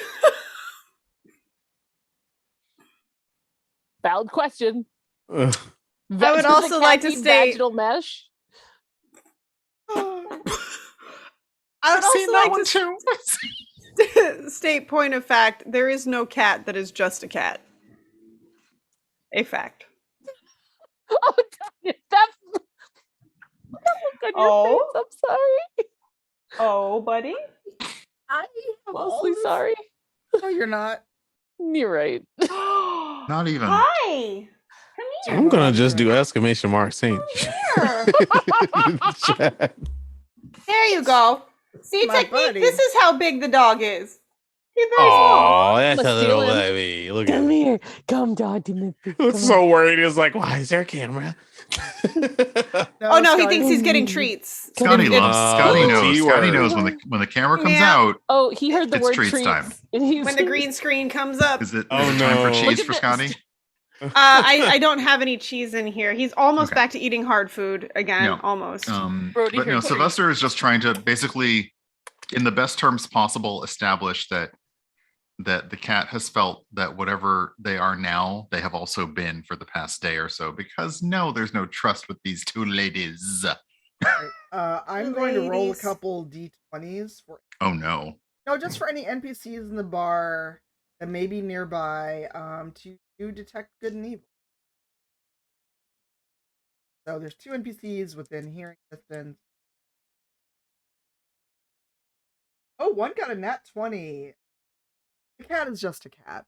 Valid question. Oh. I would Does the also cat like to need state- vaginal mesh. I I've would seen also that one like too. to state point of fact, there is no cat that is just a cat. A fact. Oh, that's look on your Oh. face. I'm sorry. Oh, buddy. I have all Mostly this- sorry. No, you're not. You're right. Not even. Hi. Come here. I'm gonna just do exclamation mark Saint. Here. Chat. There you go. See, My technique. buddy. This is how big the dog is. He's very small. Oh, that's I'ma a little steal him. baby. Look at Come him. here. Come, doggy Mippy. He Come looks so worried. He was like, "Why is there a camera?" Oh no, he Scotty. thinks he's getting treats. Scotty It's- loves. Oh, Scotty the knows. T Scotty word. knows when the camera comes Meow. out. Oh, he heard the It's word treats treats. time. And he's When the green screen comes up. Is it Oh, is it time for no. cheese Look for at Scotty? I don't have any cheese in here. He's almost Okay. back to eating hard food again. No. Almost. Brody, But no, here's Sylvester is just trying to basically, in the best terms possible, establish that the cat has felt that whatever they are now, they have also been for the past day or so. Because no, there's no trust with these two ladies. I'm going to roll a Ladies. couple d20s for Oh no. just for any NPCs in the bar that may be nearby to detect good and evil. So there's 2 NPCs within hearing distance. Oh, one got a nat 20. The cat is just a cat.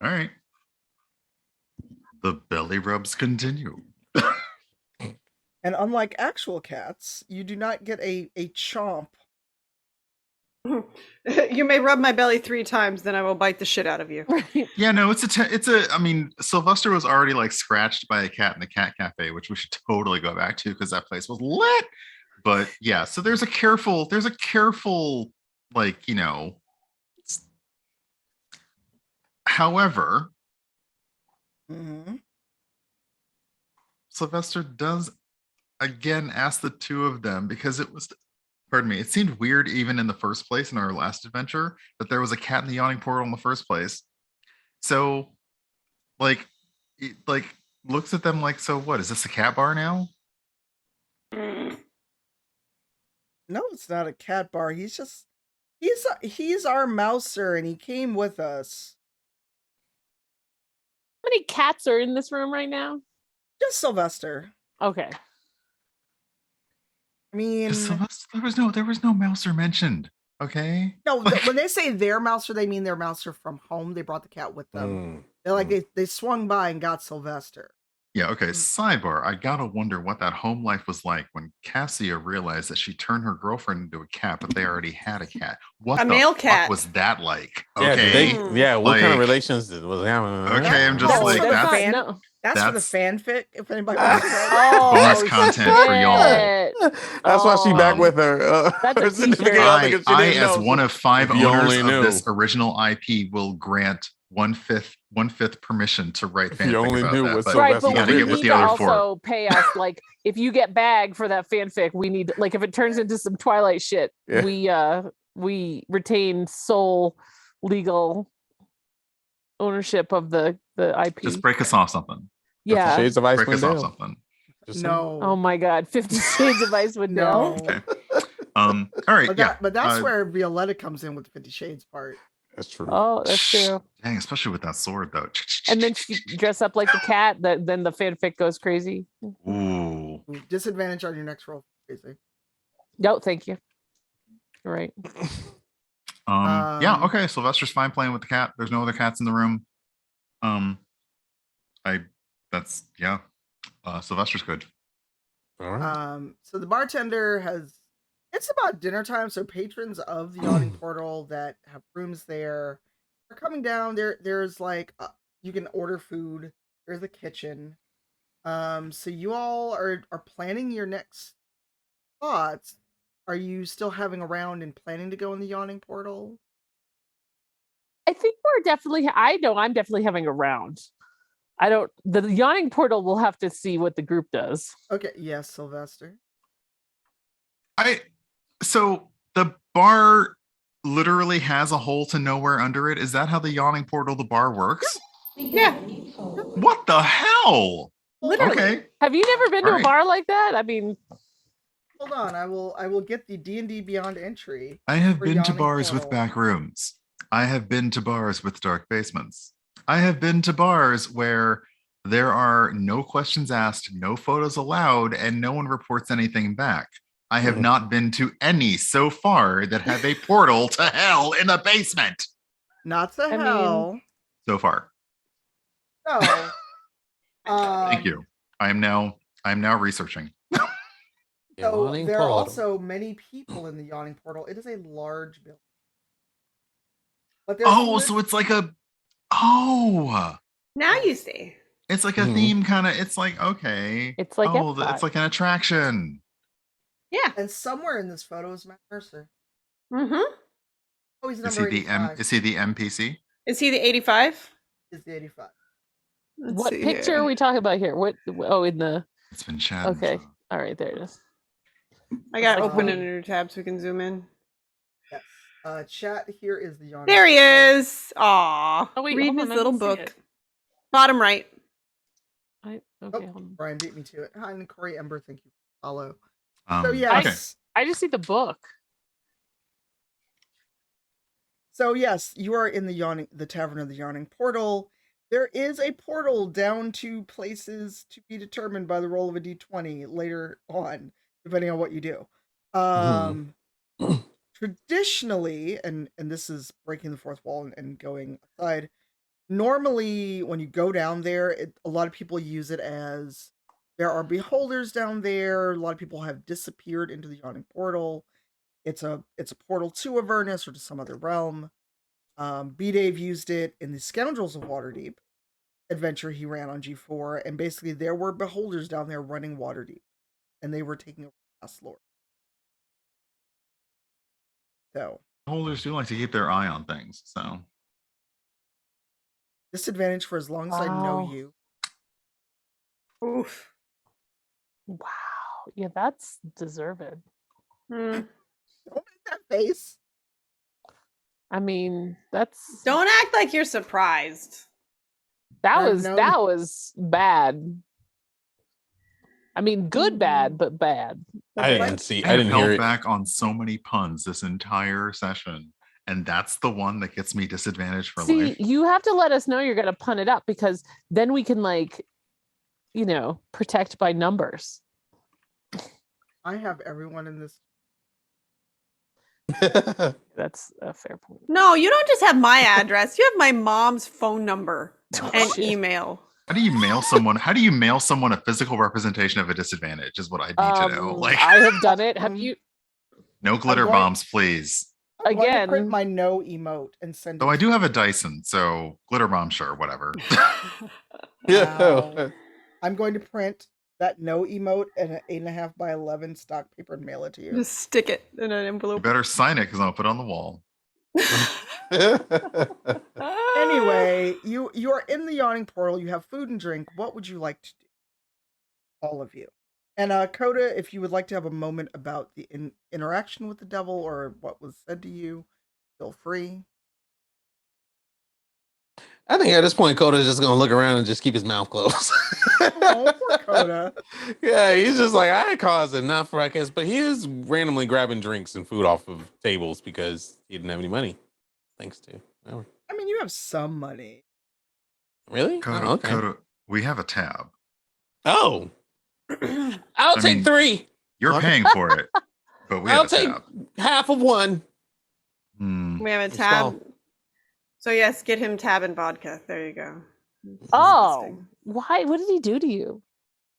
All right. The belly rubs continue. And unlike actual cats, you do not get a chomp. You may rub my belly 3 times, then I will bite the shit out of you. Yeah, no, I mean, Sylvester was already like scratched by a cat in the cat cafe, which we should totally go back to because that place was lit. But yeah, so there's a careful, like, however, Mm-hmm. Sylvester does again ask the 2 of them because it seemed weird even in the first place in our last adventure that there was a cat in the yawning portal in the first place. So like looks at them like, so what, is this a cat bar now? No, it's not a cat bar. He's our mouser, and he came with us. How many cats are in this room right now? Just Sylvester. Okay. I mean, Sylvester, there was no mouser mentioned. Okay. no. When they say their mouser, they mean their mouser from home. They brought the cat with them. They're like they swung by and got Sylvester. Yeah, okay. Sidebar. I gotta wonder what that home life was like when Cassia realized that she turned her girlfriend into a cat, but they already had a cat. What A the male fuck cat. was that like? Yeah, Okay. what kind of Like- relations was happening? Okay, I'm just That's like, for the that's fan- no. That's for the fanfic. If anybody wants to read. Oh, bonus content for y'all. shit. That's why she back Um, with her. That's a her significant t-shirt. other 'cause she I didn't as know. one of 5 If you owners only of knew. this original IP, will grant one fifth permission to write If you fanfic only about knew that. what But Right, Sylvester but gotta we get need with the to other 4. also pay us, like, if you get bag for that fanfic, we need, like, if it turns into some Twilight shit, Yeah. we retain sole legal ownership of the IP. Just break us off something. Yeah. Shades of Break us Icewind off Dale. something. Just saying. No. Oh my God, 50 Shades of Icewind No. Dale. Okay. All right. But that's where Violetta comes in with the 50 Shades part. That's true. Oh, that's true. Dang, especially with that sword though. And then she dress up like the cat. Then the fanfic goes crazy. Ooh. Disadvantage on your next roll. Crazy. No, thank you. You're right. Yeah. Okay. Sylvester's fine playing with the cat. There's no other cats in the room. Sylvester's good. All right. So the bartender it's about dinner time, so patrons of the yachting portal that have rooms there are coming down. There's like you can order food. There's a kitchen. So you all are planning your next spots. Are you still having a round and planning to go in the yawning portal? I think I know I'm definitely having a round. The yawning portal will have to see what the group does. Okay, yes, Sylvester. So the bar literally has a hole to nowhere under it. Is that how the yawning portal, the bar works? Yeah. What the hell? Literally. Okay. Have you never been to a Alright. bar like that? I mean, Hold on, I will get the D&D Beyond entry. I have For been to yawning bars with portal. back rooms. I have been to bars with dark basements. I have been to bars where there are no questions asked, no photos allowed, and no one reports anything back. I have not been to any so far that have a portal to hell in the basement. Not to I mean- hell. So far. So, Thank you. I am now researching. So Yawning there are portal. also many people in the yawning portal. It is a large building. But So it's like Now you see. it's like a Mhm. theme kind of. It's like, okay. It's like it's Epcot. like an attraction. Yeah. and somewhere in this photo is Matt Mercer. Mm-hmm. Oh, he's Is number he 85. is he the NPC? Is he the 85? Is the 85. Let's What see picture here. are we talking about here? What? Oh, in the. It's been chatting. Okay. so- All right, there it is. I got to Like open the- a new tab so we can zoom in. Yes. Chat here is the yawning. There he portal. is. Aw. Oh, wait, Reading hold on, his I little don't see book. it. Bottom right. Okay, Oh, hold on. Brian beat me to it. Hi, and Corey Ember, thank you for follow. Um, So yes. Okay. I just see the book. So yes, you are in the Tavern of the Yawning Portal. There is a portal down to places to be determined by the roll of a d20 later on, depending on what you do. Traditionally, and this is breaking the fourth wall and going aside. Normally, when you go down there, a lot of people use it as there are beholders down there. A lot of people have disappeared into the Yawning Portal. It's a portal to Avernus or to some other realm. B-Dave used it in the Scoundrels of Waterdeep adventure he ran on G4, and basically there were beholders down there running Waterdeep, and they were taking over the last lord. So Holders do like to keep their eye on things. So disadvantage for as long as I know Wow. you. Oof. Wow. Yeah, that's deserved. Hmm. Don't make that face. I mean, that's Don't act like you're surprised. that I've was known- that was bad. I mean, good bad, but bad. I didn't I hear held it. back on so many puns this entire session, and that's the one that gets me disadvantaged for See, life. you have to let us know you're going to pun it up because then we can protect by numbers. I have everyone in this. That's a fair point. No, you don't just have my address. You have my mom's phone number and Shit. email. How do you mail someone? How do you mail someone a physical representation of a disadvantage? Is what I need to know. Like, I have done it. Have you? no glitter going- bombs, please. I'm going to Again. print my no emote and send it. Though I do have a Dyson, so glitter bomb, sure, whatever. Wow. I'm going to print that no emote and an 8.5 by 11 stock paper and mail it to you. Just stick it in an You envelope. better sign it because I'll put it on the wall. Anyway, you are in the Yawning Portal. You have food and drink. What would you like to do? All of you. And Coda, if you would like to have a moment about the interaction with the devil or what was said to you, feel free. I think at this point, Coda's just gonna look around and just keep his mouth closed. Oh, poor Coda. Yeah, he's just like, I caused enough ruckus, but he is randomly grabbing drinks and food off of tables because he didn't have any money. Thanks to whatever. I mean, you have some money. Really? Coda, Oh, okay. Coda, we have a tab. Oh, I'll I take mean, 3. You're Okay. paying for it, but we I'll have a take tab. half of one. Hmm. We have a It's tab. small. So yes, get him tab and vodka. There you go. Oh, Disgusting. why? What did he do to you?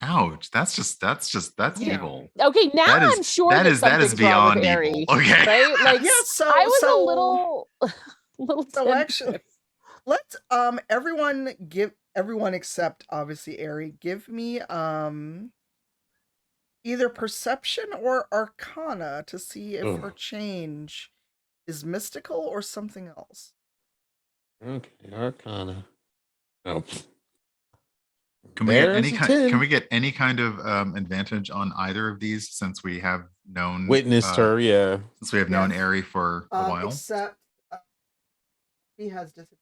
Ouch. That's Yeah. evil. Okay, now That is I'm sure that that is something's wrong with beyond evil. Ari, Okay. right? Like, Yeah, so I was a so little, little so tempted. actually, let's everyone except obviously Ari give me either perception or arcana to see if Ugh. her change is mystical or something else. Okay, Arcana. Oh, Can we get there's a 10. can we get any kind of advantage on either of these since we have known Witnessed her? Yeah. since we have known Yes. Ari for a while? Except he has disadvantage.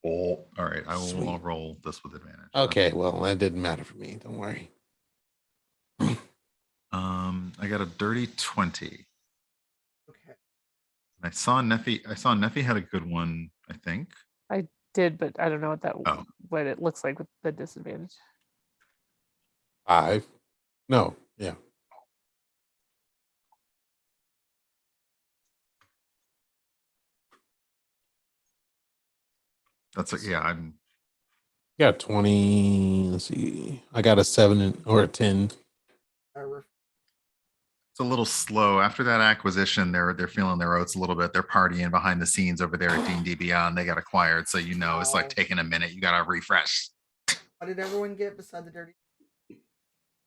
Oh, all right. I'll Sweet. roll this with advantage. Okay, well, that didn't matter for me. Don't worry. I got a dirty 20. Okay. I saw Neffy had a good one, I think. I did, but I don't know Oh. what it looks like with the disadvantage. 5. No, yeah. That's I'm Got 20. Let's see. I got a 7 or a 10. it's a little slow. After that acquisition, they're feeling their oats a little bit. They're partying behind the scenes over there at D&D Beyond. They got acquired, so it's like taking a minute. You gotta refresh. What did everyone get beside the dirty?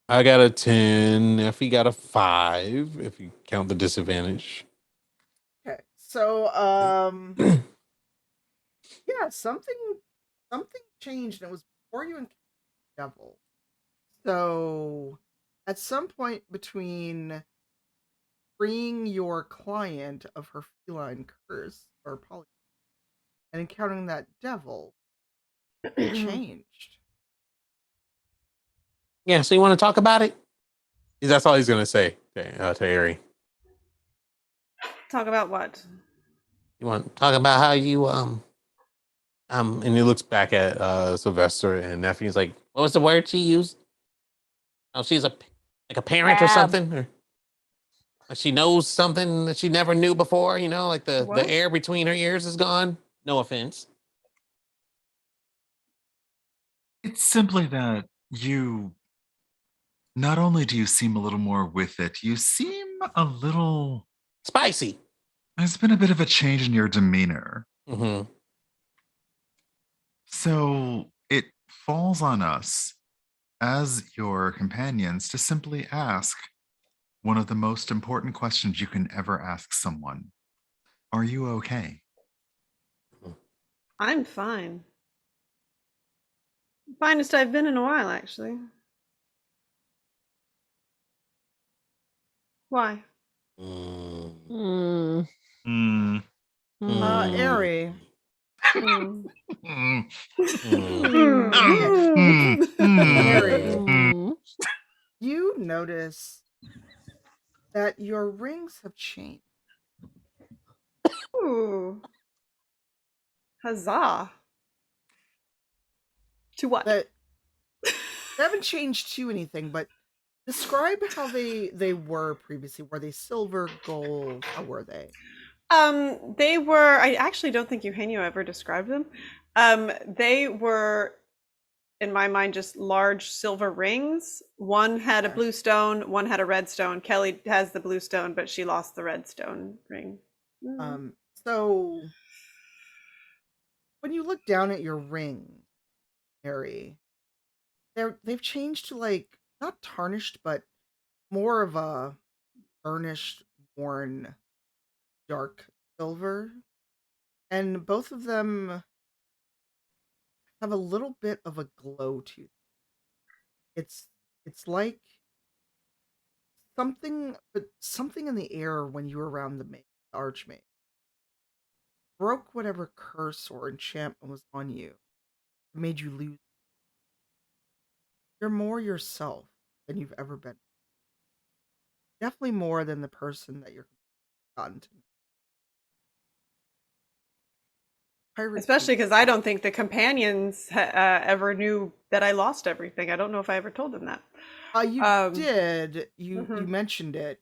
I got a 10. Effie got a 5, if you count the disadvantage. Okay. So yeah, something changed and it was before you encountered the devil. So at some point between freeing your client of her feline curse or poly and encountering that devil, it changed. Yeah, so you want to talk about it? That's all he's going to say to Ari. Talk about what? You want to talk about how you, and he looks back at Sylvester and Nephew. He's like, what was the word she used? Oh, she's like a parent or Tab. something? Or like she knows something that she never knew before, like the What? air between her ears is gone. No offense. It's simply that you not only do you seem a little more with it, you seem a little Spicy. there's been a bit of a change in your demeanor. Mm-hmm. So it falls on us as your companions to simply ask one of the most important questions you can ever ask someone. Are you okay? I'm fine. Finest I've been in a while, actually. Why? Mm. Mm. Ari. Mm. Ari, you notice that your rings have changed. Ooh. Huzzah. To what? That they haven't changed to anything, but describe how they were previously. Were they silver, gold? How were they? They were. I actually don't think Eugenio ever described them. They were, in my mind, just large silver rings. One had a blue stone, one had a red stone. Kelly has the blue stone, but she lost the red stone ring. So when you look down at your ring, Harry, they've changed to like not tarnished, but more of a burnished, worn, dark silver, and both of them have a little bit of a glow to them. It's like something in the air when you were around the archmage broke whatever curse or enchantment was on you. It made you lose. You're more yourself than you've ever been. Definitely more than the person that you're gotten to. Pirate Especially Kate. because I don't think the companions ever knew that I lost everything. I don't know if I ever told them that. You did. You mhm. mentioned it.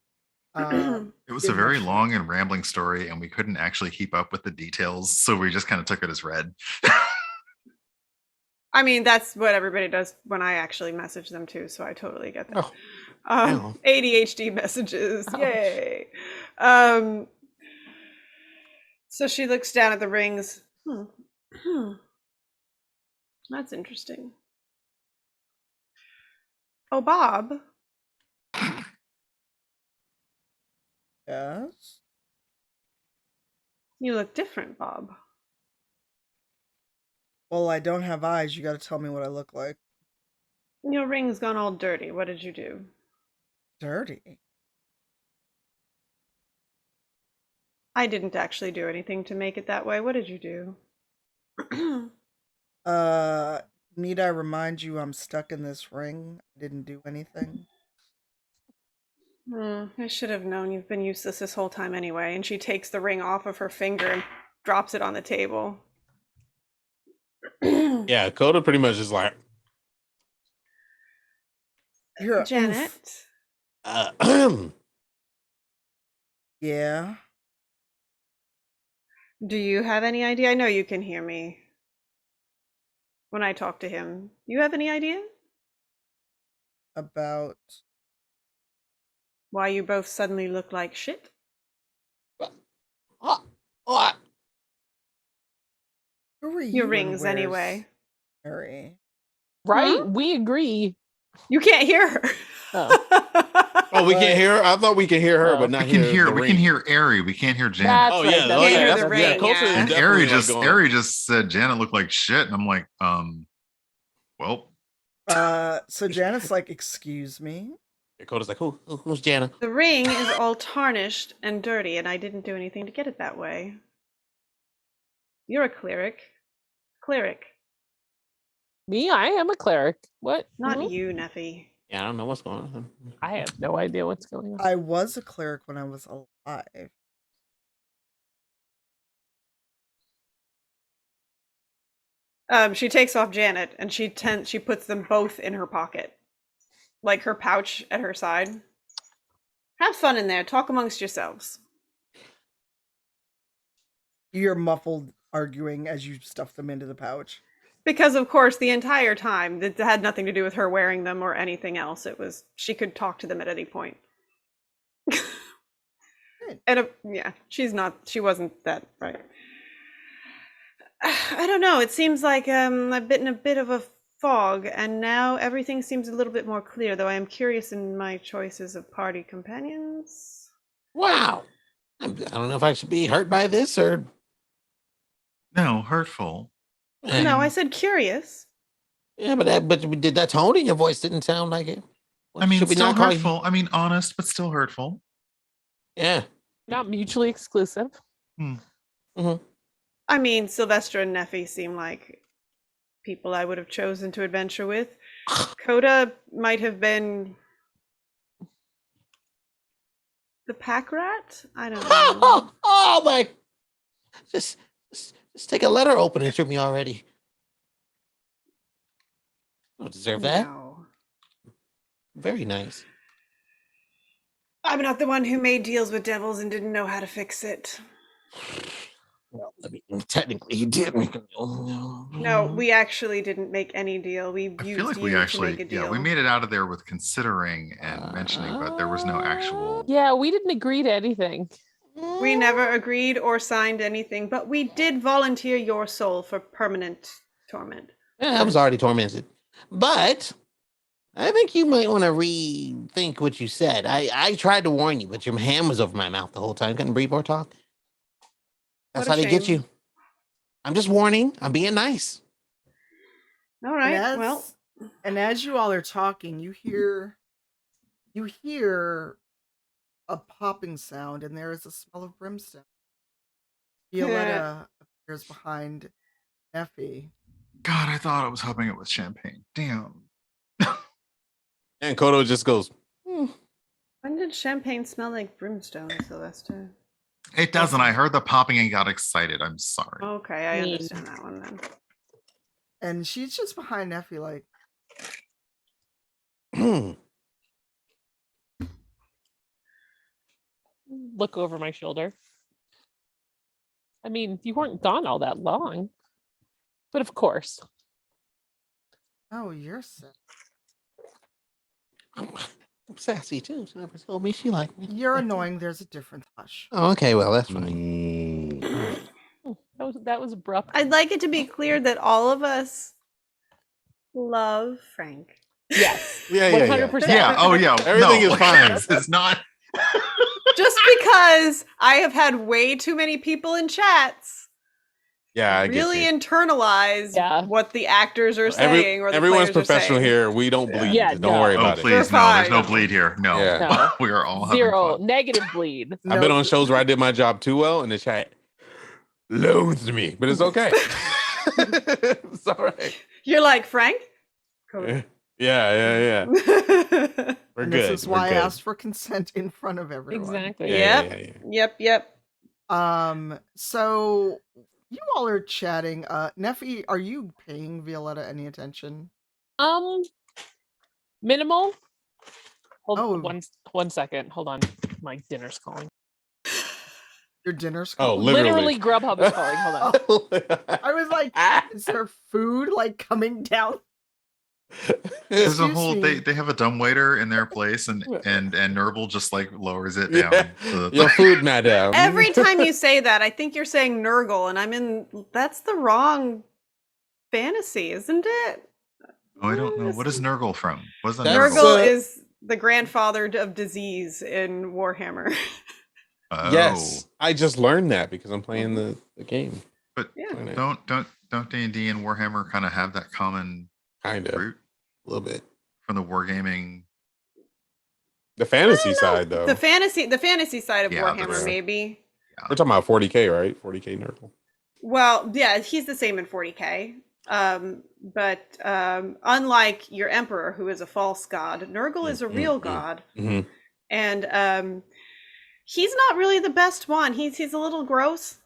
It was a Did very mention it. long and rambling story, and we couldn't actually keep up with the details, so we just kind of took it as read. I mean, that's what everybody does when I actually message them too, so I totally get that. Oh, ow. ADHD messages, Ouch. yay! So she looks down at the rings. That's interesting. Oh, Bob, Yes. you look different, Bob. Well, I don't have eyes. You got to tell me what I look like. Your ring's gone all dirty. What did you do? Dirty. I didn't actually do anything to make it that way. What did you do? Need I remind you I'm stuck in this ring? I didn't do anything. I should have known you've been useless this whole time anyway. And she takes the ring off of her finger and drops it on the table. Yeah, Coda pretty much is like, You're Janet, Yeah. do you have any idea? I know you can hear me when I talk to him. You have any idea About why you both suddenly look like shit? what? who are you? Your and rings, where's anyway. Mary? Right? We agree. You can't hear her. Oh, we can't hear her? I thought we could hear her, Oh. but not We can hear hear the we ring. can hear Ari. We can't hear Janet. That's Oh right. yeah, That's oh Can't yeah, hear that's the yeah. ring, Culture yeah. is And definitely Ari like just going. Ari just said Janet looked like shit, and I'm like, well, So Janet's like, excuse me? Coda's like, who's Jana? The ring is all tarnished and dirty, and I didn't do anything to get it that way. You're a cleric. Cleric. Me, I am a cleric. What? Not Mhm. you, Neffy. Yeah, I don't know what's going on. I have no idea what's going on. I was a cleric when I was alive. She takes off Janet and she puts them both in her pocket, like her pouch at her side. Have fun in there. Talk amongst yourselves. You're muffled arguing as you stuff them into the pouch. Because of course, the entire time that had nothing to do with her wearing them or anything else. It was she could talk to them at any point. And yeah, she wasn't that right. I don't know. It seems like I've been in a bit of a fog, and now everything seems a little bit more clear. Though I am curious in my choices of party companions. Wow. I don't know if I should be hurt by this or. no, hurtful. No, I said curious. Yeah, but we did that tone in your voice didn't sound like it. I mean, Should we still not call you? hurtful. I mean, honest, but still hurtful. Yeah. Not mutually exclusive. Mm-hmm. I mean, Sylvester and Neffy seem like people I would have chosen to adventure with. Coda might have been the pack rat. I don't know. Oh my! Just take a letter opener to me already. I don't deserve that. No. Very nice. I'm not the one who made deals with devils and didn't know how to fix it. Well, I mean, technically, you did make a No, we actually didn't make any deal. We I used feel like you we to actually, make a deal. we made it out of there with considering and mentioning, but there was no actual. Yeah, we didn't agree to anything. We never agreed or signed anything, but we did volunteer your soul for permanent torment. Yeah, I was already tormented, but I think you might want to rethink what you said. I tried to warn you, but your hand was over my mouth the whole time. Couldn't breathe or talk. That's What how a they get shame. you. I'm just warning. I'm being nice. All right. And as you all are talking, you hear a popping sound, and there is a smell of brimstone. Violetta appears behind Effie. God, I thought I was hoping it was champagne. Damn. And Kodo just goes, When did champagne smell like brimstone, Sylvester? It doesn't. I heard the popping and got excited. I'm sorry. Okay, I Me. understand that one then. And she's just behind Effie, like, Look over my shoulder. I mean, you weren't gone all that long. But of course. oh, you're sick. I'm sassy too. She never told me she liked me. You're annoying. There's a different hush. Oh, okay, well, that's fine. Oh, that was abrupt. I'd like it to be clear that all of us love Frank. Yes. Yeah. 100%. Yeah. Oh, yeah. Everything no, is fine. It's not. Just because I have had way too many people in chats Yeah, I really get you. internalize Yeah. what the actors are saying or the Everyone's players are professional saying. here. We don't bleed. Yeah, Don't no. worry Oh, about it. please. We're No, there's no fine. bleed here. No. Yeah. No. We are all Zero having fun. negative bleed. I've been on shows where I did my job too well, and the chat loathes me, but it's okay. It's all right. You're like, Frank? Yeah, Cody. yeah. We're And good. this is why I We're good. asked for consent in front of everyone. Exactly. Yeah. Yep. So you all are chatting. Neffy, are you paying Violetta any attention? Minimal. Hold Oh. one second. Hold on. My dinner's calling. Your dinner's Oh, calling? literally. Grubhub is calling. Hold on. I was like, is there food like coming down? There's a Excuse whole me. they have a dumbwaiter in their place and Nurgle just like lowers it Yeah. down. So Your food, madam. Every time you say that, I think you're saying Nurgle, and that's the wrong fantasy, isn't it? Oh, I don't know. What is Nurgle from? What's a That's, Nurgle? Nurgle is the grandfather of disease in Warhammer. Oh. Yes, I just learned that because I'm playing the game. But Yeah. don't D&D and Warhammer kind of have that common Kind of, a root little bit. from the wargaming? The fantasy side, though. The fantasy side of Yeah, Warhammer, that's- maybe. We're talking about 40K, right? 40K Nurgle. Well, yeah, he's the same in 40K. But unlike your Emperor, who is a false god, Nurgle is a real god. Mm-hmm. And he's not really the best one. He's a little gross,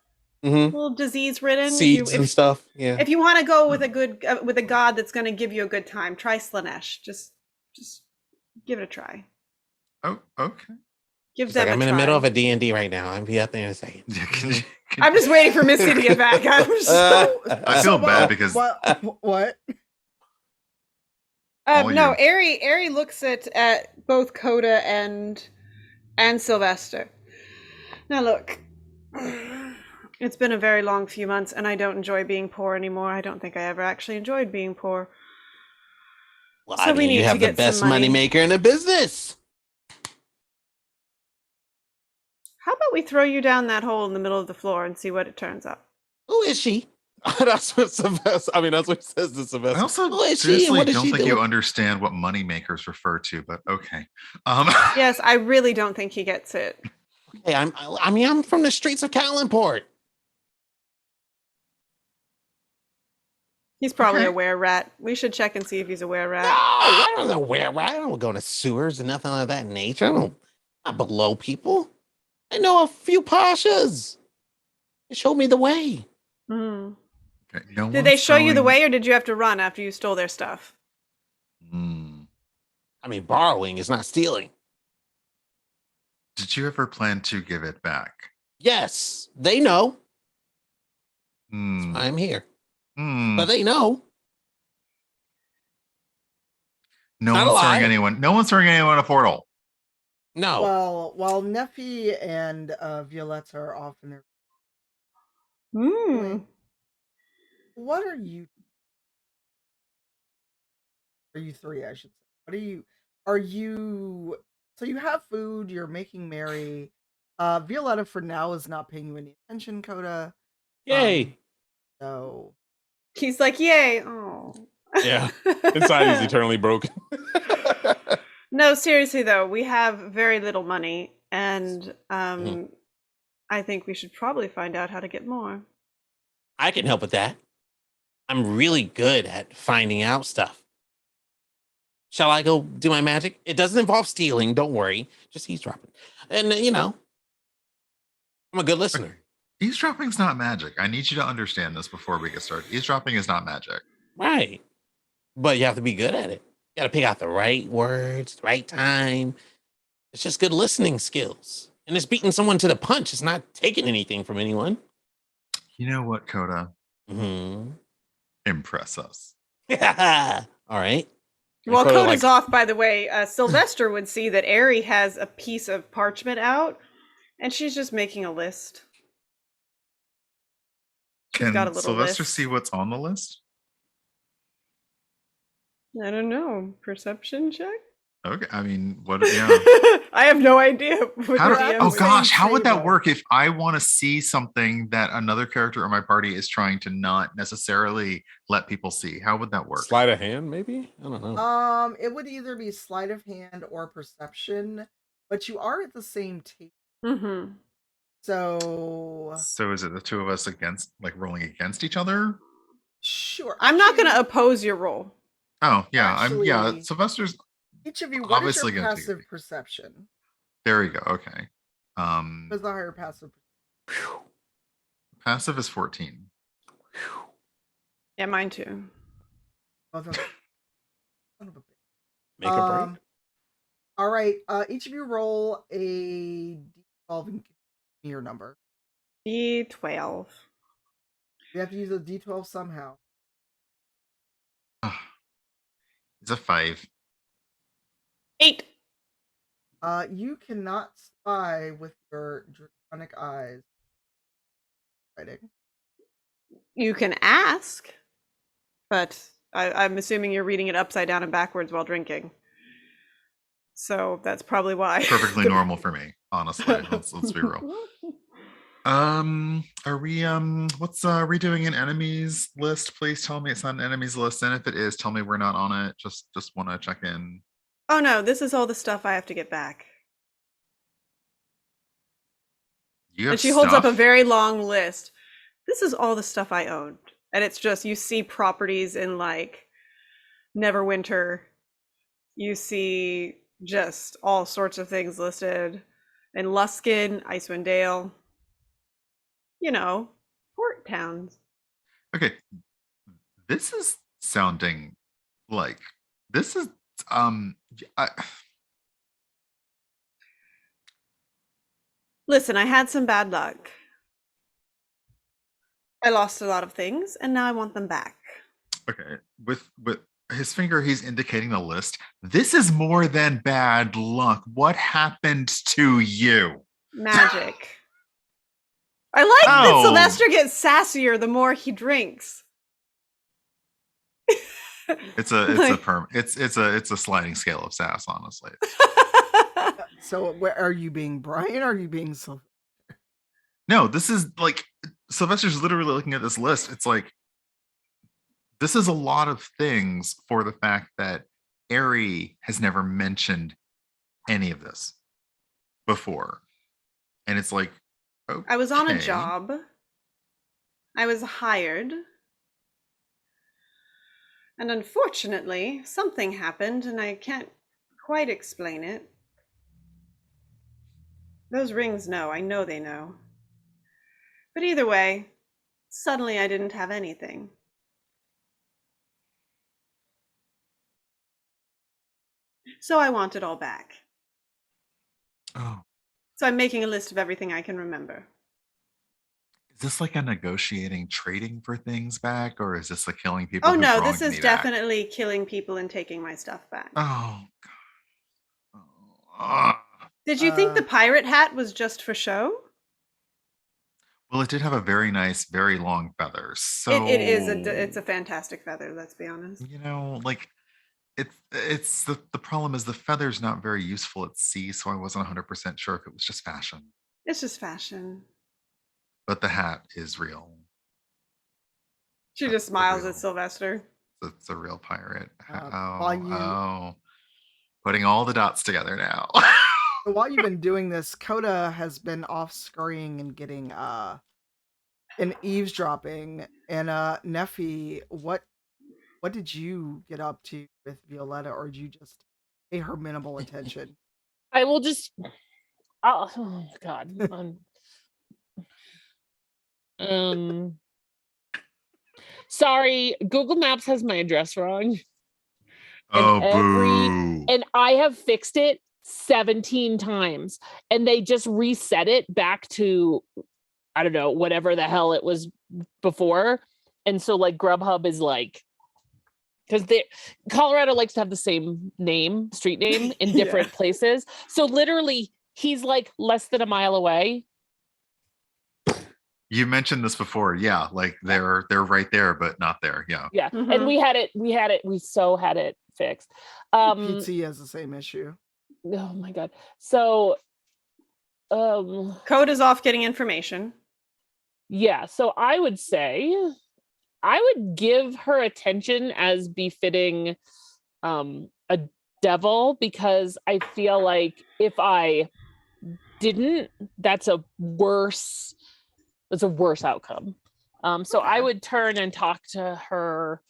a little disease ridden. Seeds and stuff. Yeah. If you want to go with a good with a god that's going to give you a good time, try Slanesh. Just give it a try. Oh, okay. Give It's them like, I'm a in the try. middle of a D&D right now. I'll be up there in a second. Yeah, I'm just waiting for Misty to get back. I'm just I feel bad because What? all no, you- Ari looks at both Coda and Sylvester. Now look, it's been a very long few months, and I don't enjoy being poor anymore. I don't think I ever actually enjoyed being poor. Well, So I we mean, need you to have the get best some money. money maker in the business. How about we throw you down that hole in the middle of the floor and see what it turns up? Who is she? That's what Sylvester. I mean, that's what he says to Sylvester. I also Who is she? seriously What does don't she think do? you understand what money makers refer to, but okay. Yes, I really don't think he gets it. Hey, I'm from the streets of Callanport. He's probably Okay. a were-rat. We should check and see if he's a were-rat. No, I don't know where. I don't go to sewers and nothing like that nature. I'm below people. I know a few pashas. They showed me the way. Mm. Okay, no Did they one's show you the throwing- way, or did you have to run after you stole their stuff? Hmm. I mean, borrowing is not stealing. Did you ever plan to give it back? Yes, they know. Hmm. I'm here, Hmm. but they know. No not a one's throwing lie. anyone. No one's throwing anyone a portal. No. Well, while Neffy and Violetta are off in their, Hmm. what are you? Are you three? I should say. What are you? Are you? So you have food. You're making merry. Violetta for now is not paying you any attention, Coda. Yay. So He's like, yay. Oh. Yeah. Inside he's eternally broken. No, seriously though, we have very little money, and I I think we should probably find out how to get more. I can help with that. I'm really good at finding out stuff. Shall I go do my magic? It doesn't involve stealing, don't worry. Just eavesdropping. And, I'm a good listener. Eavesdropping's not magic. I need you to understand this before we get started. Eavesdropping is not magic. Right. But you have to be good at it. You got to pick out the right words, the right time. It's just good listening skills. And it's beating someone to the punch. It's not taking anything from anyone. You know what, Coda? Mm-hmm. Impress us. All right. While Coda, Coda's off, by the way, Sylvester would see that Ari has a piece of parchment out, and she's just making a list. She's got a Can little Sylvester list. see what's on the list? I don't know. Perception check? Okay, I mean, what? Yeah. I have no idea. What How the do, DM oh would gosh, say. how would that work if I want to see something that another character in my party is trying to not necessarily let people see? How would that work? Sleight of hand, maybe? I don't know. It would either be sleight of hand or perception, but you are at the same table. Mm-hmm. So is it the two of us rolling against each other? sure. I'm not Actually- going to oppose your roll. Oh yeah, Actually- Sylvester's Each of you, what obviously is your gonna take passive it. perception? There we go. Okay. What's the higher passive? Passive is 14. Yeah, mine too. Oh, son of a bitch. Make a break. All right. Each of you roll a d12 and give me your number. D12. We have to use a d12 somehow. It's a 5. 8. You cannot spy with your draconic eyes. Writing. You can ask, but I'm assuming you're reading it upside down and backwards while drinking. So that's probably why. Perfectly normal for me, honestly. Let's be real. Are we are we doing an enemies list? Please tell me it's not an enemies list, and if it is, tell me we're not on it. Just want to check in. Oh no, this is all the stuff I have to get back. You have And she holds up a stuff? very long list. This is all the stuff I owned. And it's just, you see properties in like Neverwinter. You see just all sorts of things listed in Luskin, Icewind Dale. You know, port towns. Okay, this is sounding like this is Listen, I had some bad luck. I lost a lot of things, and now I want them back. okay. With his finger, he's indicating the list. This is more than bad luck. What happened to you? Magic. I like that Oh. Sylvester gets sassier the more he drinks. It's a sliding scale of sass, honestly. So, where are you being Brian? Or are you being Sylvester? No, this is like Sylvester's literally looking at this list. It's like this is a lot of things for the fact that Ari has never mentioned any of this before. And it's like, okay. I was on a job. I was hired. And unfortunately, something happened, and I can't quite explain it. Those rings know. I know they know. But either way, suddenly I didn't have anything. So I want it all back. Oh, So I'm making a list of everything I can remember. is this like a negotiating trading for things back, or is this like killing people? Oh who've no, wronged this is me back? definitely killing people and taking my stuff back. Oh, God. Oh, Did you think the pirate hat was just for show? well, it did have a very nice, very long feather. So It's a fantastic feather, let's be honest. you know, like it's the problem is the feather's not very useful at sea, so I wasn't 100% sure if it was just fashion. It's just fashion. But the hat is real. She That's just smiles real. at Sylvester. It's a real pirate. While you- Putting all the dots together now. So while you've been doing this, Coda has been off scurrying and getting and eavesdropping. And Neffy, what did you get up to with Violetta, or did you just pay her minimal attention? I will just. Oh God. Sorry, Google Maps has my address wrong. Oh, boo. And I have fixed it 17 times, and they just reset it back to, I don't know, whatever the hell it was before. And so like Grubhub is like, because Colorado likes to have the same name, street name in different places. So literally he's like less than a mile away. You mentioned this before. Yeah, like they're right there, but not there. Yeah. Yeah. And we had it fixed. PT has the same issue. Oh my God. So Coda's off getting information. Yeah, so I would say I would give her attention as befitting a devil, because I feel like if I didn't, that's a worse outcome. So I would turn and talk to her,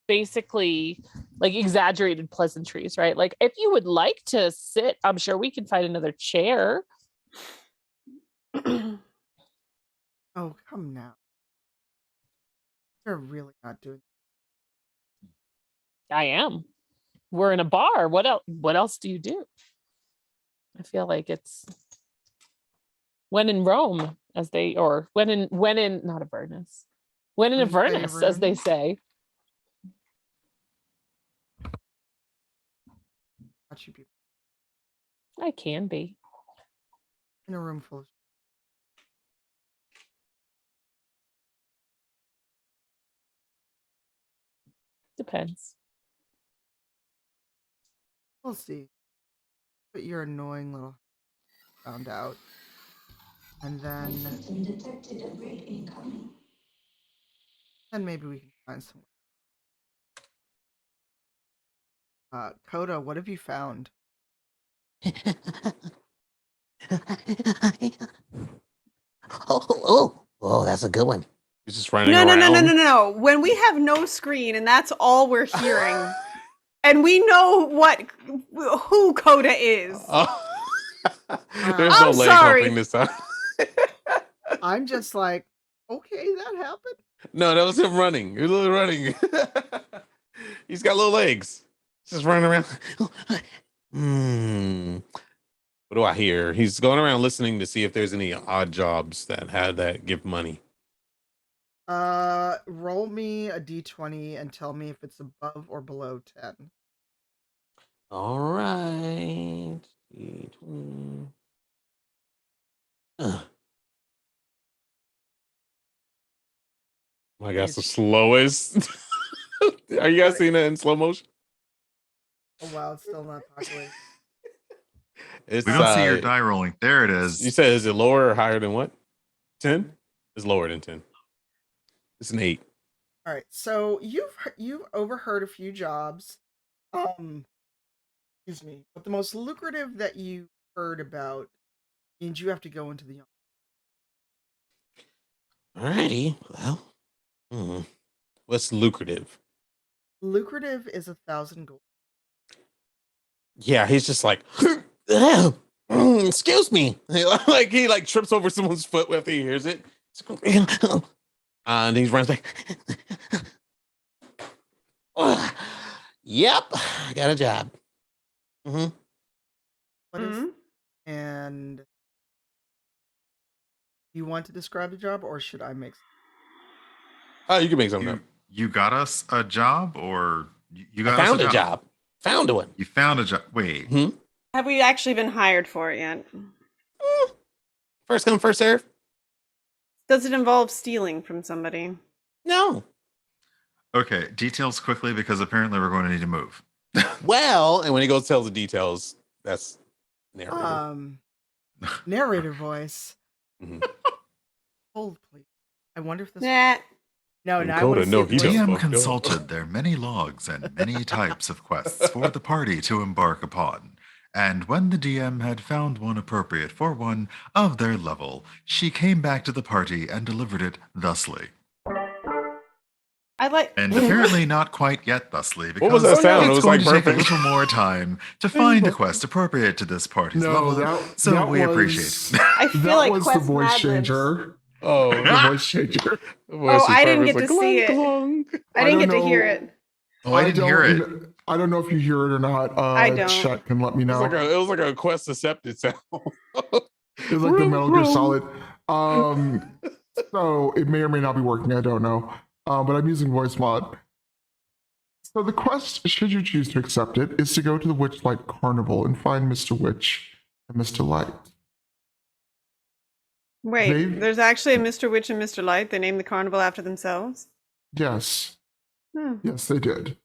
basically like exaggerated pleasantries, right? Like, if you would like to sit, I'm sure we can find another chair. Oh, come now. You're really not doing. I am. We're in a bar. What else do you do? I feel like it's when in Rome, as they, or when in not Avernus. When in Avernus, as they say. I can be. In a room full of. Depends. We'll see. But you're annoying little found out. And then Successfully detected upgrade incoming. Then maybe we can find some. Coda, what have you found? Oh, that's a good one. He's just running No, around. no. When we have no screen and that's all we're hearing, and we know who Coda is. There's no I'm leg sorry. humping this time. I'm just like, okay, that happened. No, that was him running. He was literally running. He's got little legs. He's just running around. What do I hear? He's going around listening to see if there's any odd jobs that give money. Roll me a d20 and tell me if it's above or below 10. All right. D20. My gosh, the slowest. Are you guys seeing that in slow motion? Oh wow, it's still not populated. We don't see your die rolling. There it is. You said, is it lower or higher than what? 10? It's lower than 10. It's an 8. All right, so you've overheard a few jobs. Excuse me, but the most lucrative that you heard about means you have to go into the. Alrighty. Well, what's lucrative? Lucrative is 1,000 gold. Yeah, he's just like, excuse me. like he like trips over someone's foot after he hears it. And he runs back. Yep, I got a job. What is, and you want to describe the job, or should I make? Oh, you can make something up. You got us a job, or you got found us a job. Found one. You found a job. Wait. Have we actually been hired for it yet? First come, first serve. Does it involve stealing from somebody? No. Okay, details quickly, because apparently we're going to need to move. Well, and when he goes tells the details, that's narrator. Narrator voice. Hold, please. I wonder if this. No, And I Coda, want to no, see he if doesn't. DM fucked up. consulted their many logs and many types of quests for the party to embark upon. And when the DM had found one appropriate for one of their level, she came back to the party and delivered it thusly. I like. And apparently not quite yet thusly, because What was that sound? it's It was going like to take a perfect. little more time to find a quest appropriate to this party's level. So we appreciate it. I feel that like was Quest the voice Mad Libs. changer. Oh, The voice changer. the voice Oh, is I didn't perfect. get It's to see like, it. clunk, clunk. I didn't I get don't to hear know. it. Oh, I didn't hear it. I don't know if you hear it or not. I don't. Chat can let me It know. was like a quest accepted sound. It was like the Metal Gear Solid. So it may or may not be working. I don't know. But I'm using voice mod. So the quest, should you choose to accept it, is to go to the Witchlight Carnival and find Mr. Witch and Mr. Light. Wait, They've- there's actually a Mr. Witch and Mr. Light. They named the carnival after themselves. Yes. Hmm. Yes, they did.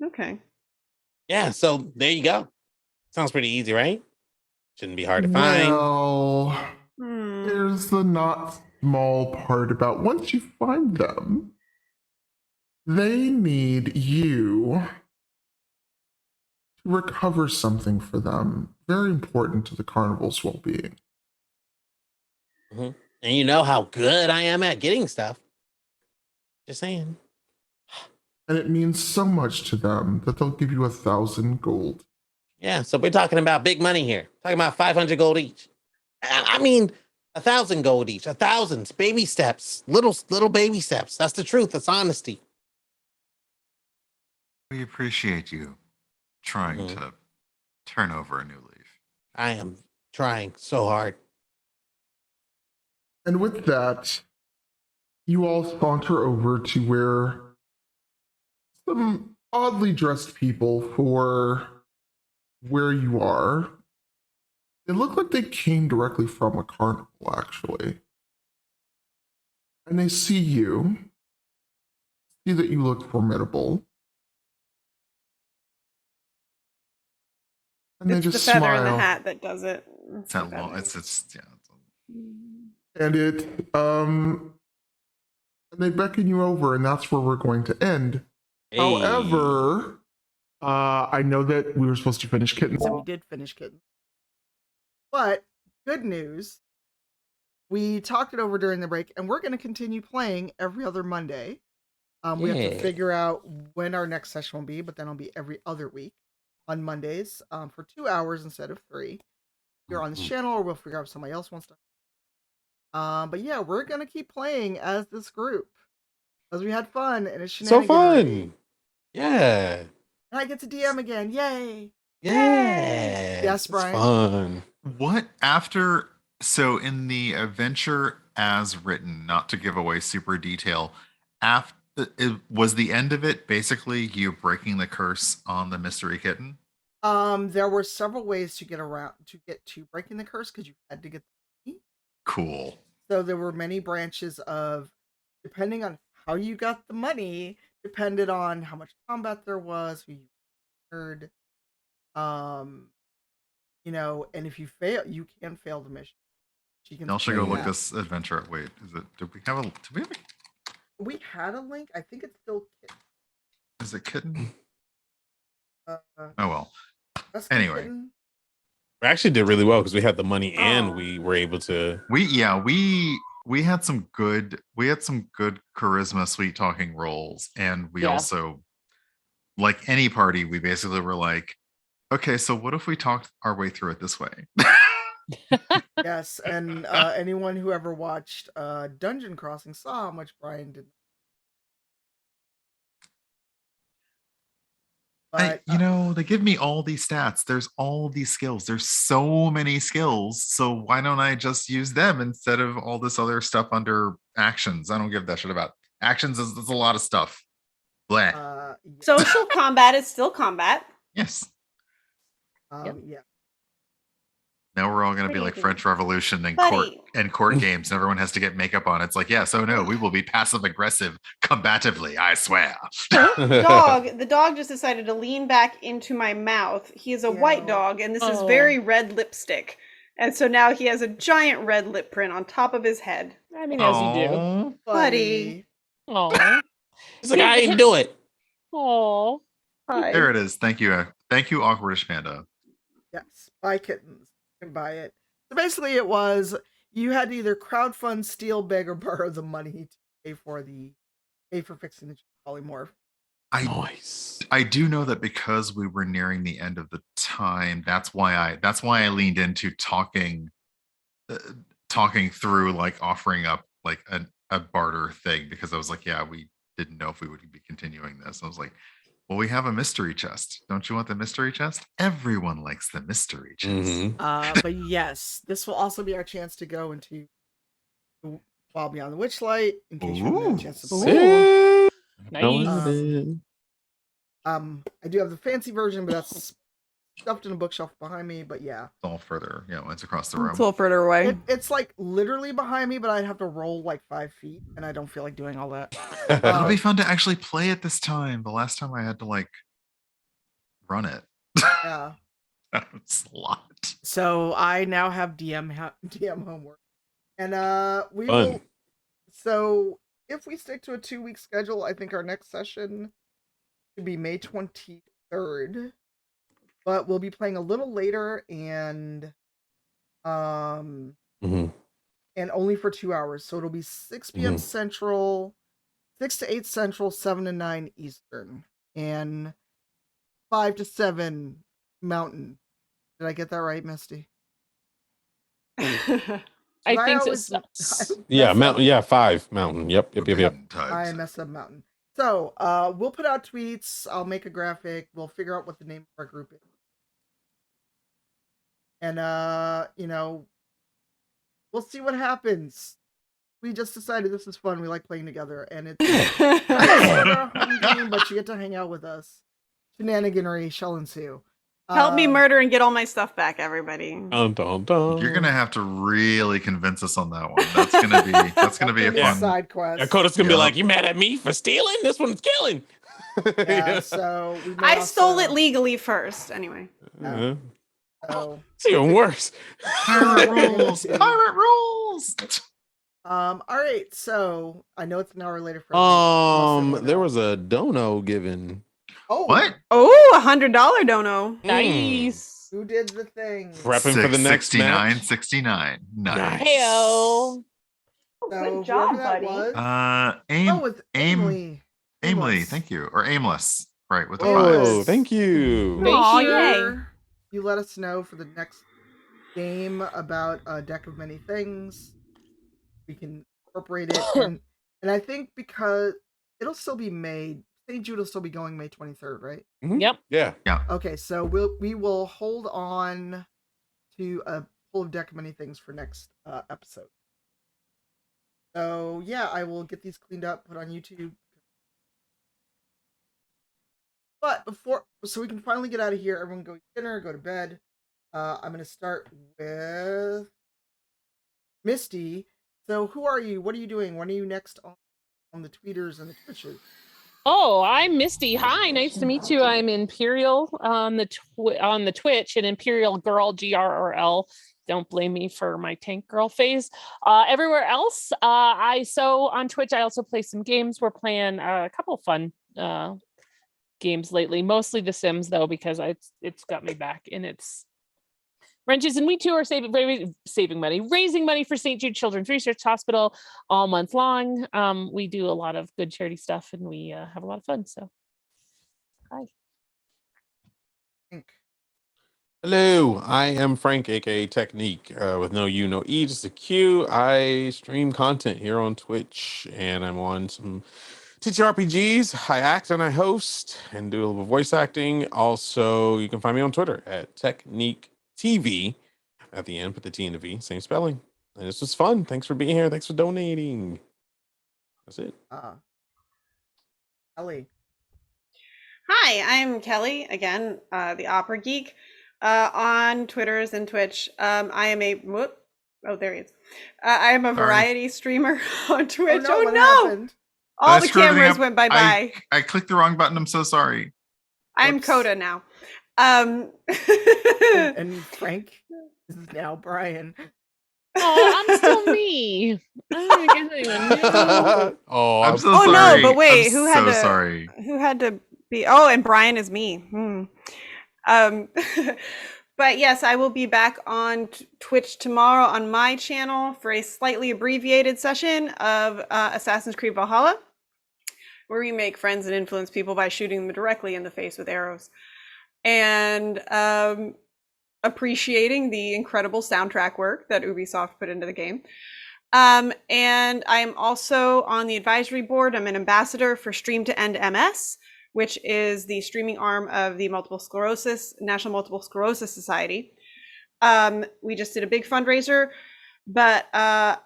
Okay. Yeah, so there you go. Sounds pretty easy, right? Shouldn't be hard to find. Well, Hmm. there's the not small part about once you find them, they need you to recover something for them. Very important to the carnival's well-being. And you know how good I am at getting stuff. Just saying. And it means so much to them that they'll give you 1,000 gold. Yeah, so we're talking about big money here. Talking about 500 gold each. I mean, 1,000 gold each. 1,000 baby steps, little baby steps. That's the truth. That's honesty. We appreciate you trying to turn over a new leaf. I am trying so hard. And with that, you all saunter over to where some oddly dressed people for where you are. They look like they came directly from a carnival, actually. And they see you, see that you look formidable. And they It's just the feather smile. in the hat that does it. It's that long. It's yeah. And and they beckon you over, and that's where we're going to end. Hey. However, I know that we were supposed to finish Kittens, and we did finish Kittens. But good news, we talked it over during the break, and we're going to continue playing every other Monday. We have to Yeah. figure out when our next session will be, but then it'll be every other week on Mondays for 2 hours instead of 3. You're on this channel, or we'll figure out if somebody else wants to. But yeah, we're gonna keep playing as this group because we had fun and it's So shenanigan. fun. Yeah. And I get to DM again. Yay! Yeah. Yes, It's Brian. fun. What after? So in the adventure as written, not to give away super detail, after it was the end of it basically you breaking the curse on the mystery kitten. There were several ways to get to breaking the curse because you had to get the money. Cool. So there were many branches of, depending on how you got the money, depended on how much combat there was, who you heard. And if you fail, you can fail the mission. She can I'll should go look Yeah. this adventure up. Wait, is it? Did we have a? We had a link. I think it's still Kitten. Is it kitten? Uh, Oh well. that's Anyway. Kitten. We actually did really well because we had the money and we were able to. We had some good charisma sweet talking rolls, and we Yeah. also, like any party, we basically were like, okay, so what if we talked our way through it this way? Yes, and anyone who ever watched Dungeon Crossing saw how much Brian did. But They give me all these stats. There's all these skills. There's so many skills. So why don't I just use them instead of all this other stuff under actions? I don't give that shit about actions. Is a lot of stuff. Bleh. yeah. Social combat is still combat. Yes. Yeah. Now we're all going to What be do you like think? French Revolution and Buddy. court games. And everyone has to get makeup on. It's like, yes, oh no, we will be passive aggressive combatively. I swear. The dog just decided to lean back into my mouth. He is a white dog, and this is very red lipstick. And so now he has a giant red lip print on top of his head. I mean, as you do. Aw. Buddy. Oh. He's like, I didn't do it. Oh. Hi. There it is. Thank you, awkwardish panda. Yes, buy kittens. You can buy it. So basically, it was you had to either crowdfund, steal, beg, or borrow the money to pay for fixing the polymorph. Nice. I do know that because we were nearing the end of the time, that's why I leaned into talking through like offering up like a barter thing, because I was like, yeah, we didn't know if we would be continuing this. I was like, well, we have a mystery chest. Don't you want the mystery chest? Everyone likes the mystery chest. Mhm. But yes, this will also be our chance to go into the Wild Beyond the Witchlight in case you haven't had a chance to play. Ooh. No, Nice. I didn't. I do have the fancy version, but that's stuffed in a bookshelf behind me. But yeah, It's all further, it's across the It's a room. little further away. it's like literally behind me, but I'd have to roll like 5 feet, and I don't feel like doing all that. It'll be fun to actually play it this time. The last time I had to like run it. Yeah. That was a lot. So I now have DM homework, and we Fun. will. So if we stick to a 2-week schedule, I think our next session should be May 23rd, but we'll be playing a little later and Mhm. and only for 2 hours. So it'll be 6 p.m. Mhm. Central, 6 to 8 Central, 7 to 9 Eastern, and 5 to 7 Mountain. Did I get that right, Misty? I think always- so. Yeah, mess mountain. up- Yeah, 5 mountain. Yep. Forbidden I times. messed up Mountain. So we'll put out tweets. I'll make a graphic. We'll figure out what the name of our group is. And we'll see what happens. We just decided this is fun. We like playing together, and it's sort of a home game, but you get to hang out with us. Shenaniganery shall ensue. Help me murder and get all my stuff back, everybody. Dun, dun, dun. You're gonna have to really convince us on that one. That's gonna be a fun. side quest. Yeah, Coda's gonna be Yep. like, "You mad at me for stealing? This one's killing." Yeah, so we may I stole also- it legally first, anyway. Uh, So it's even worse. Pirate rules. Pirate rules. all right. So I know it's an hour later for everyone. There was a dono given. What? Oh, $100 dono. Nice. Who did the thing? Prepping for the next 69, match. 69. Nice. Heyo. So Good job, whoever that buddy. was- Aim. Oh, it's aim. Emily. Aimley, thank you. Or aimless. Right, with the Aimless. Oh, fives. thank you. Thank Aw, you. yay. You let us know for the next game about a deck of many things. We can incorporate it, and I think because it'll still be May. St. Jude will still be going May 23rd, right? Mhm. Yep. Yeah. Okay, so we will hold on to a full deck of many things for next episode. So yeah, I will get these cleaned up, put on YouTube. But so we can finally get out of here, everyone go eat dinner, go to bed. I'm gonna start with Misty. So who are you? What are you doing? When are you next on the tweeters and the twitches? Oh, I'm Misty. Hi, nice to meet you. I'm Imperial on the Twitch, and Imperial Girl, GRRL. Don't blame me for my tank girl phase. Everywhere else, so on Twitch I also play some games. We're playing a couple fun games lately, mostly The Sims though, because it's got me back in its wrenches. And we too are saving money, raising money for St. Jude Children's Research Hospital all month long. We do a lot of good charity stuff, and we have a lot of fun. So, hi. Hello, I am Frank, aka Technique, with no U, no E, just a Q. I stream content here on Twitch, and I'm on some TTRPGs. I act and I host and do a little voice acting. Also, you can find me on Twitter at Technique TV. At the end, put the T and the V, same spelling. And this was fun. Thanks for being here. Thanks for donating. That's it. Ellie. Hi, I'm Kelly, again, the Opera Geek, on Twitters and Twitch. I am there he is. I am a variety streamer on Twitch. Oh what no! happened? All I the screwed everything cameras up. went bye-bye. I clicked the wrong button. I'm so sorry. I'm Whoops. Coda now. And Frank is now Brian. Oh, I'm still me. I don't guess anyone knew. Oh, I'm so Oh, no, sorry. but wait, I'm who had so to- sorry. Who had to be? Oh, and Brian is me. But yes, I will be back on Twitch tomorrow on my channel for a slightly abbreviated session of Assassin's Creed Valhalla, where we make friends and influence people by shooting them directly in the face with arrows. And appreciating the incredible soundtrack work that Ubisoft put into the game. And I'm also on the advisory board. I'm an ambassador for Stream to End MS, which is the streaming arm of the National Multiple Sclerosis Society. We just did a big fundraiser, but I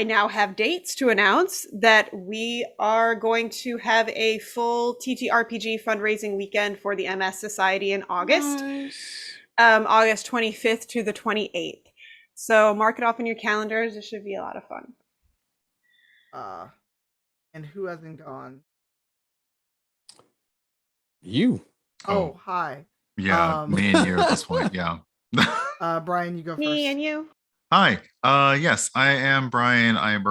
now have dates to announce that we are going to have a full TTRPG fundraising weekend for the MS Society in August. Nice. August 25th to the 28th. So mark it off in your calendars. It should be a lot of fun. And who hasn't gone? You. Oh, hi. Yeah, me and you at this point. Yeah. Brian, you go first. Me and you. Hi. Yes, I am Brian. I am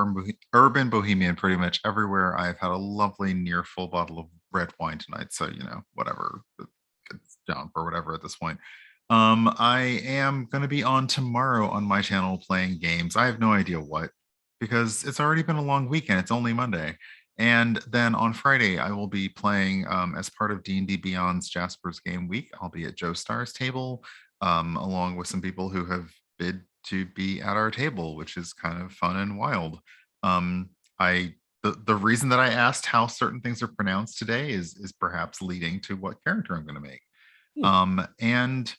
urban bohemian pretty much everywhere. I've had a lovely near full bottle of red wine tonight, so whatever. It's down for whatever at this point. I am going to be on tomorrow on my channel playing games. I have no idea what, because it's already been a long weekend. It's only Monday. And then on Friday, I will be playing as part of D&D Beyond's Jasper's Game Week. I'll be at Joe Starr's table, along with some people who have bid to be at our table, which is kind of fun and wild. The reason that I asked how certain things are pronounced today is perhaps leading to what character I'm going to make. And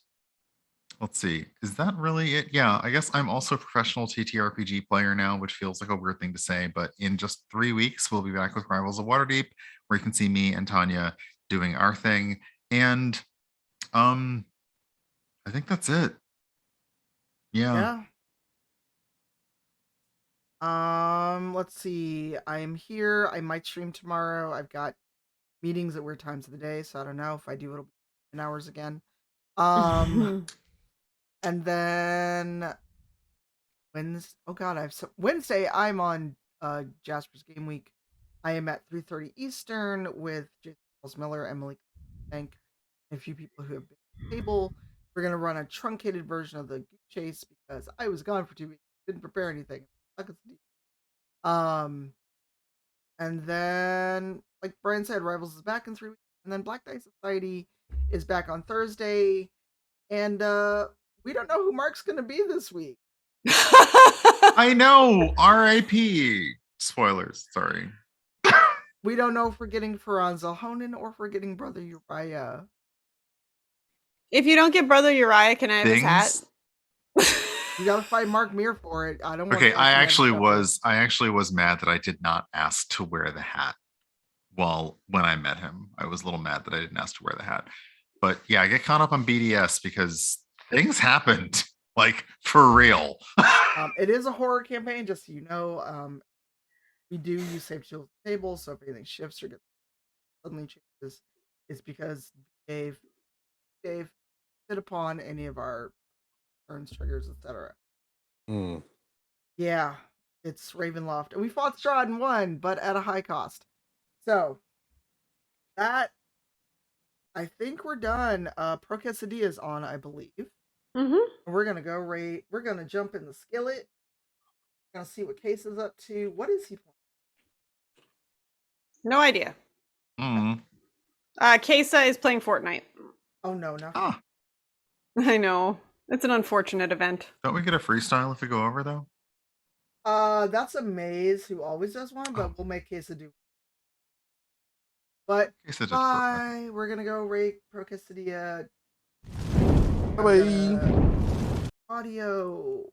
let's see, is that really it? Yeah, I guess I'm also a professional TTRPG player now, which feels like a weird thing to say, but in just 3 weeks, we'll be back with Rivals of Waterdeep, where you can see me and Tanya doing our thing. And I think that's it. Yeah. Let's see. I'm here. I might stream tomorrow. I've got meetings at weird times of the day, so I don't know if I do it'll be 10 hours again. And then Wednesday I'm on Jasper's Game Week. I am at 3:30 Eastern with Jason Charles Miller, Emily Bank, and a few people who have been at the table. We're gonna run a truncated version of the Goose Chase because I was gone for 2 weeks, didn't prepare anything. And then, like Brian said, Rivals is back in 3 weeks, and then Black Dice Society is back on Thursday, and we don't know who Mark's gonna be this week. I know. R.I.P. Spoilers. Sorry. We don't know if we're getting Faran Zalhonen or if we're getting Brother Uriah. If you don't get Brother Uriah, can I have his hat? You gotta fight Mark Meir for it. I don't want. Okay, I actually was mad that I did not ask to wear the hat. Well, when I met him, I was a little mad that I didn't ask to wear the hat. But yeah, I get caught up on BDS because things happened, like for real. It is a horror campaign, just so you know. We do use Safe Shield tables, so if anything shifts or suddenly changes, it's because Dave hit upon any of our turns, triggers, etc. Yeah, it's Ravenloft, and we fought Strahd and won, but at a high cost. So that, I think we're done. Pro Quesadilla is on, I believe. Mm-hmm. We're gonna go we're gonna jump in the skillet. We're gonna see what Case is up to. What is he playing? No idea. Kesa is playing Fortnite. Oh no, no. I know. It's an unfortunate event. Don't we get a freestyle if we go over though? That's a Maze who always does one, but we'll make Kesa do. But hi, we're gonna go rate Pro Quesadilla. Bye. Audio.